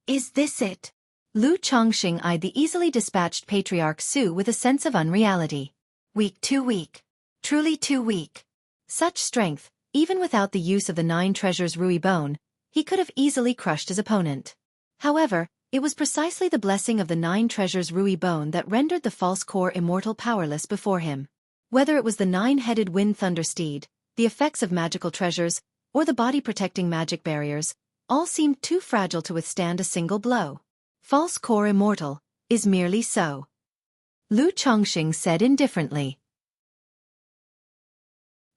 Is this it? Lu Chongqing eyed the easily dispatched Patriarch Su with a sense of unreality. Weak, too weak. Truly too weak. Such strength, even without the use of the 9 treasures Rui Bone, he could have easily crushed his opponent. However, it was precisely the blessing of the 9 treasures Rui Bone that rendered the false core immortal powerless before him. Whether it was the 9-headed wind thunder steed, the effects of magical treasures, or the body-protecting magic barriers, all seemed too fragile to withstand a single blow. False core immortal, is merely so. Lu Chongqing said indifferently.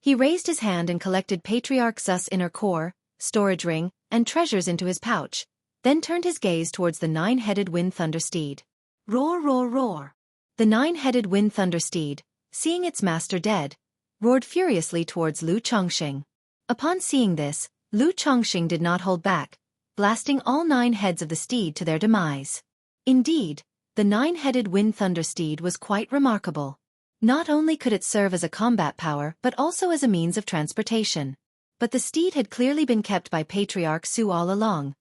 He raised his hand and collected Patriarch Zus' inner core, storage ring, and treasures into his pouch, then turned his gaze towards the 9-headed wind thunder steed. Roar, roar, roar. The 9-headed wind thunder steed, seeing its master dead, roared furiously towards Lu Chongqing. Upon seeing this, Lu Chongqing did not hold back, blasting all 9 heads of the steed to their demise. Indeed, the 9-headed wind thunder steed was quite remarkable. Not only could it serve as a combat power but also as a means of transportation. But the steed had clearly been kept by Patriarch Su all along,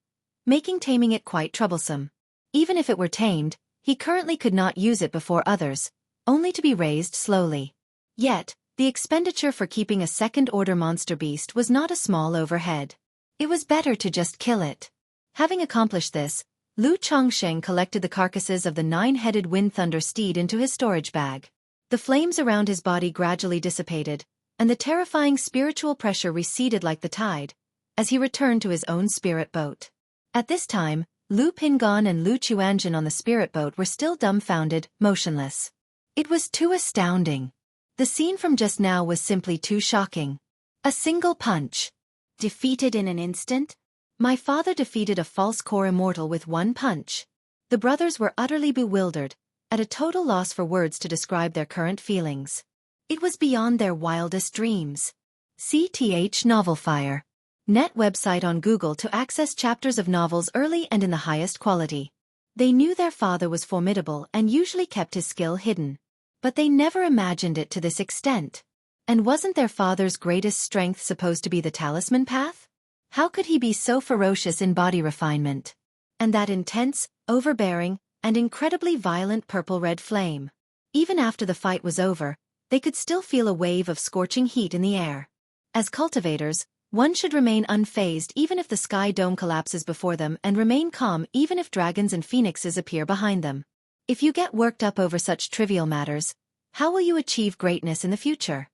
making taming it quite troublesome. Even if it were tamed, he currently could not use it before others, only to be raised slowly. Yet, the expenditure for keeping a second-order monster beast was not a small overhead. It was better to just kill it. Having accomplished this, Lu Chongqing collected the carcasses of the 9-headed wind thunder steed into his storage bag. The flames around his body gradually dissipated, and the terrifying spiritual pressure receded like the tide, as he returned to his own spirit boat. At this time, Lu Pingon and Lu Chuanjin on the spirit boat were still dumbfounded, motionless. It was too astounding. The scene from just now was simply too shocking. A single punch. Defeated in an instant? My father defeated a false core immortal with one punch. The brothers were utterly bewildered, at a total loss for words to describe their current feelings. It was beyond their wildest dreams. CTH Novelfire. Net website on Google to access chapters of novels early and in the highest quality. They knew their father was formidable and usually kept his skill hidden. But they never imagined it to this extent. And wasn't their father's greatest strength supposed to be the talisman path? How could he be so ferocious in body refinement? And that intense, overbearing, and incredibly violent purple-red flame. Even after the fight was over, they could still feel a wave of scorching heat in the air. As cultivators, one should remain unfazed even if the sky dome collapses before them and remain calm even if dragons and phoenixes appear behind them. If you get worked up over such trivial matters, how will you achieve greatness in the future?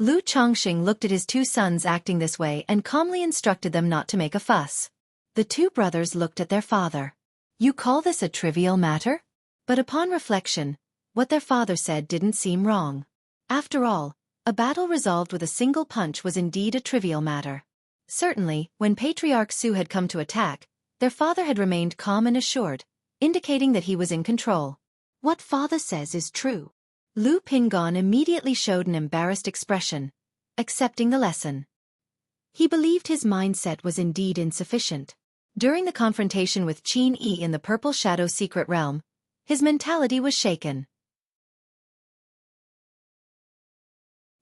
Lu Chongqing looked at his two sons acting this way and calmly instructed them not to make a fuss. The two brothers looked at their father. You call this a trivial matter? But upon reflection, what their father said didn't seem wrong. After all, a battle resolved with a single punch was indeed a trivial matter. Certainly, when Patriarch Su had come to attack, their father had remained calm and assured, indicating that he was in control. What father says is true. Lu Pingon immediately showed an embarrassed expression, accepting the lesson. He believed his mindset was indeed insufficient. During the confrontation with Qin Yi in the Purple Shadow Secret Realm, his mentality was shaken.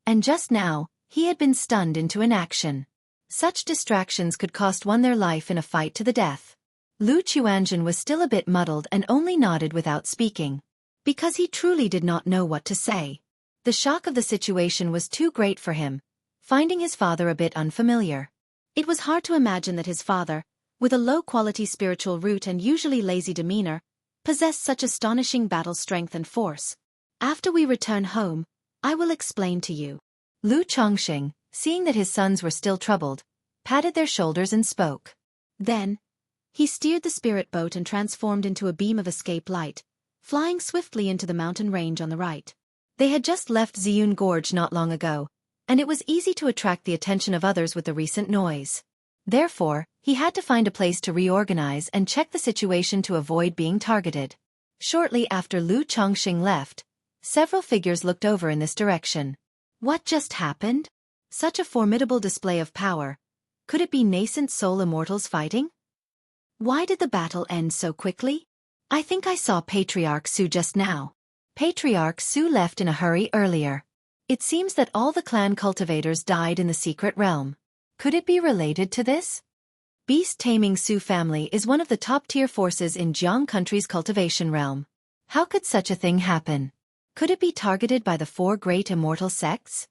And just now, he had been stunned into inaction. Such distractions could cost one their life in a fight to the death. Lu Chuanjun was still a bit muddled and only nodded without speaking. Because he truly did not know what to say. The shock of the situation was too great for him, finding his father a bit unfamiliar. It was hard to imagine that his father, with a low-quality spiritual root and usually lazy demeanor, possessed such astonishing battle strength and force. After we return home, I will explain to you. Lu Chongqing, seeing that his sons were still troubled, patted their shoulders and spoke. Then, he steered the spirit boat and transformed into a beam of escape light, flying swiftly into the mountain range on the right. They had just left Ziyun Gorge not long ago, and it was easy to attract the attention of others with the recent noise. Therefore, he had to find a place to reorganize and check the situation to avoid being targeted. Shortly after Lu Chongqing left, several figures looked over in this direction. What just happened? Such a formidable display of power. Could it be nascent soul immortals fighting? Why did the battle end so quickly? I think I saw Patriarch Su just now. Patriarch Su left in a hurry earlier. It seems that all the clan cultivators died in the secret realm. Could it be related to this? Beast-taming Su family is one of the top-tier forces in Jiang country's cultivation realm. How could such a thing happen? Could it be targeted by the four great immortal sects?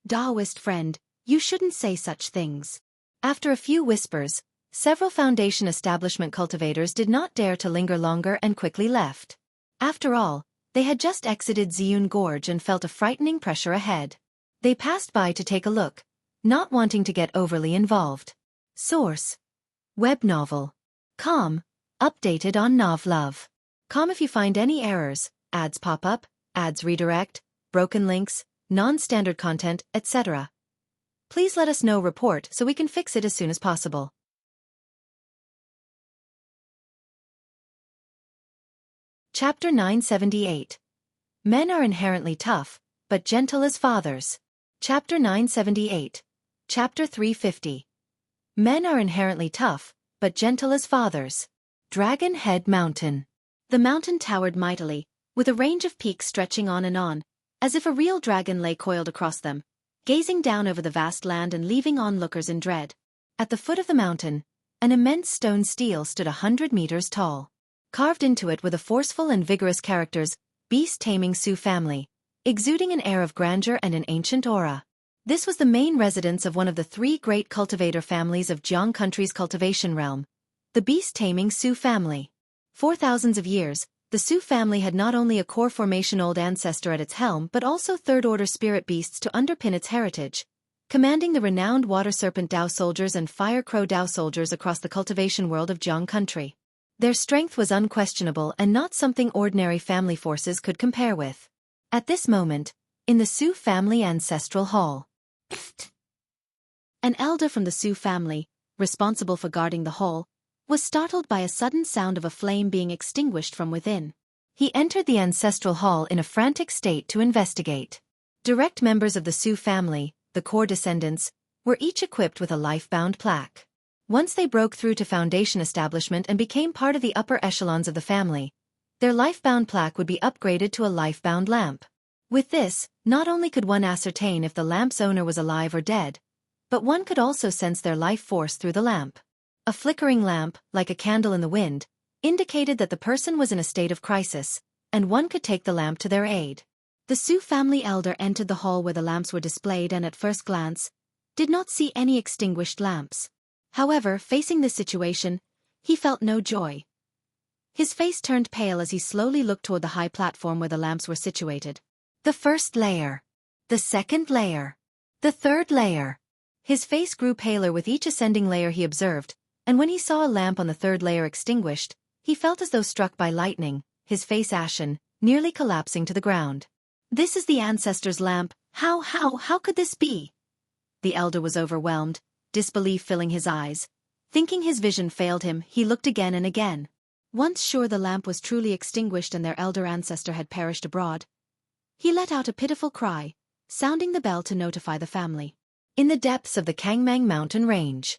Daoist friend, you shouldn't say such things. After a few whispers, several Foundation establishment cultivators did not dare to linger longer and quickly left. After all, they had just exited Ziyun Gorge and felt a frightening pressure ahead. They passed by to take a look, not wanting to get overly involved. Source: Web novel. Com. Updated on Novlove. Com. If you find any errors, ads pop up, ads redirect, broken links, non-standard content, etc., please let us know. Report so we can fix it as soon as possible. Chapter 978. Men are inherently tough, but gentle as fathers. Chapter 978. Chapter 350. Men are inherently tough, but gentle as fathers. Dragon Head Mountain. The mountain towered mightily, with a range of peaks stretching on and on, as if a real dragon lay coiled across them, gazing down over the vast land and leaving onlookers in dread. At the foot of the mountain, an immense stone stele stood 100 meters tall. Carved into it were the forceful and vigorous characters, Beast-taming Su family, exuding an air of grandeur and an ancient aura. This was the main residence of one of the three great cultivator families of Jiang country's cultivation realm, the Beast-taming Su family. For thousands of years, the Su family had not only a core formation old ancestor at its helm but also third-order spirit beasts to underpin its heritage, commanding the renowned water serpent Dao soldiers and fire crow Dao soldiers across the cultivation world of Jiang country. Their strength was unquestionable and not something ordinary family forces could compare with. At this moment, in the Su family ancestral hall, an elder from the Su family, responsible for guarding the hall, was startled by a sudden sound of a flame being extinguished from within. He entered the ancestral hall in a frantic state to investigate. Direct members of the Su family, the core descendants, were each equipped with a life-bound plaque. Once they broke through to foundation establishment and became part of the upper echelons of the family, their life-bound plaque would be upgraded to a life-bound lamp. With this, not only could one ascertain if the lamp's owner was alive or dead, but one could also sense their life force through the lamp. A flickering lamp, like a candle in the wind, indicated that the person was in a state of crisis, and one could take the lamp to their aid. The Su family elder entered the hall where the lamps were displayed and at first glance, did not see any extinguished lamps. However, facing this situation, he felt no joy. His face turned pale as he slowly looked toward the high platform where the lamps were situated. The first layer. The second layer. The third layer. His face grew paler with each ascending layer he observed, and when he saw a lamp on the third layer extinguished, he felt as though struck by lightning, his face ashen, nearly collapsing to the ground. This is the ancestor's lamp. How could this be? The elder was overwhelmed, disbelief filling his eyes. Thinking his vision failed him, he looked again and again. Once sure the lamp was truly extinguished and their elder ancestor had perished abroad, he let out a pitiful cry, sounding the bell to notify the family. In the depths of the Kangmang mountain range,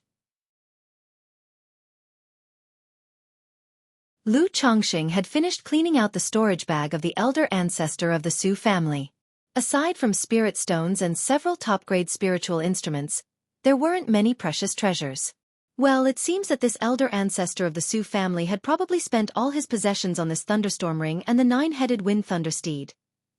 Lu Chongxing had finished cleaning out the storage bag of the elder ancestor of the Su family. Aside from spirit stones and several top-grade spiritual instruments, there weren't many precious treasures. Well, it seems that this elder ancestor of the Su family had probably spent all his possessions on this thunderstorm ring and the nine-headed wind thunder steed.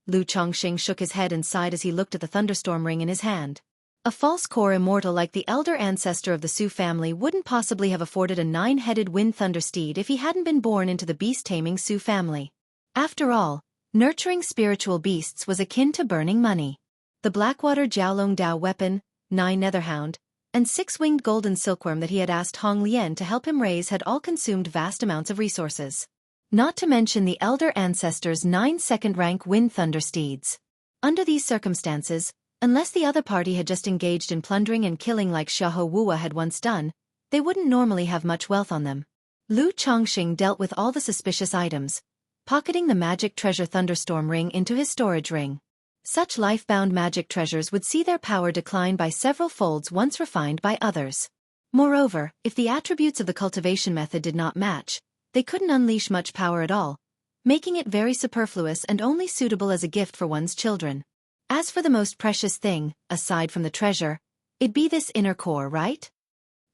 Lu Chongxing shook his head and sighed as he looked at the thunderstorm ring in his hand. A false core immortal like the elder ancestor of the Su family wouldn't possibly have afforded a nine-headed wind thunder steed if he hadn't been born into the beast-taming Su family. After all, nurturing spiritual beasts was akin to burning money. The Blackwater Jiaolong Dao weapon, 9 Netherhound, and 6-winged golden silkworm that he had asked Hong Lian to help him raise had all consumed vast amounts of resources. Not to mention the elder ancestor's 9 second-rank wind thunder steeds. Under these circumstances, unless the other party had just engaged in plundering and killing like Xiahou Wuwa had once done, they wouldn't normally have much wealth on them. Lu Chongxing dealt with all the suspicious items, pocketing the magic treasure thunderstorm ring into his storage ring. Such life-bound magic treasures would see their power decline by several folds once refined by others. Moreover, if the attributes of the cultivation method did not match, they couldn't unleash much power at all, making it very superfluous and only suitable as a gift for one's children. As for the most precious thing, aside from the treasure, it'd be this inner core, right?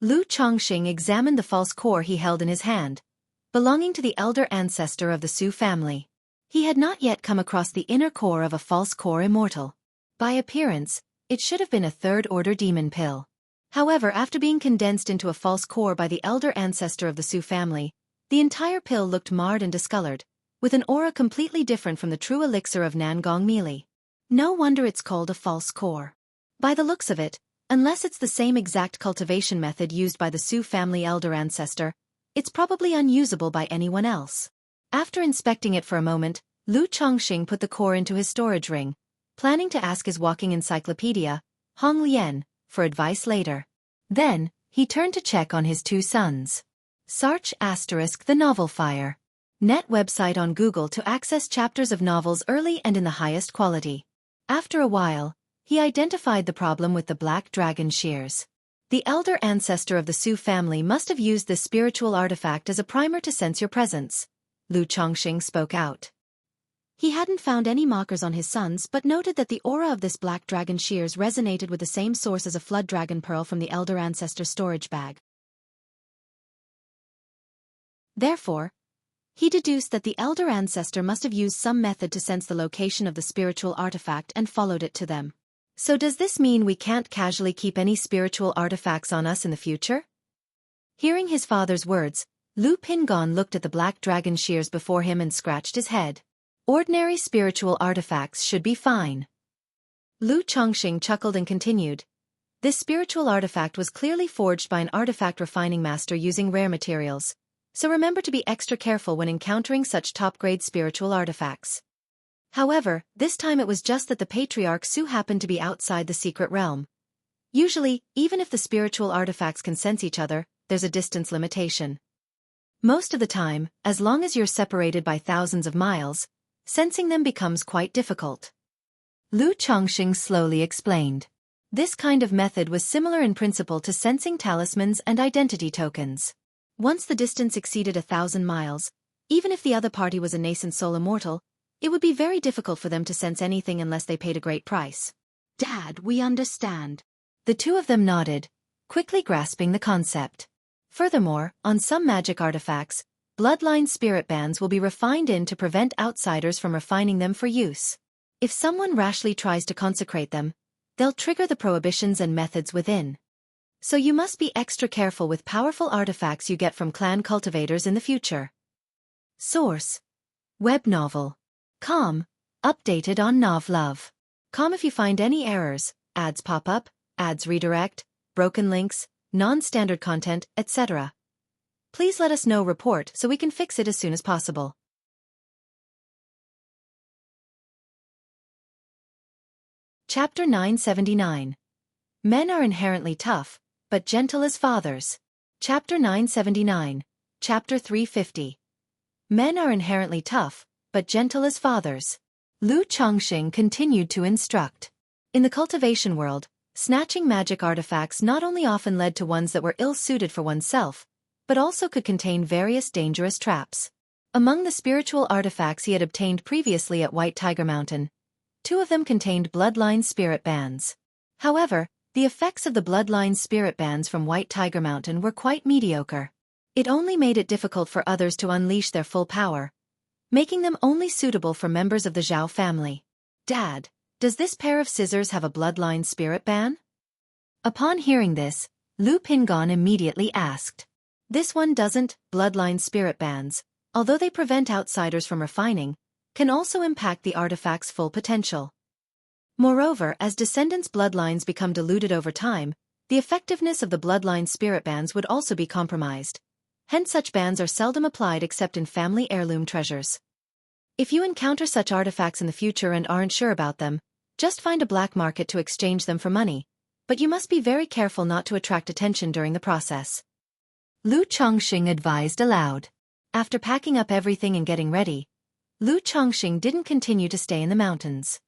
Lu Chongxing examined the false core he held in his hand, belonging to the elder ancestor of the Su family. He had not yet come across the inner core of a false core immortal. By appearance, it should have been a third-order demon pill. However, after being condensed into a false core by the elder ancestor of the Su family, the entire pill looked marred and discolored, with an aura completely different from the true elixir of Nangong Mealy. No wonder it's called a false core. By the looks of it, unless it's the same exact cultivation method used by the Su family elder ancestor, it's probably unusable by anyone else. After inspecting it for a moment, Lu Chongxing put the core into his storage ring, planning to ask his walking encyclopedia, Hong Lian, for advice later. Then, he turned to check on his 2 sons. Search * the novel Fire. Net website on Google to access chapters of novels early and in the highest quality. After a while, he identified the problem with the black dragon shears. The elder ancestor of the Su family must have used this spiritual artifact as a primer to sense your presence. Lu Chongxing spoke out. He hadn't found any markers on his sons but noted that the aura of this black dragon shears resonated with the same source as a flood dragon pearl from the elder ancestor's storage bag. Therefore, he deduced that the elder ancestor must have used some method to sense the location of the spiritual artifact and followed it to them. So does this mean we can't casually keep any spiritual artifacts on us in the future? Hearing his father's words, Lu Pingon looked at the black dragon shears before him and scratched his head. Ordinary spiritual artifacts should be fine. Lu Chongxing chuckled and continued. This spiritual artifact was clearly forged by an artifact refining master using rare materials, so remember to be extra careful when encountering such top-grade spiritual artifacts. However, this time it was just that the Patriarch Su happened to be outside the secret realm. Usually, even if the spiritual artifacts can sense each other, there's a distance limitation. Most of the time, as long as you're separated by thousands of miles, sensing them becomes quite difficult. Lu Chongxing slowly explained. This kind of method was similar in principle to sensing talismans and identity tokens. Once the distance exceeded 1,000 miles, even if the other party was a nascent soul immortal, it would be very difficult for them to sense anything unless they paid a great price. Dad, we understand. The two of them nodded, quickly grasping the concept. Furthermore, on some magic artifacts, bloodline spirit bands will be refined in to prevent outsiders from refining them for use. If someone rashly tries to consecrate them, they'll trigger the prohibitions and methods within. So you must be extra careful with powerful artifacts you get from clan cultivators in the future. Source: Web novel. Com. Updated on Novlove. Com. If you find any errors, ads pop up, ads redirect, broken links, non-standard content, etc., please let us know. Report so we can fix it as soon as possible. Chapter 979. Men are inherently tough, but gentle as fathers. Chapter 979. Chapter 350. Men are inherently tough, but gentle as fathers. Lu Chongqing continued to instruct. In the cultivation world, snatching magic artifacts not only often led to ones that were ill-suited for oneself, but also could contain various dangerous traps. Among the spiritual artifacts he had obtained previously at White Tiger Mountain, 2 of them contained bloodline spirit bands. However, the effects of the bloodline spirit bands from White Tiger Mountain were quite mediocre. It only made it difficult for others to unleash their full power, making them only suitable for members of the Xiao family. Dad, does this pair of scissors have a bloodline spirit ban? Upon hearing this, Lu Pingon immediately asked. This one doesn't. Bloodline spirit bands, although they prevent outsiders from refining, can also impact the artifact's full potential. Moreover, as descendants' bloodlines become diluted over time, the effectiveness of the bloodline spirit bands would also be compromised. Hence such bands are seldom applied except in family heirloom treasures. If you encounter such artifacts in the future and aren't sure about them, just find a black market to exchange them for money, but you must be very careful not to attract attention during the process. Lu Chongqing advised aloud. After packing up everything and getting ready, Lu Chongqing didn't continue to stay in the mountains.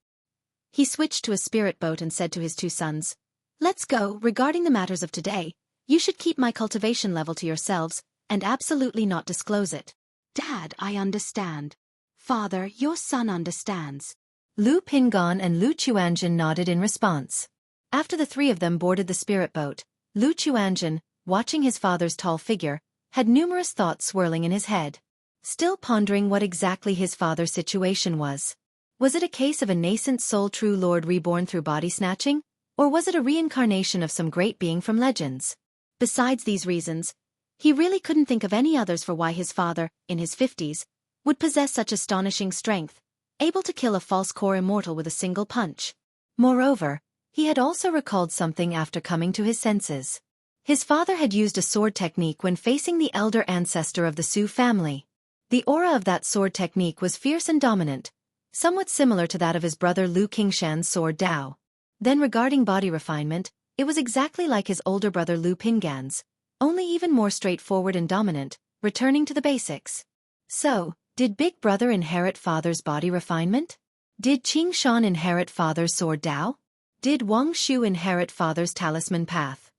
He switched to a spirit boat and said to his 2 sons, "Let's go. Regarding the matters of today, you should keep my cultivation level to yourselves, and absolutely not disclose it." Dad, I understand. Father, your son understands. Lu Pingon and Lu Chuanjin nodded in response. After the 3 of them boarded the spirit boat, Lu Chuanjin, watching his father's tall figure, had numerous thoughts swirling in his head. Still pondering what exactly his father's situation was. Was it a case of a nascent soul true lord reborn through body snatching, or was it a reincarnation of some great being from legends? Besides these reasons, he really couldn't think of any others for why his father, in his 50s, would possess such astonishing strength, able to kill a false core immortal with a single punch. Moreover, he had also recalled something after coming to his senses. His father had used a sword technique when facing the elder ancestor of the Su family. The aura of that sword technique was fierce and dominant, somewhat similar to that of his brother Lu Qingshan's sword Dao. Then regarding body refinement, it was exactly like his older brother Lu Pingan's, only even more straightforward and dominant, returning to the basics. So, did Big Brother inherit father's body refinement? Did Qingshan inherit father's sword Dao? Did Wang Shu inherit father's talisman path?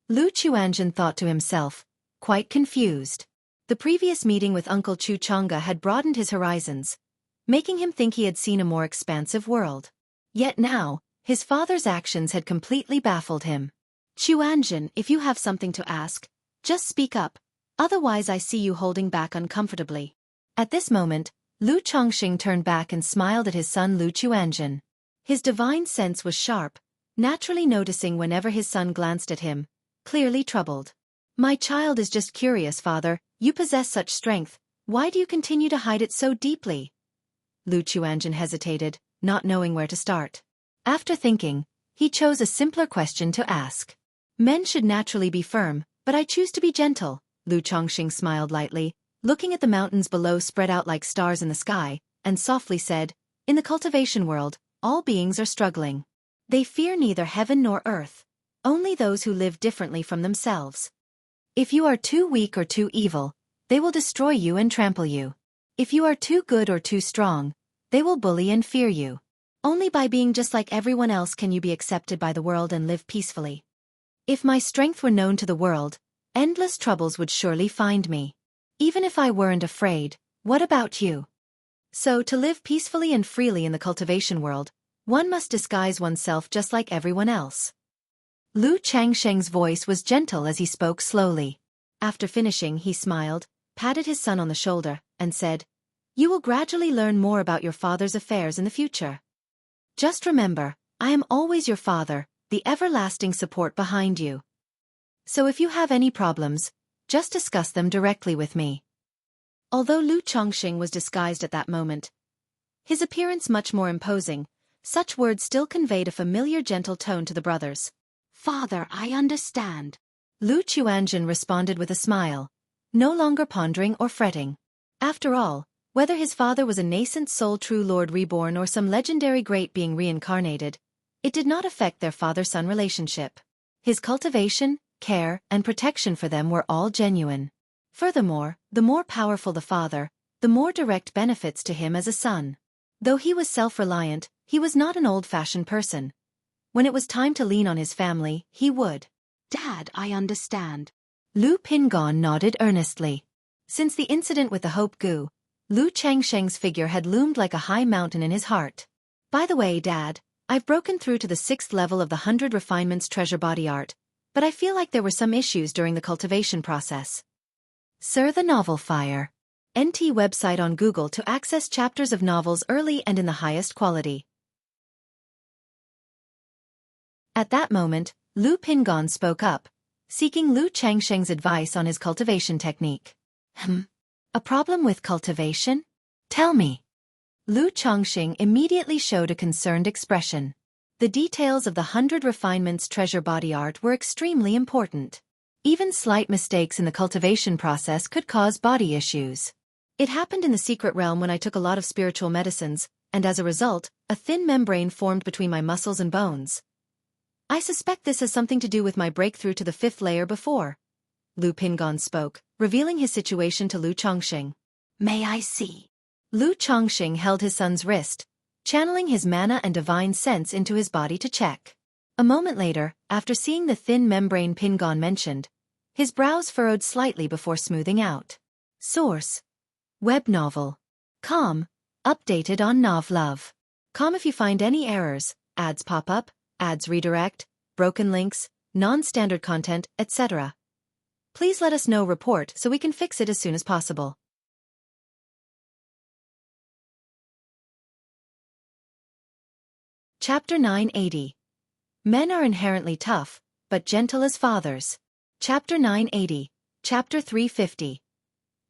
Lu Chuanjin thought to himself, quite confused. The previous meeting with Uncle Chu Chang'e had broadened his horizons, making him think he had seen a more expansive world. Yet now, his father's actions had completely baffled him. Chuanjin, if you have something to ask, just speak up, otherwise I see you holding back uncomfortably. At this moment, Lu Chongqing turned back and smiled at his son Lu Chuanjin. His divine sense was sharp, naturally noticing whenever his son glanced at him, clearly troubled. My child is just curious, father, you possess such strength, why do you continue to hide it so deeply? Lu Chuanjin hesitated, not knowing where to start. After thinking, he chose a simpler question to ask. Men should naturally be firm, but I choose to be gentle, Lu Chongqing smiled lightly, looking at the mountains below spread out like stars in the sky, and softly said, in the cultivation world, all beings are struggling. They fear neither heaven nor earth, only those who live differently from themselves. If you are too weak or too evil, they will destroy you and trample you. If you are too good or too strong, they will bully and fear you. Only by being just like everyone else can you be accepted by the world and live peacefully. If my strength were known to the world, endless troubles would surely find me. Even if I weren't afraid, what about you? So, to live peacefully and freely in the cultivation world, one must disguise oneself just like everyone else. Lu Changsheng's voice was gentle as he spoke slowly. After finishing, he smiled, patted his son on the shoulder, and said, "You will gradually learn more about your father's affairs in the future. Just remember, I am always your father, the everlasting support behind you. So if you have any problems, just discuss them directly with me." Although Lu Chongqing was disguised at that moment, his appearance much more imposing, such words still conveyed a familiar gentle tone to the brothers. "Father, I understand." Lu Chuanjun responded with a smile, no longer pondering or fretting. After all, whether his father was a nascent soul true lord reborn or some legendary great being reincarnated, it did not affect their father-son relationship. His cultivation, care, and protection for them were all genuine. Furthermore, the more powerful the father, the more direct benefits to him as a son. Though he was self-reliant, he was not an old-fashioned person. When it was time to lean on his family, he would. "Dad, I understand." Lu Pingon nodded earnestly. Since the incident with the Hope Gu, Lu Changsheng's figure had loomed like a high mountain in his heart. "By the way, Dad, I've broken through to the 6th level of the 100 Refinements Treasure Body Art, but I feel like there were some issues during the cultivation process." Sir, the Novel Fire. NT website on Google to access chapters of novels early and in the highest quality. At that moment, Lu Pingon spoke up, seeking Lu Changsheng's advice on his cultivation technique. A problem with cultivation? Tell me." Lu Chongqing immediately showed a concerned expression. The details of the 100 Refinements Treasure Body Art were extremely important. Even slight mistakes in the cultivation process could cause body issues. It happened in the secret realm when I took a lot of spiritual medicines, and as a result, a thin membrane formed between my muscles and bones. I suspect this has something to do with my breakthrough to the 5th layer before. Lu Pingon spoke, revealing his situation to Lu Chongqing. "May I see?" Lu Chongqing held his son's wrist, channeling his mana and divine sense into his body to check. A moment later, after seeing the thin membrane Pingon mentioned, his brows furrowed slightly before smoothing out. Source: Web novel. Com. Updated on Novlove. Com. If you find any errors, ads pop up, ads redirect, broken links, non-standard content, etc., please let us know. Report so we can fix it as soon as possible. Chapter 980. Men are inherently tough, but gentle as fathers. Chapter 980. Chapter 350.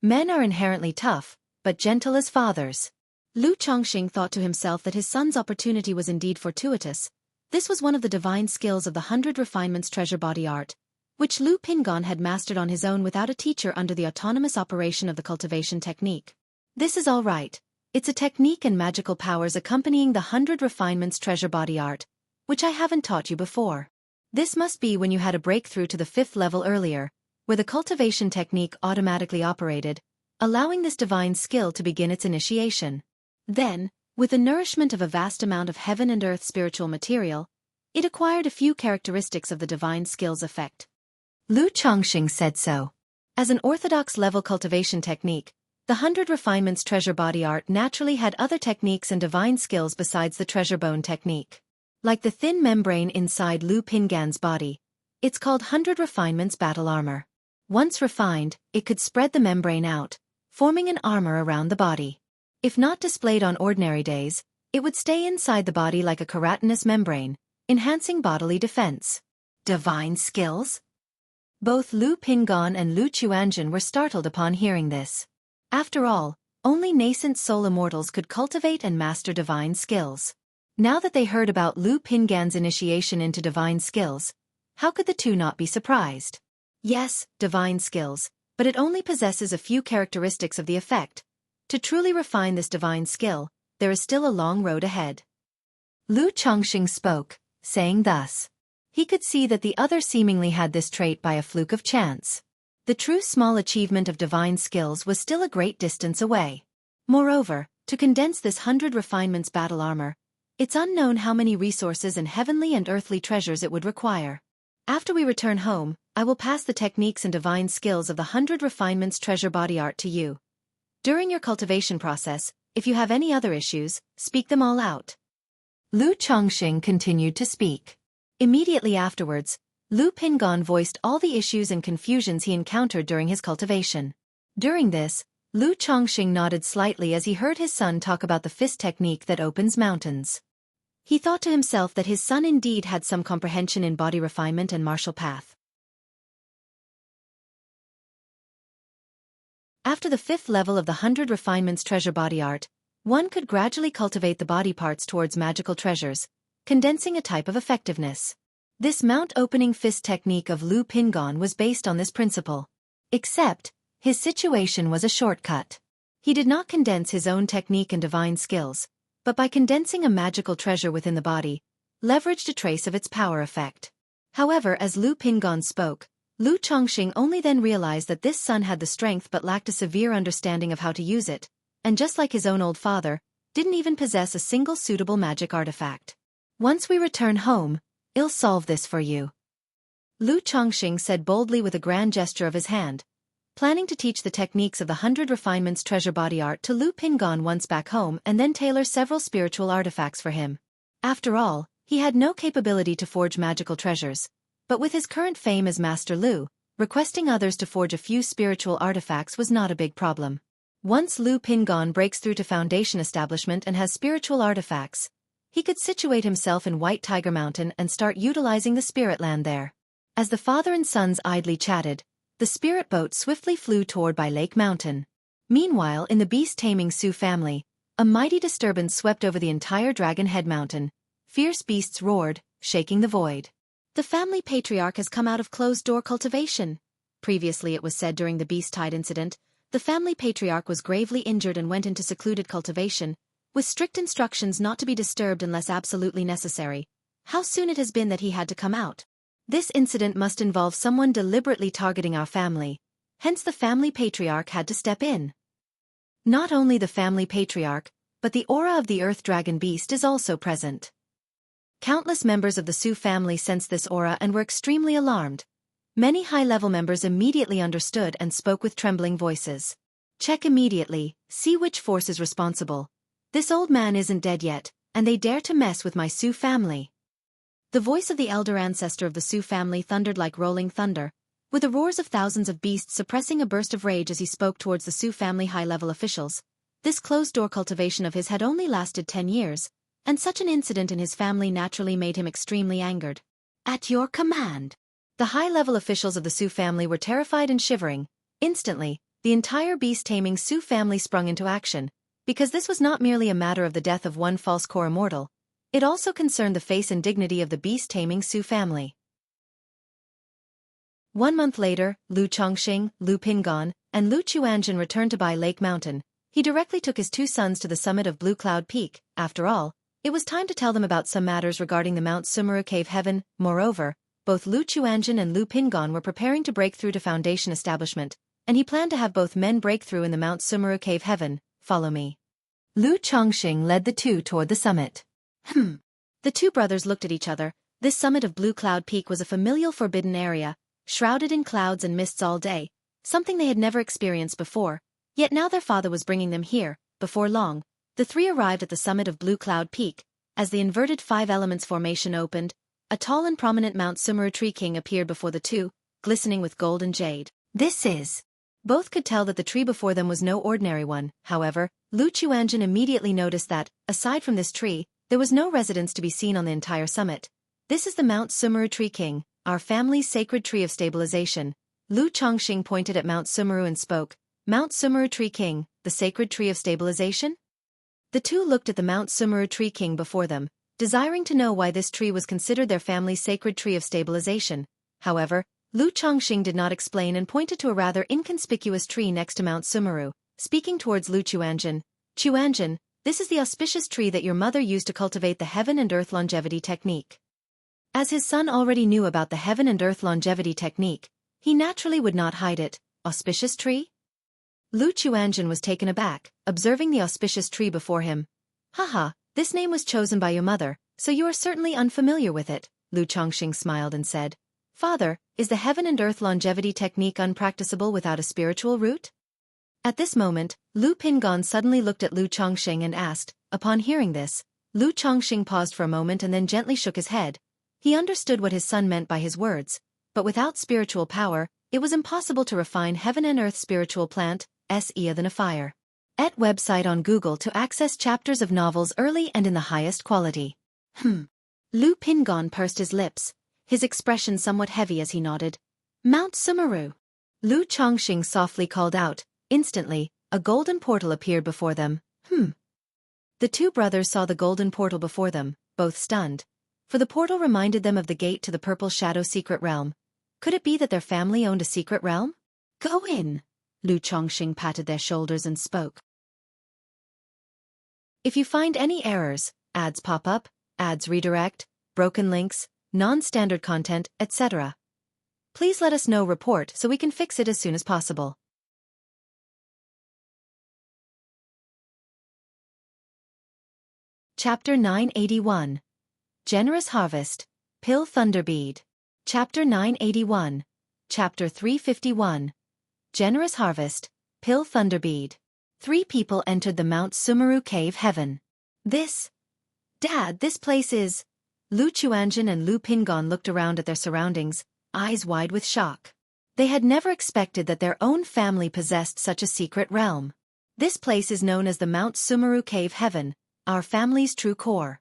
Men are inherently tough, but gentle as fathers. Lu Chongqing thought to himself that his son's opportunity was indeed fortuitous. This was one of the divine skills of the 100 Refinements Treasure Body Art, which Lu Pingon had mastered on his own without a teacher under the autonomous operation of the cultivation technique. This is all right. It's a technique and magical powers accompanying the 100 Refinements Treasure Body Art, which I haven't taught you before. This must be when you had a breakthrough to the 5th level earlier, where the cultivation technique automatically operated, allowing this divine skill to begin its initiation. Then, with the nourishment of a vast amount of heaven and earth spiritual material, it acquired a few characteristics of the divine skill's effect. Lu Chongqing said so. As an orthodox level cultivation technique, the 100 Refinements Treasure Body Art naturally had other techniques and divine skills besides the treasure bone technique. Like the thin membrane inside Lu Pingan's body, it's called 100 Refinements Battle Armor. Once refined, it could spread the membrane out, forming an armor around the body. If not displayed on ordinary days, it would stay inside the body like a keratinous membrane, enhancing bodily defense. Divine skills? Both Lu Pingon and Lu Chuanjun were startled upon hearing this. After all, only nascent soul immortals could cultivate and master divine skills. Now that they heard about Lu Pingan's initiation into divine skills, how could the two not be surprised? Yes, divine skills, but it only possesses a few characteristics of the effect. To truly refine this divine skill, there is still a long road ahead. Lu Chongqing spoke, saying thus. He could see that the other seemingly had this trait by a fluke of chance. The true small achievement of divine skills was still a great distance away. Moreover, to condense this 100 Refinements Battle Armor, It's unknown how many resources and heavenly and earthly treasures it would require. After we return home, I will pass the techniques and divine skills of the 100 Refinements Treasure Body Art to you. During your cultivation process, if you have any other issues, speak them all out. Lu Chongqing continued to speak. Immediately afterwards, Lu Pingon voiced all the issues and confusions he encountered during his cultivation. During this, Lu Chongqing nodded slightly as he heard his son talk about the fist technique that opens mountains. He thought to himself that his son indeed had some comprehension in body refinement and martial path. After the 5th level of the 100 Refinements Treasure Body Art, one could gradually cultivate the body parts towards magical treasures, condensing a type of effectiveness. This mount-opening fist technique of Lu Pingon was based on this principle. Except, his situation was a shortcut. He did not condense his own technique and divine skills, but by condensing a magical treasure within the body, leveraged a trace of its power effect. However, as Lu Pingon spoke, Lu Chongqing only then realized that this son had the strength but lacked a severe understanding of how to use it, and just like his own old father, didn't even possess a single suitable magic artifact. Once we return home, I'll solve this for you. Lu Chongqing said boldly with a grand gesture of his hand, planning to teach the techniques of the 100 Refinements Treasure Body Art to Lu Pingon once back home and then tailor several spiritual artifacts for him. After all, he had no capability to forge magical treasures, but with his current fame as Master Lu, requesting others to forge a few spiritual artifacts was not a big problem. Once Lu Pingon breaks through to Foundation Establishment and has spiritual artifacts, he could situate himself in White Tiger Mountain and start utilizing the spirit land there. As the father and sons idly chatted, the spirit boat swiftly flew toward by Lake Mountain. Meanwhile, in the beast-taming Sioux family, a mighty disturbance swept over the entire Dragon Head Mountain. Fierce beasts roared, shaking the void. The family patriarch has come out of closed-door cultivation. Previously it was said during the Beast-Tide incident, the family patriarch was gravely injured and went into secluded cultivation, with strict instructions not to be disturbed unless absolutely necessary. How soon it has been that he had to come out. This incident must involve someone deliberately targeting our family, hence the family patriarch had to step in. Not only the family patriarch, but the aura of the Earth Dragon Beast is also present. Countless members of the Sioux family sensed this aura and were extremely alarmed. Many high-level members immediately understood and spoke with trembling voices. Check immediately, see which force is responsible. This old man isn't dead yet, and they dare to mess with my Sioux family. The voice of the elder ancestor of the Sioux family thundered like rolling thunder, with the roars of thousands of beasts suppressing a burst of rage as he spoke towards the Sioux family high-level officials. This closed-door cultivation of his had only lasted 10 years, and such an incident in his family naturally made him extremely angered. At your command. The high-level officials of the Sioux family were terrified and shivering. Instantly, the entire beast-taming Sioux family sprung into action, because this was not merely a matter of the death of one false core immortal, it also concerned the face and dignity of the beast-taming Sioux family. 1 month later, Lu Chongqing, Lu Pingon, and Lu Chuanjin returned to Bai Lake Mountain. He directly took his 2 sons to the summit of Blue Cloud Peak. After all, it was time to tell them about some matters regarding the Mount Sumuru Cave Heaven. Moreover, both Lu Chuanjin and Lu Pingon were preparing to break through to Foundation Establishment, and he planned to have both men break through in the Mount Sumuru Cave Heaven. Follow me. Lu Chongqing led the two toward the summit. The 2 brothers looked at each other. This summit of Blue Cloud Peak was a familial forbidden area, shrouded in clouds and mists all day, something they had never experienced before, yet now their father was bringing them here. Before long, the 3 arrived at the summit of Blue Cloud Peak. As the inverted 5 elements formation opened, a tall and prominent Mount Sumuru Tree King appeared before the 2, glistening with gold and jade. This is. Both could tell that the tree before them was no ordinary one. However, Lu Chuanjin immediately noticed that, aside from this tree, there was no residence to be seen on the entire summit. This is the Mount Sumuru Tree King, our family's sacred tree of stabilization. Lu Chongqing pointed at Mount Sumuru and spoke. Mount Sumuru Tree King, the sacred tree of stabilization? The 2 looked at the Mount Sumuru Tree King before them, desiring to know why this tree was considered their family's sacred tree of stabilization. However, Lu Chongqing did not explain and pointed to a rather inconspicuous tree next to Mount Sumuru, speaking towards Lu Chuanjin. Chuanjin, this is the auspicious tree that your mother used to cultivate the heaven and earth longevity technique. As his son already knew about the heaven and earth longevity technique, he naturally would not hide it. Auspicious tree? Lu Chuanjin was taken aback, observing the auspicious tree before him. Haha, This name was chosen by your mother, so you are certainly unfamiliar with it, Lu Chongqing smiled and said. Father, is the heaven and earth longevity technique unpracticable without a spiritual root? At this moment, Lu Pingon suddenly looked at Lu Chongqing and asked. Upon hearing this, Lu Chongqing paused for a moment and then gently shook his head. He understood what his son meant by his words, but without spiritual power, it was impossible to refine heaven and earth spiritual plant, se than a fire. Et website on Google to access chapters of novels early and in the highest quality. Lu Pingon pursed his lips, his expression somewhat heavy as he nodded. Mount Sumeru. Lu Chongqing softly called out. Instantly, a golden portal appeared before them. The two brothers saw the golden portal before them, both stunned. For the portal reminded them of the gate to the Purple Shadow secret realm. Could it be that their family owned a secret realm? Go in. Lu Chongqing patted their shoulders and spoke. If you find any errors, ads pop up, ads redirect, broken links, non-standard content, etc., please let us know report so we can fix it as soon as possible. Chapter 981. Generous Harvest, Pill Thunderbead. Chapter 981. Chapter 351. Generous Harvest, Pill Thunderbead. 3 people entered the Mount Sumeru Cave Heaven. Dad, this place is... Lu Chuanjin and Lu Pingon looked around at their surroundings, eyes wide with shock. They had never expected that their own family possessed such a secret realm. This place is known as the Mount Sumeru Cave Heaven, our family's true core.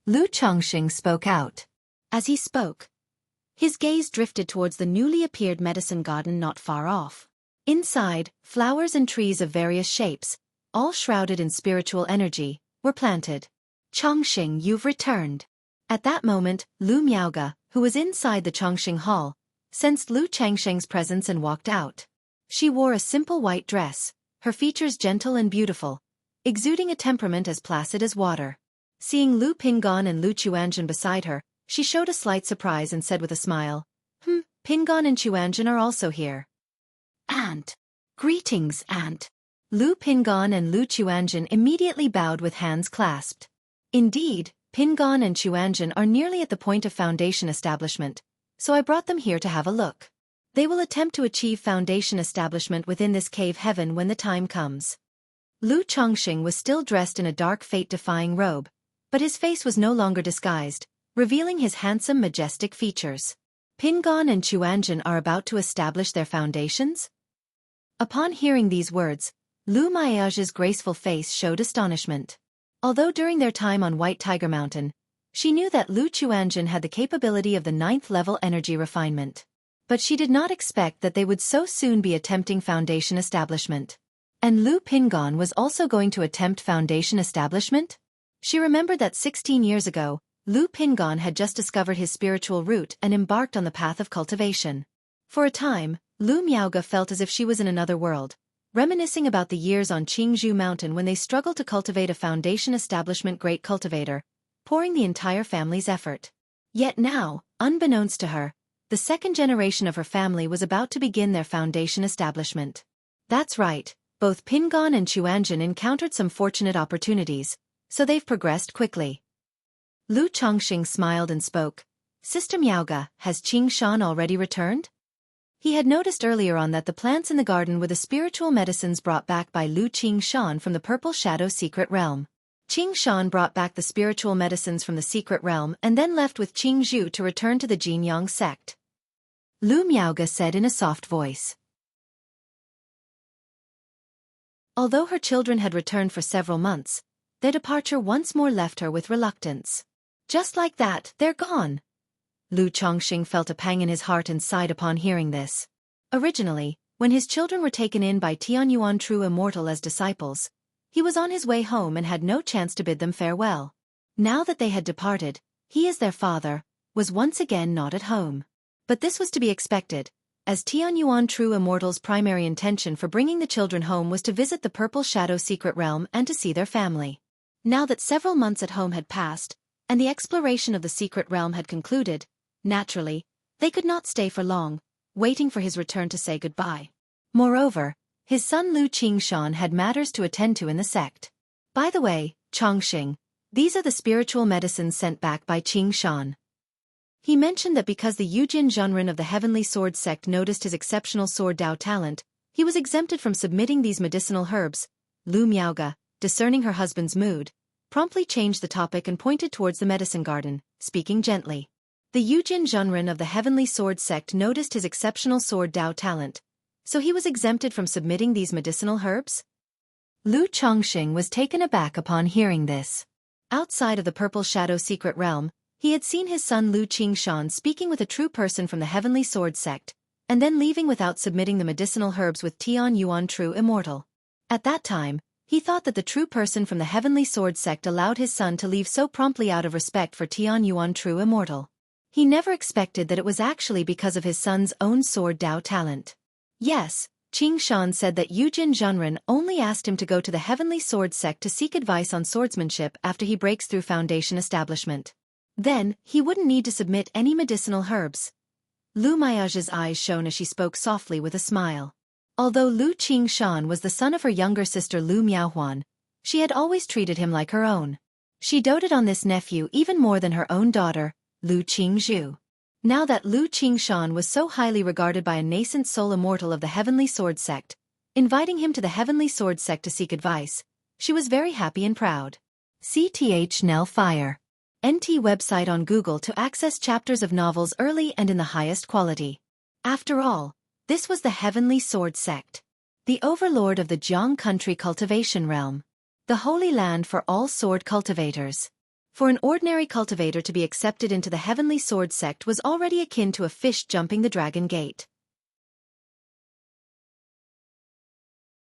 Lu Chongqing spoke out. As he spoke, his gaze drifted towards the newly appeared medicine garden not far off. Inside, flowers and trees of various shapes, all shrouded in spiritual energy, were planted. Chongqing, you've returned. At that moment, Lu Miaoge, who was inside the Chongqing hall, sensed Lu Changsheng's presence and walked out. She wore a simple white dress, her features gentle and beautiful, exuding a temperament as placid as water. Seeing Lu Pingon and Lu Chuanjin beside her, she showed a slight surprise and said with a smile, Pingon and Chuanjin are also here. Aunt. Greetings, Aunt. Lu Pingon and Lu Chuanjin immediately bowed with hands clasped. Indeed, Pingon and Chuanjin are nearly at the point of foundation establishment, so I brought them here to have a look. They will attempt to achieve foundation establishment within this cave heaven when the time comes. Lu Chongqing was still dressed in a dark fate-defying robe, but his face was no longer disguised, revealing his handsome, majestic features. Pingon and Chuanjin are about to establish their foundations? Upon hearing these words, Lu Miaoge's graceful face showed astonishment. Although during their time on White Tiger Mountain, she knew that Lu Chuanjin had the capability of the 9th-level energy refinement. But she did not expect that they would so soon be attempting foundation establishment. And Lu Pingon was also going to attempt foundation establishment? She remembered that 16 years ago, Lu Pingon had just discovered his spiritual root and embarked on the path of cultivation. For a time, Lu Miaoge felt as if she was in another world, reminiscing about the years on Qingzhou Mountain when they struggled to cultivate a foundation establishment great cultivator, pouring the entire family's effort. Yet now, unbeknownst to her, the second generation of her family was about to begin their foundation establishment. That's right, both Pingon and Chuanjin encountered some fortunate opportunities, so they've progressed quickly. Lu Chongqing smiled and spoke. Sister Miaoge, has Qing Shan already returned? He had noticed earlier on that the plants in the garden were the spiritual medicines brought back by Lu Qing Shan from the Purple Shadow secret realm. Qing Shan brought back the spiritual medicines from the secret realm and then left with Qing Zhu to return to the Jinyang sect. Lu Miaoge said in a soft voice. Although her children had returned for several months, their departure once more left her with reluctance. Just like that, they're gone. Lu Chongqing felt a pang in his heart and sighed upon hearing this. Originally, when his children were taken in by Tianyuan True Immortal as disciples, he was on his way home and had no chance to bid them farewell. Now that they had departed, he as their father, was once again not at home. But this was to be expected, as Tianyuan True Immortal's primary intention for bringing the children home was to visit the Purple Shadow secret realm and to see their family. Now that several months at home had passed, and the exploration of the secret realm had concluded, naturally, they could not stay for long, waiting for his return to say goodbye. Moreover, his son Lu Qingshan had matters to attend to in the sect. By the way, Chongqing, These are the spiritual medicines sent back by Qing Shan. He mentioned that because the Yujin Zhenren of the Heavenly Sword sect noticed his exceptional sword Dao talent, he was exempted from submitting these medicinal herbs. Lu Miaoga, discerning her husband's mood, promptly changed the topic and pointed towards the medicine garden, speaking gently. The Yujin Zhenren of the Heavenly Sword sect noticed his exceptional sword Dao talent, so he was exempted from submitting these medicinal herbs? Lu Chongqing was taken aback upon hearing this. Outside of the Purple Shadow secret realm, he had seen his son Lu Qingshan speaking with a true person from the Heavenly Sword sect, and then leaving without submitting the medicinal herbs with Tian Yuan True Immortal. At that time, he thought that the true person from the Heavenly Sword sect allowed his son to leave so promptly out of respect for Tian Yuan True Immortal. He never expected that it was actually because of his son's own sword Dao talent. Yes, Qingshan said that Yujin Zhenren only asked him to go to the Heavenly Sword sect to seek advice on swordsmanship after he breaks through Foundation establishment. Then, he wouldn't need to submit any medicinal herbs. Lu Miaoge's eyes shone as she spoke softly with a smile. Although Lu Qingshan was the son of her younger sister Lu Miaohuan, she had always treated him like her own. She doted on this nephew even more than her own daughter, Lu Qingzhu. Now that Lu Qingshan was so highly regarded by a nascent soul immortal of the Heavenly Sword sect, inviting him to the Heavenly Sword sect to seek advice, she was very happy and proud. CTH Nell Fire. NT website on Google to access chapters of novels early and in the highest quality. After all, this was the Heavenly Sword sect, the overlord of the Jiang country cultivation realm, the holy land for all sword cultivators. For an ordinary cultivator to be accepted into the Heavenly Sword sect was already akin to a fish jumping the Dragon Gate.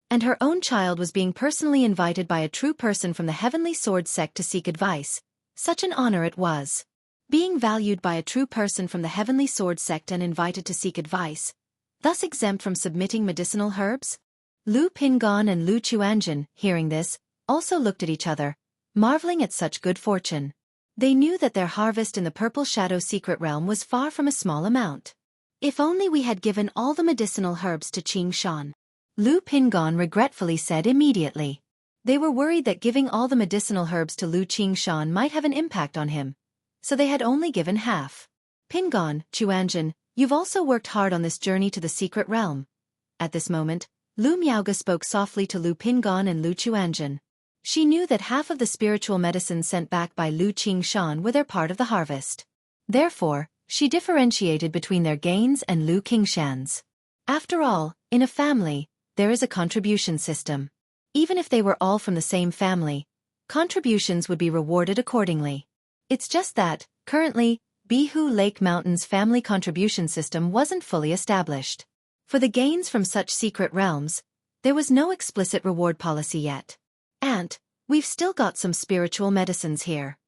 And her own child was being personally invited by a true person from the Heavenly Sword sect to seek advice. Such an honor it was. Being valued by a true person from the Heavenly Sword sect and invited to seek advice, thus exempt from submitting medicinal herbs? Lu Pingon and Lu Chuanjin, hearing this, also looked at each other, marveling at such good fortune. They knew that their harvest in the Purple Shadow secret realm was far from a small amount. If only we had given all the medicinal herbs to Qing Shan, Lu Pingon regretfully said immediately. They were worried that giving all the medicinal herbs to Lu Qingshan might have an impact on him, so they had only given half. Pingon, Chuanjin, you've also worked hard on this journey to the secret realm. At this moment, Lu Miaoga spoke softly to Lu Pingon and Lu Chuanjin. She knew that half of the spiritual medicines sent back by Lu Qingshan were their part of the harvest. Therefore, she differentiated between their gains and Lu Qingshan's. After all, in a family, there is a contribution system. Even if they were all from the same family, contributions would be rewarded accordingly. It's just that, currently, Bihu Lake Mountain's family contribution system wasn't fully established. For the gains from such secret realms, there was no explicit reward policy yet. Aunt, we've still got some spiritual medicines here.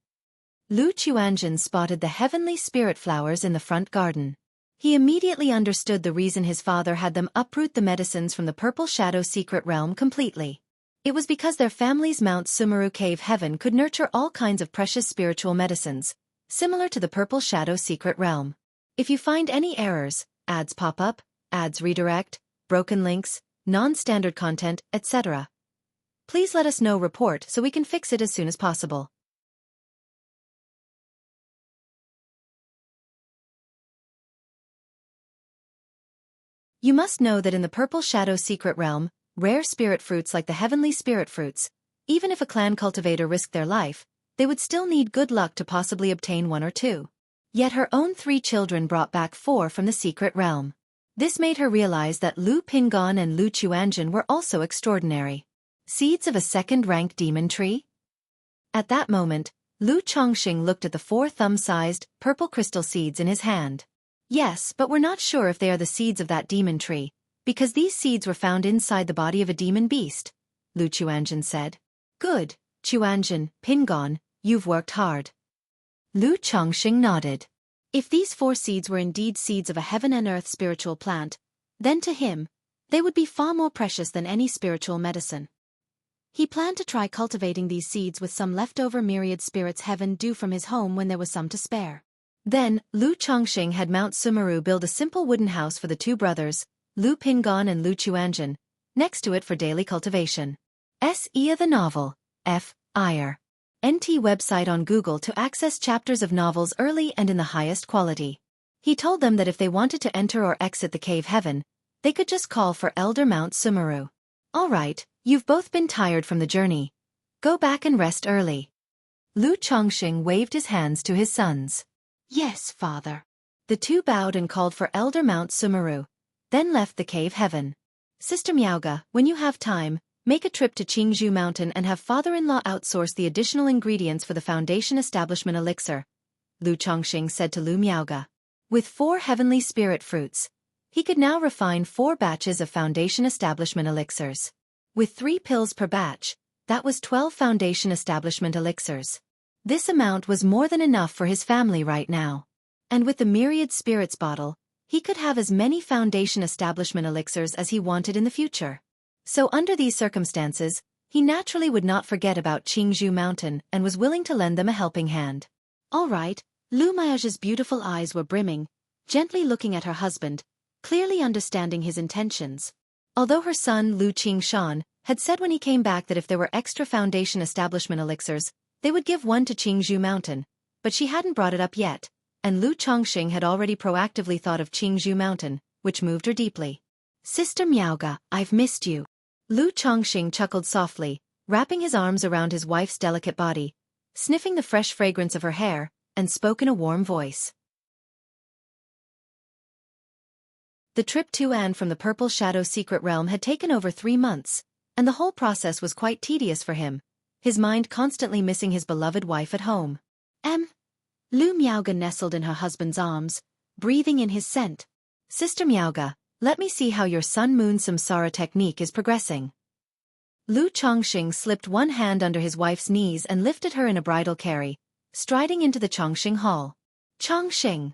Lu Chuanjin spotted the heavenly spirit flowers in the front garden. He immediately understood the reason his father had them uproot the medicines from the Purple Shadow secret realm completely. It was because their family's Mount Sumeru cave heaven could nurture all kinds of precious spiritual medicines, similar to the Purple Shadow secret realm. If you find any errors, ads pop up, ads redirect, broken links, non-standard content, etc., please let us know. Report so we can fix it as soon as possible. You must know that in the Purple Shadow secret realm, rare spirit fruits like the heavenly spirit fruits, even if a clan cultivator risked their life, they would still need good luck to possibly obtain one or two. Yet her own 3 children brought back 4 from the secret realm. This made her realize that Lu Pingon and Lu Chuanjin were also extraordinary. Seeds of a second-rank demon tree? At that moment, Lu Chongqing looked at the 4 thumb-sized, purple crystal seeds in his hand. Yes, but we're not sure if they are the seeds of that demon tree, because these seeds were found inside the body of a demon beast, Lu Chuanjin said. Good, Chuanjin, Pingon, you've worked hard. Lu Chongqing nodded. If these 4 seeds were indeed seeds of a heaven and earth spiritual plant, then to him, they would be far more precious than any spiritual medicine. He planned to try cultivating these seeds with some leftover myriad spirits heaven due from his home when there was some to spare. Then, Lu Chongqing had Mount Sumeru build a simple wooden house for the 2 brothers, Lu Pingon and Lu Chuanjin, next to it for daily cultivation. S. E. The novel, F. Ire. NT website on Google to access chapters of novels early and in the highest quality. He told them that if they wanted to enter or exit the cave heaven, they could just call for Elder Mount Sumeru. All right, you've both been tired from the journey. Go back and rest early. Lu Chongqing waved his hands to his sons. Yes, father. The two bowed and called for Elder Mount Sumeru, then left the cave heaven. Sister Miaoga, when you have time, make a trip to Qingzhou Mountain and have father-in-law outsource the additional ingredients for the Foundation Establishment elixir, Lu Chongqing said to Lu Miaoga. With 4 heavenly spirit fruits, he could now refine 4 batches of Foundation Establishment elixirs. With 3 pills per batch, that was 12 Foundation Establishment elixirs. This amount was more than enough for his family right now. And with the myriad spirits bottle, he could have as many Foundation Establishment elixirs as he wanted in the future. So under these circumstances, he naturally would not forget about Qingzhou Mountain and was willing to lend them a helping hand. All right, Lu Miaoga's beautiful eyes were brimming, gently looking at her husband, clearly understanding his intentions. Although her son Lu Qingshan had said when he came back that if there were extra Foundation Establishment elixirs, they would give one to Qingzhou Mountain, but she hadn't brought it up yet, and Lu Chongqing had already proactively thought of Qingzhou Mountain, which moved her deeply. Sister Miaoga, I've missed you. Lu Chongqing chuckled softly, wrapping his arms around his wife's delicate body, sniffing the fresh fragrance of her hair, and spoke in a warm voice. The trip to and from the Purple Shadow Secret Realm had taken over 3 months, and the whole process was quite tedious for him, his mind constantly missing his beloved wife at home. Lu Miaoga nestled in her husband's arms, breathing in his scent. Sister Miaoga, let me see how your Sun Moon Samsara technique is progressing. Lu Chongqing slipped one hand under his wife's knees and lifted her in a bridal carry, striding into the Chongqing Hall. Chongqing!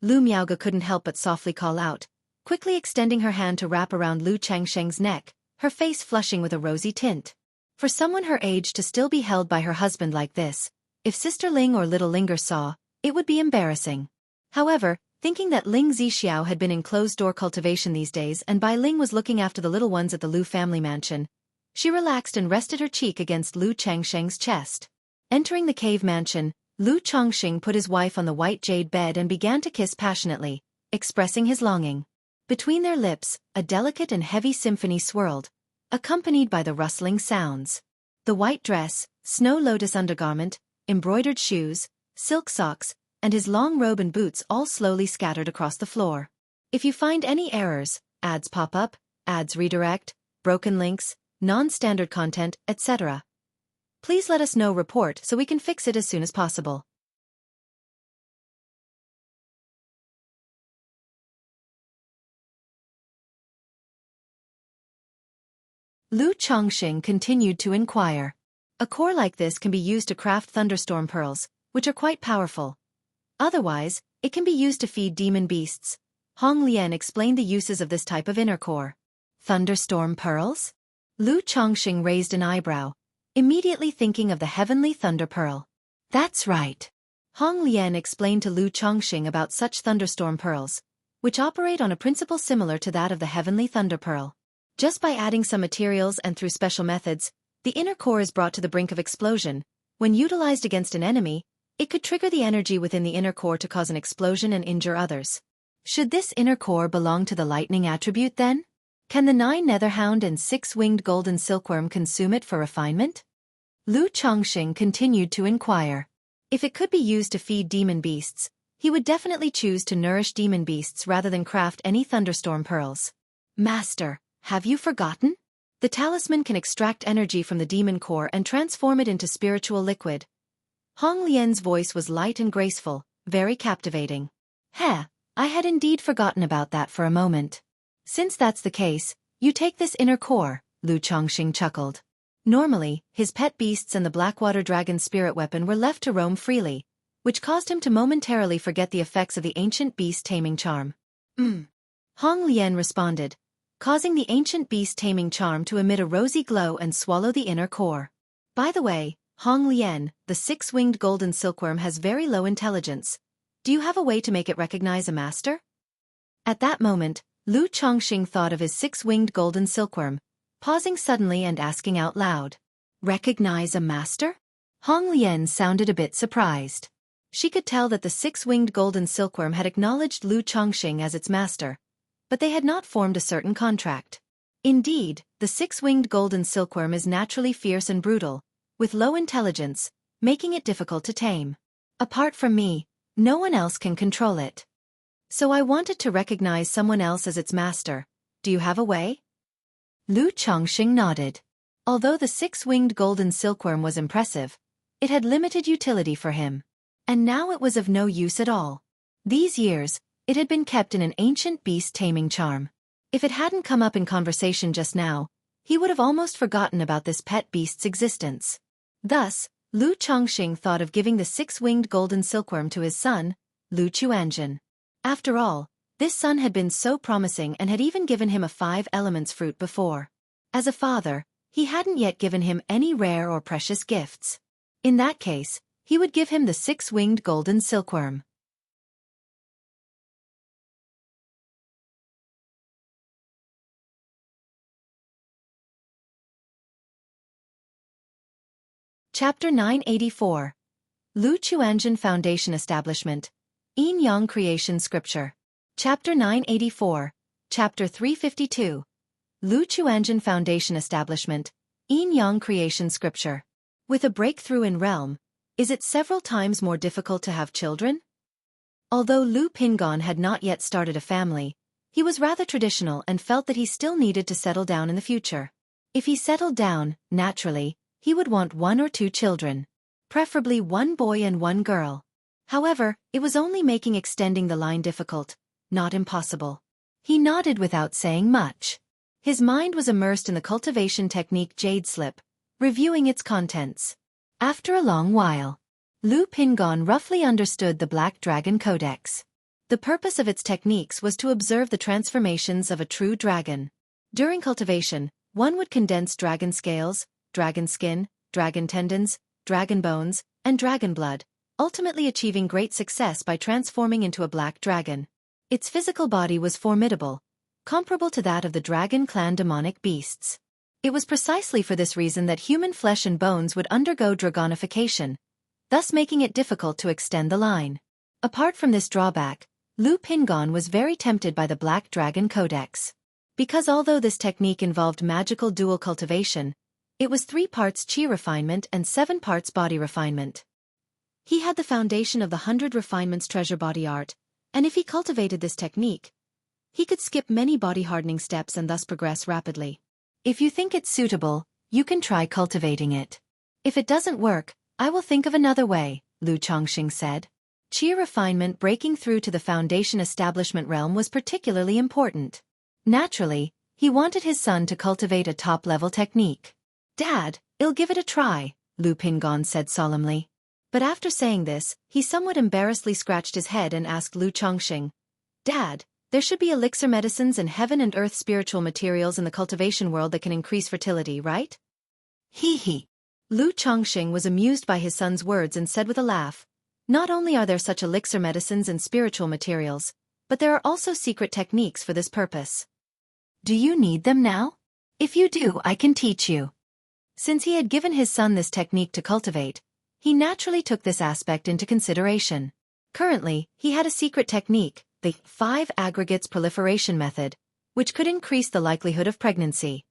Lu Miaoga couldn't help but softly call out, quickly extending her hand to wrap around Lu Chengsheng's neck, her face flushing with a rosy tint. For someone her age to still be held by her husband like this, if Sister Ling or little Linger saw, it would be embarrassing. However, thinking that Ling Zixiao had been in closed-door cultivation these days and Bai Ling was looking after the little ones at the Lu family mansion, she relaxed and rested her cheek against Lu Chengsheng's chest. Entering the cave mansion, Lu Chongqing put his wife on the white jade bed and began to kiss passionately, expressing his longing. Between their lips, a delicate and heavy symphony swirled, accompanied by the rustling sounds. The white dress, snow lotus undergarment, embroidered shoes, silk socks, and his long robe and boots all slowly scattered across the floor. If you find any errors, ads pop up, ads redirect, broken links, non-standard content, etc., please let us know report so we can fix it as soon as possible. Lu Chongqing continued to inquire. A core like this can be used to craft thunderstorm pearls, which are quite powerful. Otherwise, it can be used to feed demon beasts. Hong Lian explained the uses of this type of inner core. Thunderstorm pearls? Lu Chongqing raised an eyebrow, immediately thinking of the heavenly thunder pearl. That's right. Hong Lian explained to Lu Chongqing about such thunderstorm pearls, which operate on a principle similar to that of the heavenly thunder pearl. Just by adding some materials and through special methods, the inner core is brought to the brink of explosion. When utilized against an enemy, it could trigger the energy within the inner core to cause an explosion and injure others. Should this inner core belong to the lightning attribute then? Can the 9 netherhound and 6-winged golden silkworm consume it for refinement? Lu Chongqing continued to inquire. If it could be used to feed demon beasts, he would definitely choose to nourish demon beasts rather than craft any thunderstorm pearls. Master, have you forgotten? The talisman can extract energy from the demon core and transform it into spiritual liquid. Hong Lian's voice was light and graceful, very captivating. I had indeed forgotten about that for a moment. Since that's the case, you take this inner core, Lu Chongqing chuckled. Normally, his pet beasts and the Blackwater Dragon spirit weapon were left to roam freely, which caused him to momentarily forget the effects of the ancient beast taming charm. Hong Lian responded, causing the ancient beast taming charm to emit a rosy glow and swallow the inner core. By the way, Hong Lian, the 6-winged golden silkworm has very low intelligence. Do you have a way to make it recognize a master? At that moment, Lu Chongqing thought of his 6-winged golden silkworm, pausing suddenly and asking out loud. Recognize a master? Hong Lian sounded a bit surprised. She could tell that the six-winged golden silkworm had acknowledged Lu Chongqing as its master, but they had not formed a certain contract. Indeed, the six-winged golden silkworm is naturally fierce and brutal, with low intelligence, making it difficult to tame. Apart from me, no one else can control it. So I wanted to recognize someone else as its master. Do you have a way? Lu Chongqing nodded. Although the six-winged golden silkworm was impressive, it had limited utility for him. And now it was of no use at all. These years, it had been kept in an ancient beast-taming charm. If it hadn't come up in conversation just now, he would have almost forgotten about this pet beast's existence. Thus, Lu Chongqing thought of giving the six-winged golden silkworm to his son, Lu Chuanjin. After all, this son had been so promising and had even given him a 5 elements fruit before. As a father, he hadn't yet given him any rare or precious gifts. In that case, he would give him the six-winged golden silkworm. Chapter 984. Lu Chuanjin Foundation Establishment. Yin Yang Creation Scripture. Chapter 984. Chapter 352. Lu Chuanjin Foundation Establishment. Yin Yang Creation Scripture. With a breakthrough in realm, is it several times more difficult to have children? Although Lu Pingon had not yet started a family, he was rather traditional and felt that he still needed to settle down in the future. If he settled down, naturally, he would want 1 or 2 children. Preferably 1 boy and 1 girl. However, it was only making extending the line difficult, not impossible. He nodded without saying much. His mind was immersed in the cultivation technique Jade Slip, reviewing its contents. After a long while, Lu Pingon roughly understood the Black Dragon Codex. The purpose of its techniques was to observe the transformations of a true dragon. During cultivation, one would condense dragon scales, dragon skin, dragon tendons, dragon bones, and dragon blood, ultimately achieving great success by transforming into a black dragon. Its physical body was formidable, comparable to that of the dragon clan demonic beasts. It was precisely for this reason that human flesh and bones would undergo dragonification, thus making it difficult to extend the line. Apart from this drawback, Lu Pingon was very tempted by the Black Dragon Codex. Because although this technique involved magical dual cultivation, it was 3 parts chi refinement and 7 parts body refinement. He had the foundation of the 100 refinements treasure body art, and if he cultivated this technique, he could skip many body hardening steps and thus progress rapidly. If you think it's suitable, you can try cultivating it. If it doesn't work, I will think of another way, Lu Chongqing said. Chi refinement breaking through to the foundation establishment realm was particularly important. Naturally, he wanted his son to cultivate a top-level technique. Dad, I'll give it a try, Lu Pingon said solemnly. But after saying this, he somewhat embarrassedly scratched his head and asked Lu Chongqing, Dad, there should be elixir medicines and heaven and earth spiritual materials in the cultivation world that can increase fertility, right? Hee. Lu Chongqing was amused by his son's words and said with a laugh, not only are there such elixir medicines and spiritual materials, but there are also secret techniques for this purpose. Do you need them now? If you do, I can teach you. Since he had given his son this technique to cultivate, he naturally took this aspect into consideration. Currently, he had a secret technique, the 5 aggregates proliferation method, which could increase the likelihood of pregnancy.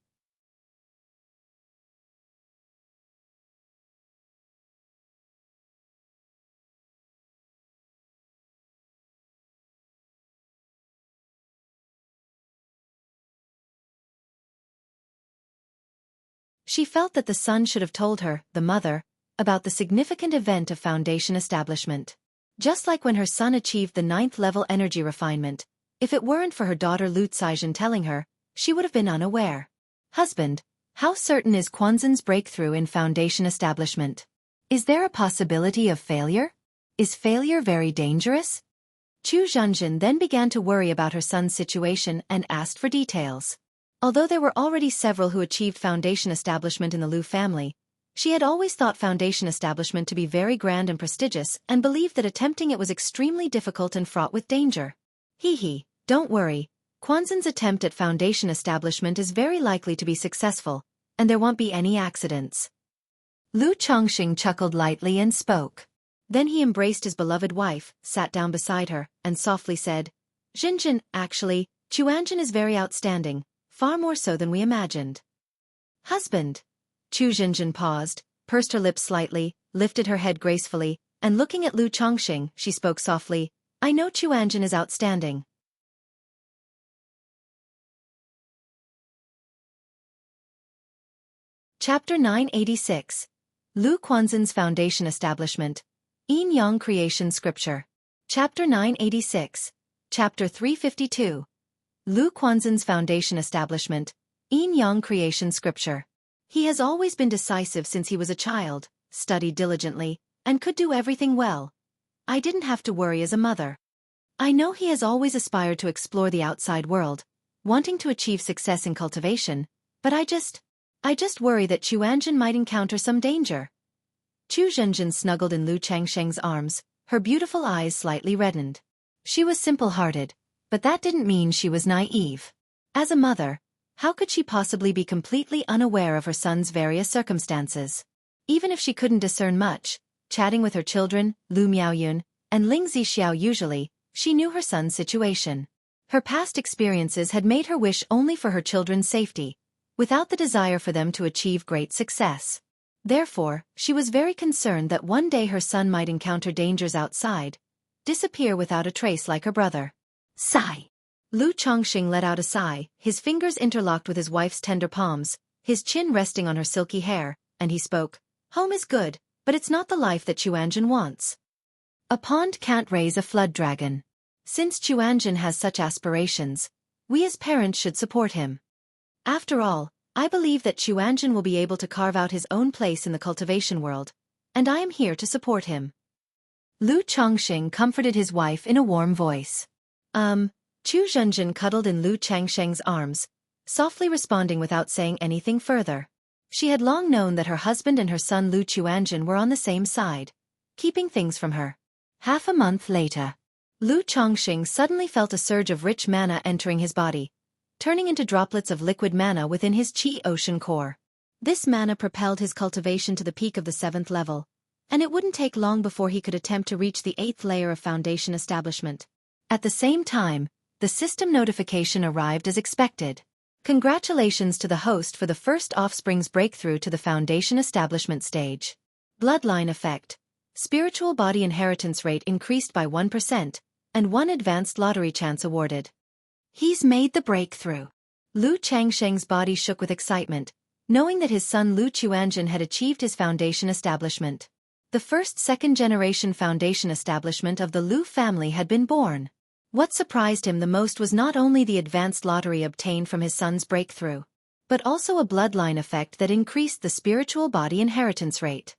She felt that the son should have told her, the mother, about the significant event of foundation establishment. Just like when her son achieved the 9th level energy refinement, if it weren't for her daughter Lu Caijin telling her, she would have been unaware. Husband, how certain is Quanzhen's breakthrough in foundation establishment? Is there a possibility of failure? Is failure very dangerous? Chu Zhanjin then began to worry about her son's situation and asked for details. Although there were already several who achieved foundation establishment in the Lu family, she had always thought foundation establishment to be very grand and prestigious and believed that attempting it was extremely difficult and fraught with danger. Don't worry, Quanzhen's attempt at foundation establishment is very likely to be successful, and there won't be any accidents. Lu Chongqing chuckled lightly and spoke. Then he embraced his beloved wife, sat down beside her, and softly said, Jinjin, actually, Chuanjin is very outstanding, far more so than we imagined. Husband. Chu Jinjin paused, pursed her lips slightly, lifted her head gracefully, and looking at Lu Chongqing, she spoke softly, I know Chuanjin is outstanding. Chapter 986. Lu Quanzhen's Foundation Establishment. Yin Yang Creation Scripture. Chapter 986. Chapter 352. Lu Quanzhen's Foundation Establishment. Yin Yang Creation Scripture. He has always been decisive since he was a child, studied diligently, and could do everything well. I didn't have to worry as a mother. I know he has always aspired to explore the outside world, wanting to achieve success in cultivation, but I just worry that Chuanjin might encounter some danger. Chu Zhenjin snuggled in Lu Changsheng's arms, her beautiful eyes slightly reddened. She was simple-hearted, but that didn't mean she was naive. As a mother, how could she possibly be completely unaware of her son's various circumstances? Even if she couldn't discern much, chatting with her children, Lu Miaoyun, and Ling Zixiao usually, she knew her son's situation. Her past experiences had made her wish only for her children's safety, without the desire for them to achieve great success. Therefore, she was very concerned that one day her son might encounter dangers outside, disappear without a trace like her brother. Sigh. Lu Chongqing let out a sigh, his fingers interlocked with his wife's tender palms, his chin resting on her silky hair, and he spoke, Home is good, but it's not the life that Chuanjin wants. A pond can't raise a flood dragon. Since Chuanjin has such aspirations, we as parents should support him. After all, I believe that Chuanjin will be able to carve out his own place in the cultivation world, and I am here to support him. Lu Chongqing comforted his wife in a warm voice. Chu Zhenjin cuddled in Lu Changsheng's arms, softly responding without saying anything further. She had long known that her husband and her son Lu Chuanjin were on the same side, keeping things from her. Half a month later, Lu Chongqing suddenly felt a surge of rich mana entering his body, turning into droplets of liquid mana within his Qi Ocean core. This mana propelled his cultivation to the peak of the 7th level, and it wouldn't take long before he could attempt to reach the 8th layer of foundation establishment. At the same time, the system notification arrived as expected. Congratulations to the host for the first offspring's breakthrough to the foundation establishment stage. Bloodline effect. Spiritual body inheritance rate increased by 1%, and 1 advanced lottery chance awarded. He's made the breakthrough. Lu Changsheng's body shook with excitement, knowing that his son Lu Chuanjin had achieved his foundation establishment. The first second-generation foundation establishment of the Lu family had been born. What surprised him the most was not only the advanced lottery obtained from his son's breakthrough, but also a bloodline effect that increased the spiritual body inheritance rate.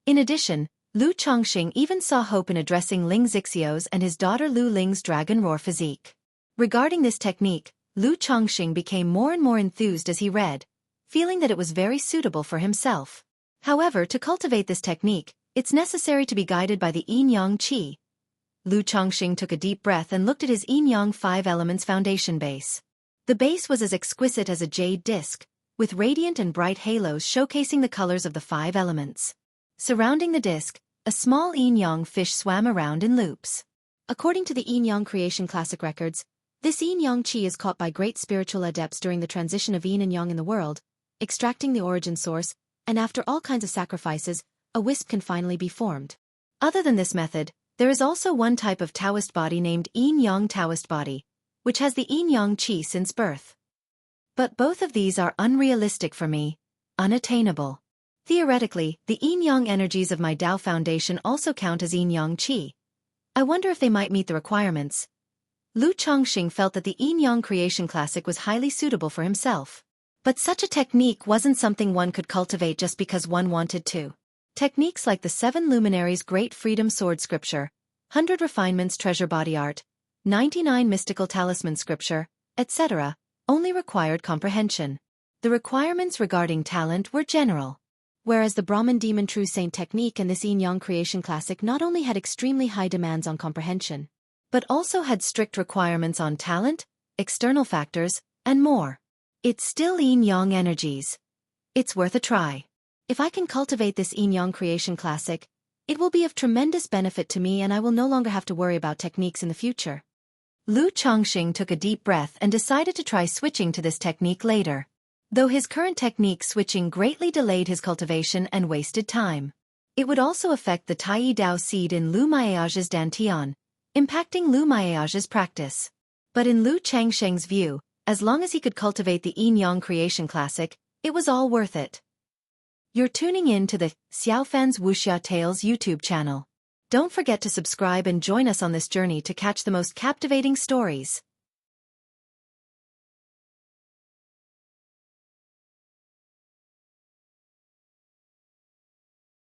In addition, Lu Chongqing even saw hope in addressing Ling Zixiao's and his daughter Lu Ling's dragon roar physique. Regarding this technique, Lu Chongqing became more and more enthused as he read, feeling that it was very suitable for himself. However, to cultivate this technique, it's necessary to be guided by the yin-yang qi. Lu Chongqing took a deep breath and looked at his yin-yang 5 elements foundation base. The base was as exquisite as a jade disc, with radiant and bright halos showcasing the colors of the 5 elements. Surrounding the disc, a small yin-yang fish swam around in loops. According to the yin-yang creation classic records, this yin-yang qi is caught by great spiritual adepts during the transition of yin and yang in the world, extracting the origin source, and after all kinds of sacrifices, a wisp can finally be formed. Other than this method, there is also one type of Taoist body named yin-yang Taoist body, which has the yin-yang qi since birth. But both of these are unrealistic for me, unattainable. Theoretically, the yin-yang energies of my Tao Foundation also count as yin-yang qi. I wonder if they might meet the requirements. Lu Chongqing felt that the yin-yang creation classic was highly suitable for himself. But such a technique wasn't something one could cultivate just because one wanted to. Techniques like the 7 Luminaries' Great Freedom Sword Scripture, 100 Refinements Treasure Body Art, 99 Mystical Talisman Scripture, etc., only required comprehension. The requirements regarding talent were general. Whereas the Brahmin Demon True Saint technique and this yin-yang creation classic not only had extremely high demands on comprehension, but also had strict requirements on talent, external factors, and more. It's still yin-yang energies. It's worth a try. If I can cultivate this yin-yang creation classic, it will be of tremendous benefit to me and I will no longer have to worry about techniques in the future. Lu Chongqing took a deep breath and decided to try switching to this technique later. Though his current technique switching greatly delayed his cultivation and wasted time. It would also affect the Tai Dao seed in Lu Maiage's Dantian, impacting Lu Maiage's practice. But in Lu Changsheng's view, as long as he could cultivate the yin-yang creation classic, it was all worth it. You're tuning in to the Xiaofan's Wuxia Tales YouTube channel. Don't forget to subscribe and join us on this journey to catch the most captivating stories.